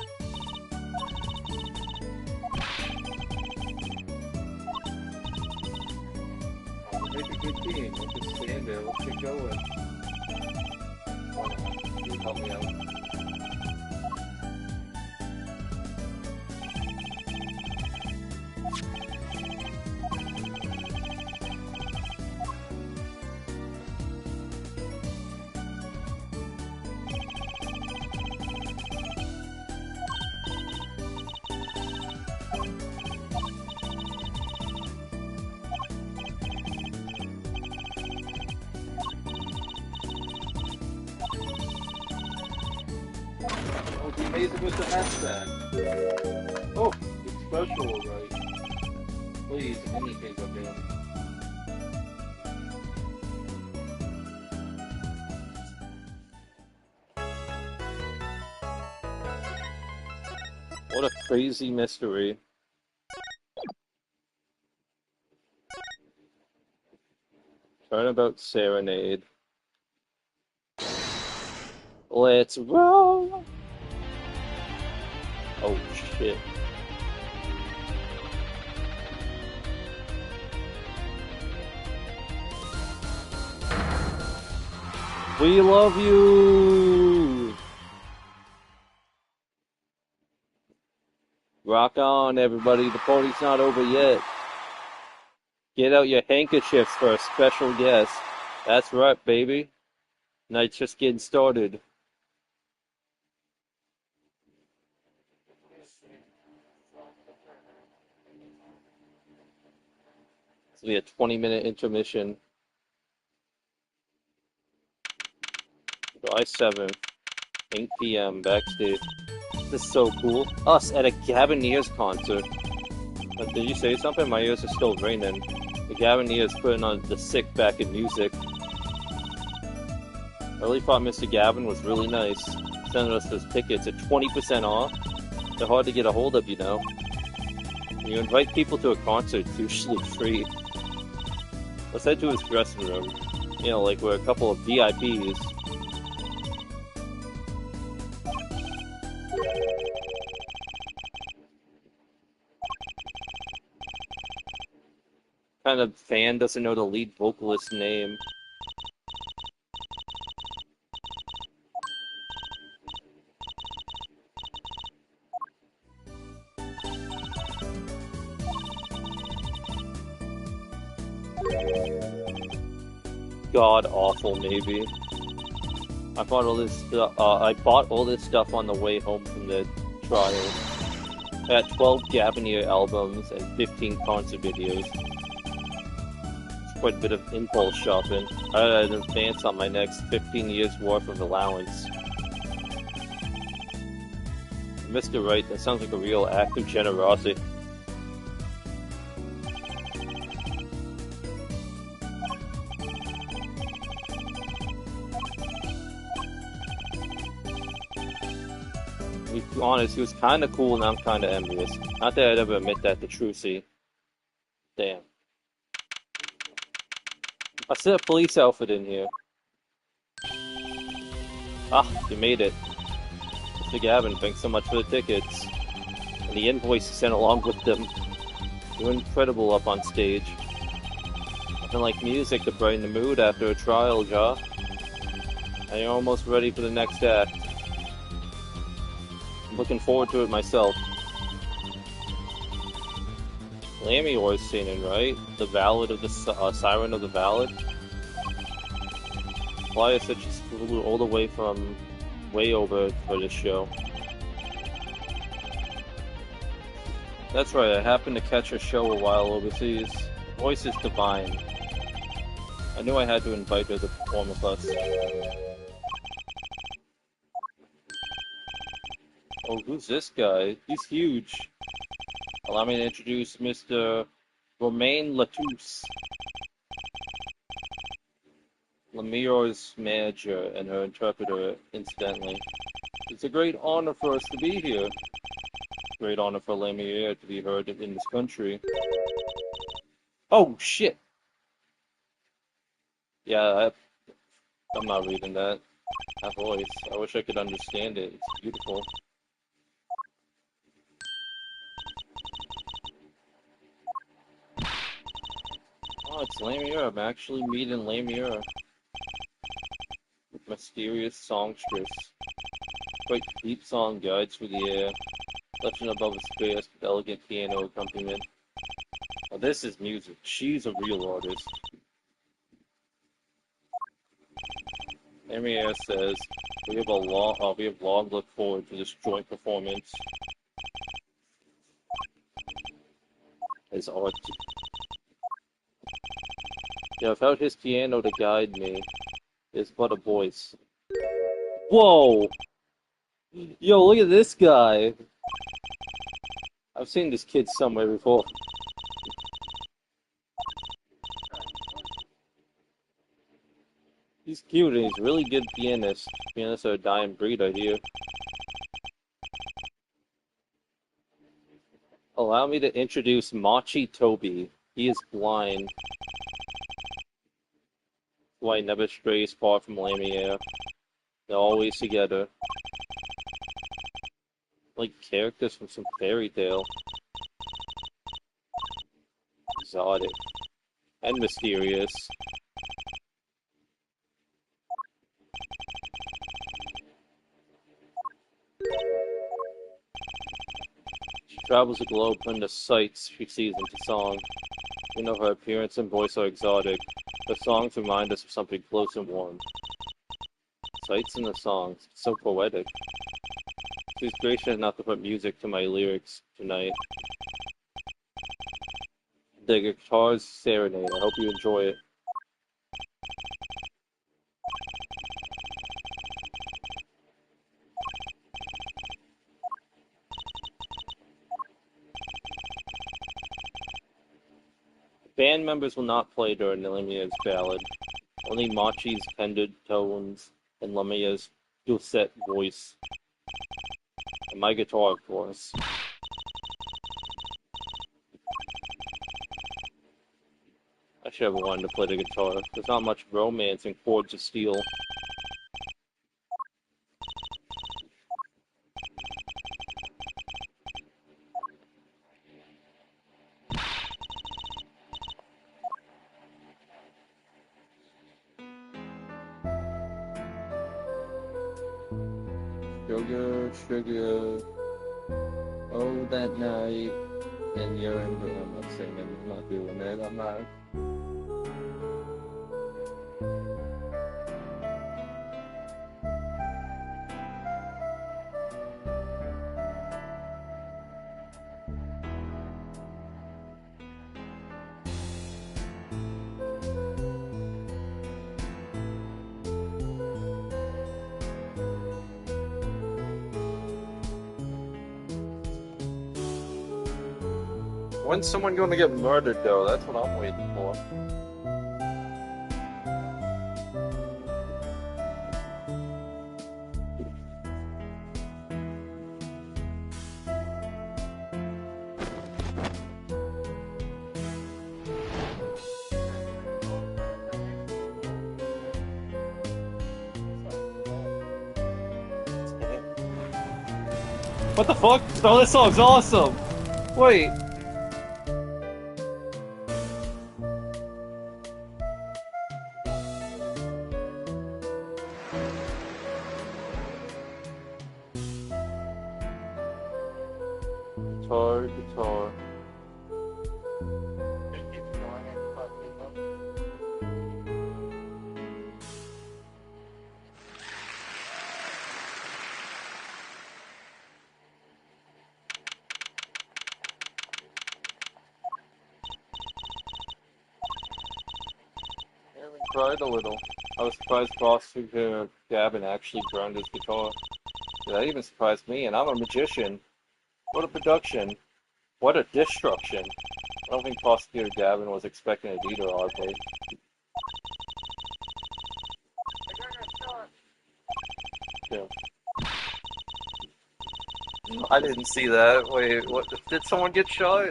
Oh, we'll make a good team. Let's just stand there. Let's get going. You help me out. Oh, the amazing Mr. Hatchback. Oh, it's special, alright. Please, anything of him. What a crazy mystery. Turnabout Serenade. Let's roll! Oh shit. We love you! Rock on, everybody. The party's not over yet. Get out your handkerchiefs for a special guest. That's right, baby. Night's just getting started. This will be a 20-minute intermission. July 7th, 8 p.m. backstage. This is so cool. Us at a Gavineers concert. Did you say something? My ears are still ringing. The Gavineers putting on the sick back in music. I really thought Mr. Gavin was really nice. Sending us those tickets at 20% off. They're hard to get a hold of, you know. When you invite people to a concert, it's usually free. Let's head to his dressing room. You know, like we're a couple of VIPs. Kind of fan doesn't know the lead vocalist's name. God awful, maybe. I bought all this stuff on the way home from the trial. I had 12 Gavinier albums and 15 concert videos. It's quite a bit of impulse shopping. I had an advance on my next 15 years worth of allowance. Mr. Wright, that sounds like a real act of generosity. To be honest, he was kind of cool and I'm kind of envious. Not that I'd ever admit that to Trucy. Damn. I see a police outfit in here. Ah, you made it. Mr. Gavin, thanks so much for the tickets. And the invoice you sent along with them. You're incredible up on stage. Nothing like music to brighten the mood after a trial, Ja. And you're almost ready for the next act. I'm looking forward to it myself. Lamior is singing, right? The Ballad of the Siren of the Ballad. Why is such a all the way from way over for this show? That's right, I happened to catch her show a while overseas. Her voice is divine. I knew I had to invite her to perform with us. Oh, who's this guy? He's huge. Allow me to introduce Mr. Romain Latouche, Lemire's manager and her interpreter, incidentally. It's a great honor for us to be here. Great honor for Lamier to be heard in this country. Oh, shit! Yeah, I'm not reading that. That voice. I wish I could understand it. It's beautiful. Oh, it's Lamier. I'm actually meeting Lamier. Mysterious songstress. Quite deep song guides through the air. Touching above his space with elegant piano accompaniment. Now this is music. She's a real artist. Lamier says, we have long looked forward to this joint performance. His art. Yeah, without his piano to guide me, it's but a voice. Whoa! Yo, look at this guy! I've seen this kid somewhere before. He's cute and he's a really good pianist. Pianists are a dying breed, I hear. Allow me to introduce Machi Toby. He is blind. Why never strays far from Lamier. They're always together. Like characters from some fairy tale. Exotic. And mysterious. She travels the globe putting the sights she sees into song. You know her appearance and voice are exotic. Her songs remind us of something close and warm. Sights in the songs. So poetic. She's gracious enough to put music to my lyrics tonight. The guitar's serenade. I hope you enjoy it. Band members will not play during Lamier's ballad. Only Machi's tender tones and Lamier's dulcet voice. And my guitar, of course. I should have wanted to play the guitar. There's not much romance in chords of steel. Sugar, sugar, oh that night, and you're in the... I'm not singing, I'm not doing it, I'm not... When's someone going to get murdered, though? That's what I'm waiting for. What the fuck? Oh, this song's awesome! Wait. Guitar. Aaron cried a little. I was surprised Prosecutor Gavin actually burned his guitar. That even surprised me, and I'm a magician. What a production. What a destruction. I don't think Prosecutor Gavin was expecting it either, oddly. Yeah. I didn't see that. Wait, what? Did someone get shot?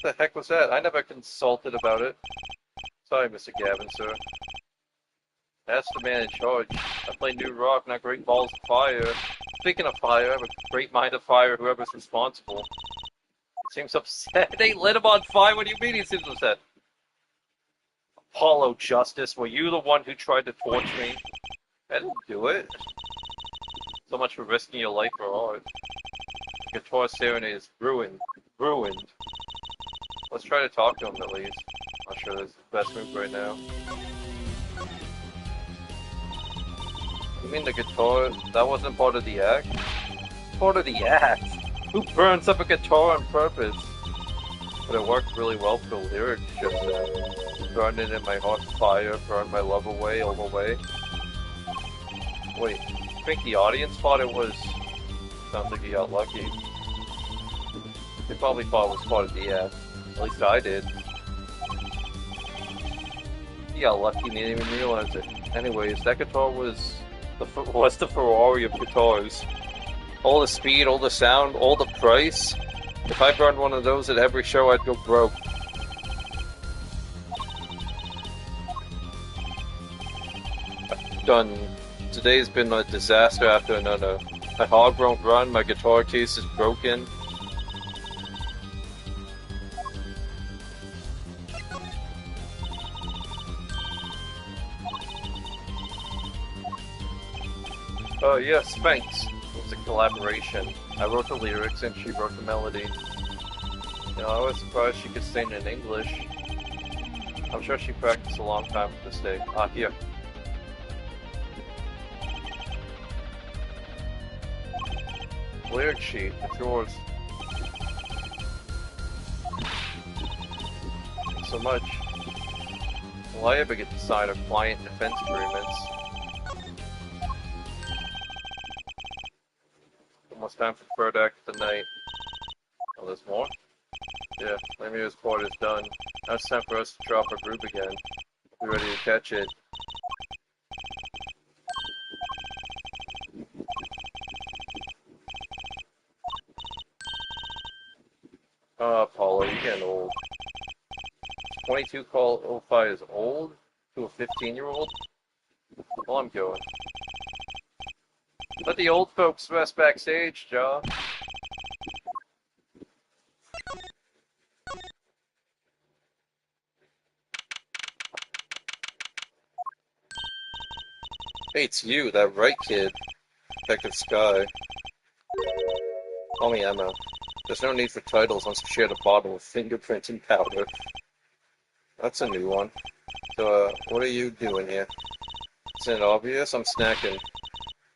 What the heck was that? I never consulted about it. Sorry, Mr. Gavin, sir. That's the man in charge. I play New Rock, not Great Balls of Fire. Speaking of fire, I have a great mind of fire, whoever's responsible. Seems upset. They lit him on fire? What do you mean he seems upset? Apollo Justice, were you the one who tried to torch me? I didn't do it. So much for risking your life for art. The Guitar Serenade is ruined. Ruined. Let's try to talk to him at least. Not sure that's the best move right now. You mean the guitar? That wasn't part of the act? Part of the act? Who burns up a guitar on purpose? But it worked really well for the lyrics just then. Burned it in my heart fire, burned my love away, all the way. Wait, I think the audience thought it was... Sounds like he got lucky. They probably thought it was part of the act. At least I did. He got lucky and he didn't even realize it. Anyways, that guitar was the Ferrari of guitars. All the speed, all the sound, all the price. If I burned one of those at every show, I'd go broke. Done. Today's been a disaster after another. My hog won't run, my guitar case is broken. Yes, thanks. It was a collaboration. I wrote the lyrics and she wrote the melody. You know, I was surprised she could sing in English. I'm sure she practiced a long time for this day. Ah, here. Lyric sheet, it's yours. Thanks so much. Will I ever get to sign a client defense agreements? Almost time for the third act of the night. Oh, there's more? Yeah, Lemieux's part is done. Now it's time for us to drop our group again. Be ready to catch it. Apollo, you're getting old. 22 call 05 is old? To a 15-year-old? Well, I'm going. Let the old folks rest backstage, Jaw. Hey, it's you, that right kid. Detective Sky. Call me Emma. There's no need for titles once you share the bottle of fingerprinting powder. That's a new one. So, what are you doing here? Isn't it obvious? I'm snacking.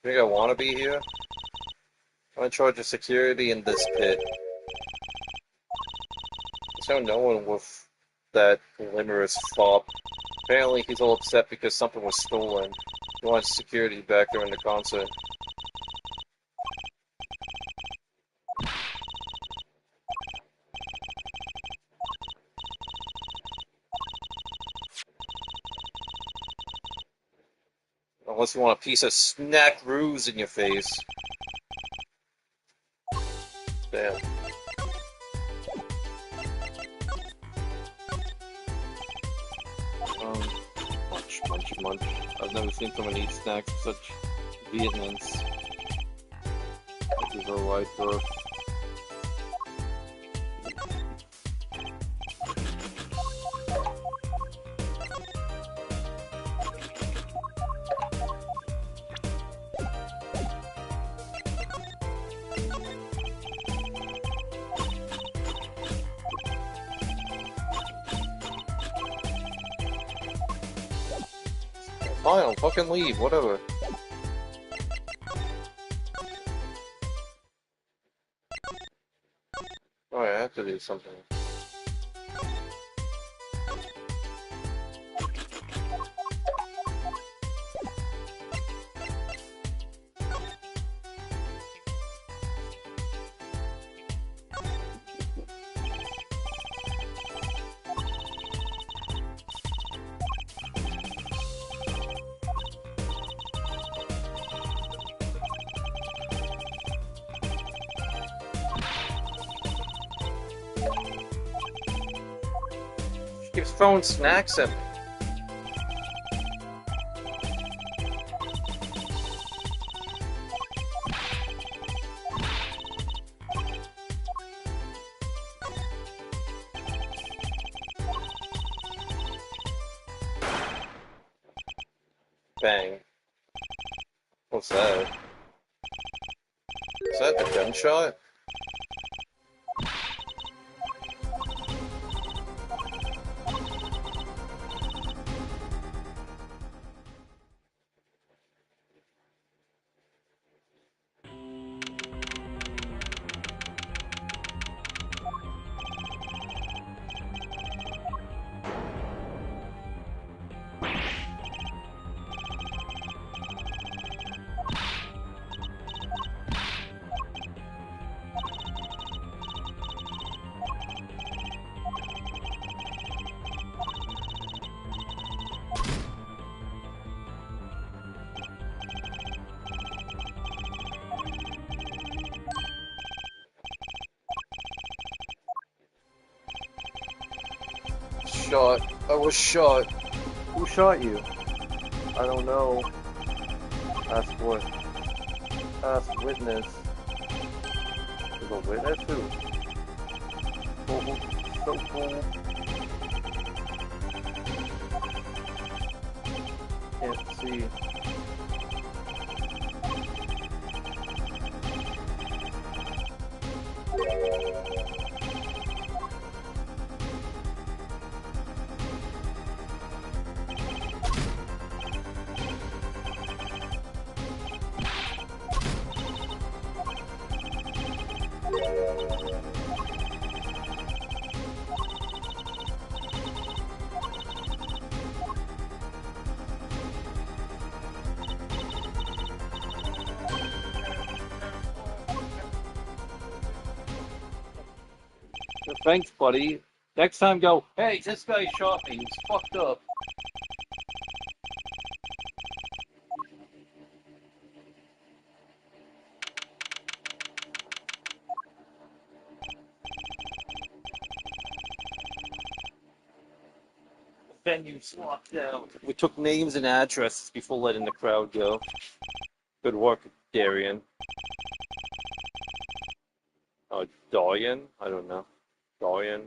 Think I want to be here? I'm in charge of security in this pit. There's no one with that glimmerous fop. Apparently he's all upset because something was stolen. He wants security back during the concert. Unless you want a piece of snack ruse in your face. Damn. Munch. I've never seen someone eat snacks with such vehemence. This is a wide berth. Fine, I'll fucking leave, whatever. Oh, I have to do something. throwing snacks at me. Bang. What's that? Is that a gunshot? Shot. I was shot. Who shot you? I don't know. Ask what? Ask witness. There's a witness who? Oh, so cool. Can't see. Thanks, buddy. Next time, go, hey, this guy shot me. He's fucked up. Venue's locked down. We took names and addresses before letting the crowd go. Good work, Darian. Dorian? I don't know. Dorian.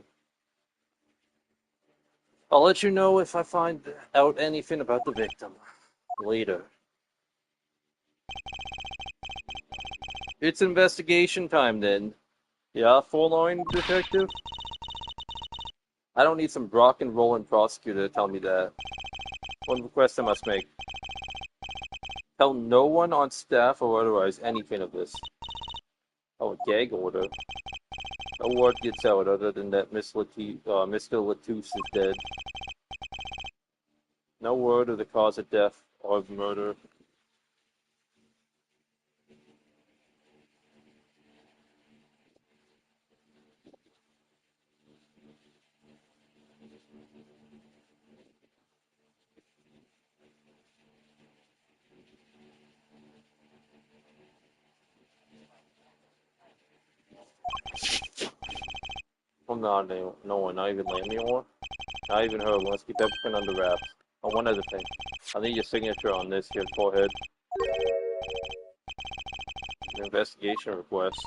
I'll let you know if I find out anything about the victim. Later. It's investigation time then. Yeah, full-line detective? I don't need some rock and rollin' prosecutor to tell me that. One request I must make. Tell no one on staff or otherwise anything of this. Oh, a gag order. No word gets out other than that Mr. Latouche is dead. No word of the cause of death or of murder. Oh, no one, not even Lammy or not even her. Let's keep everything under wraps. Oh, one other thing. I need your signature on this here forehead. An investigation request.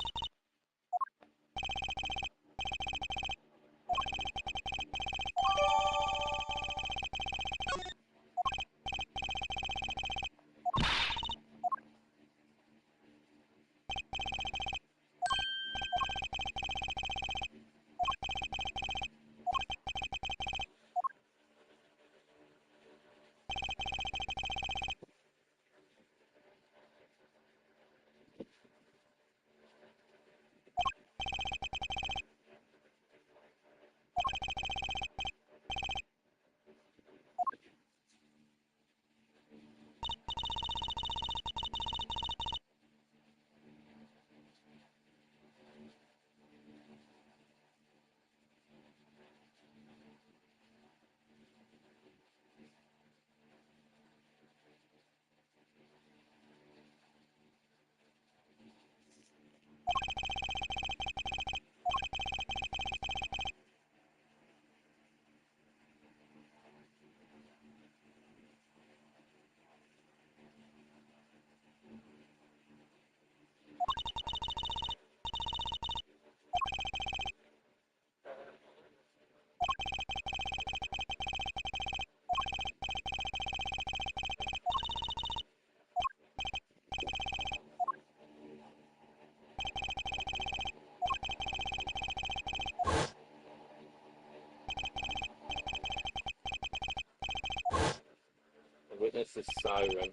This is Siren.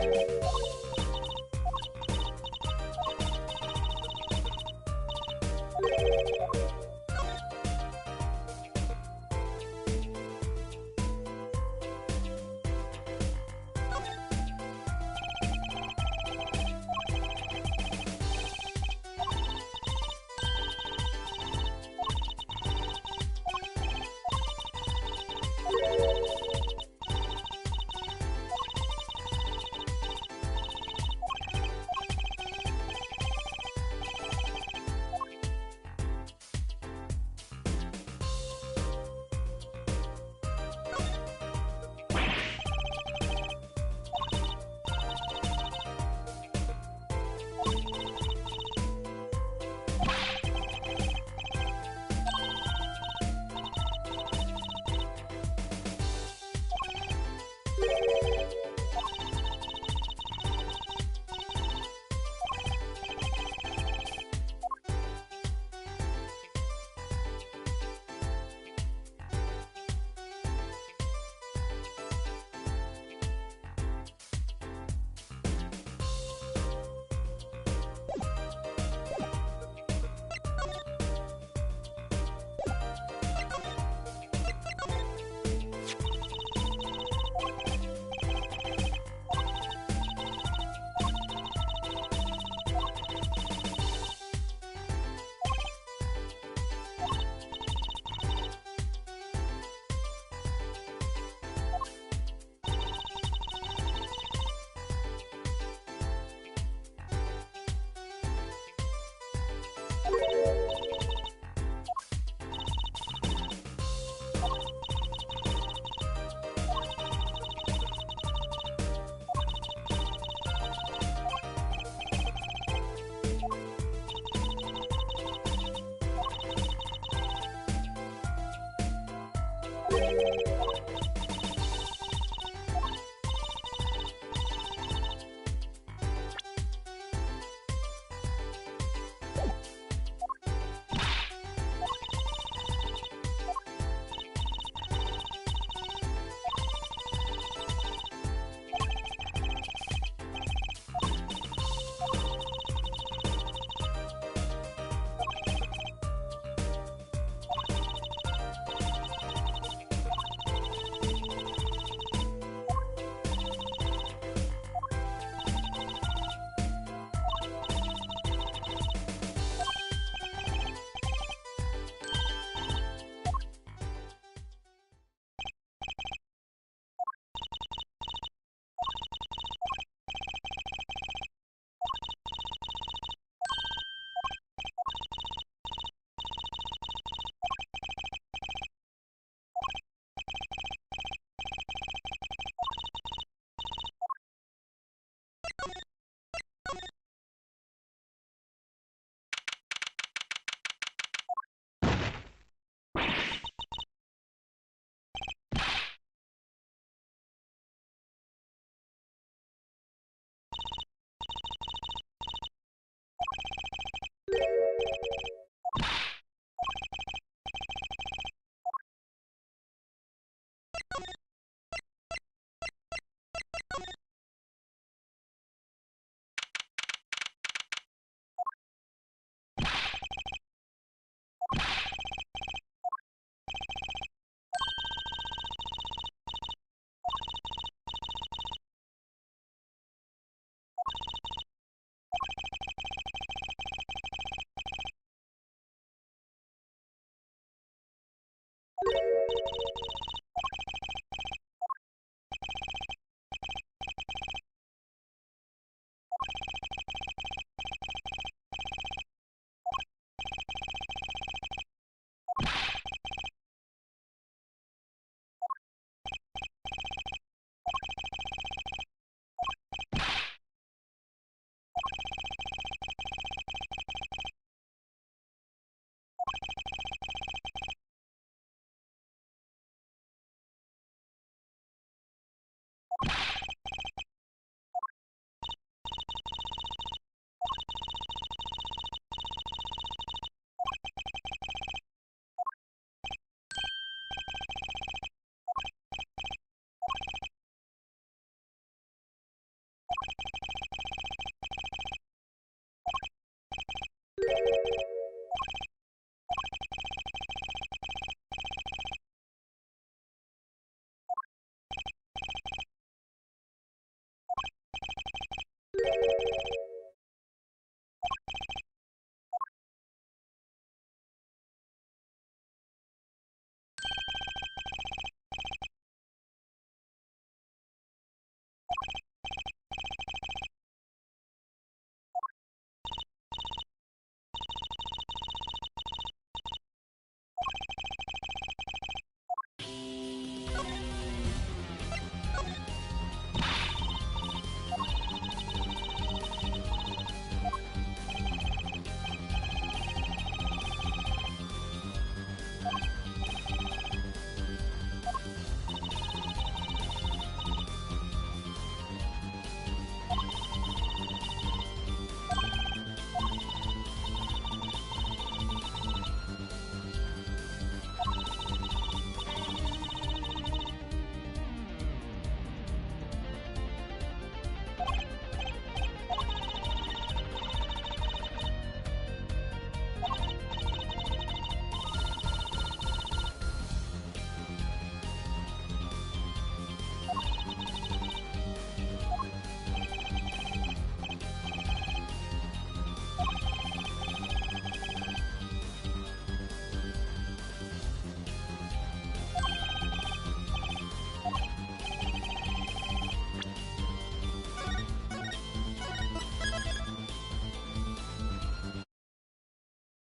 you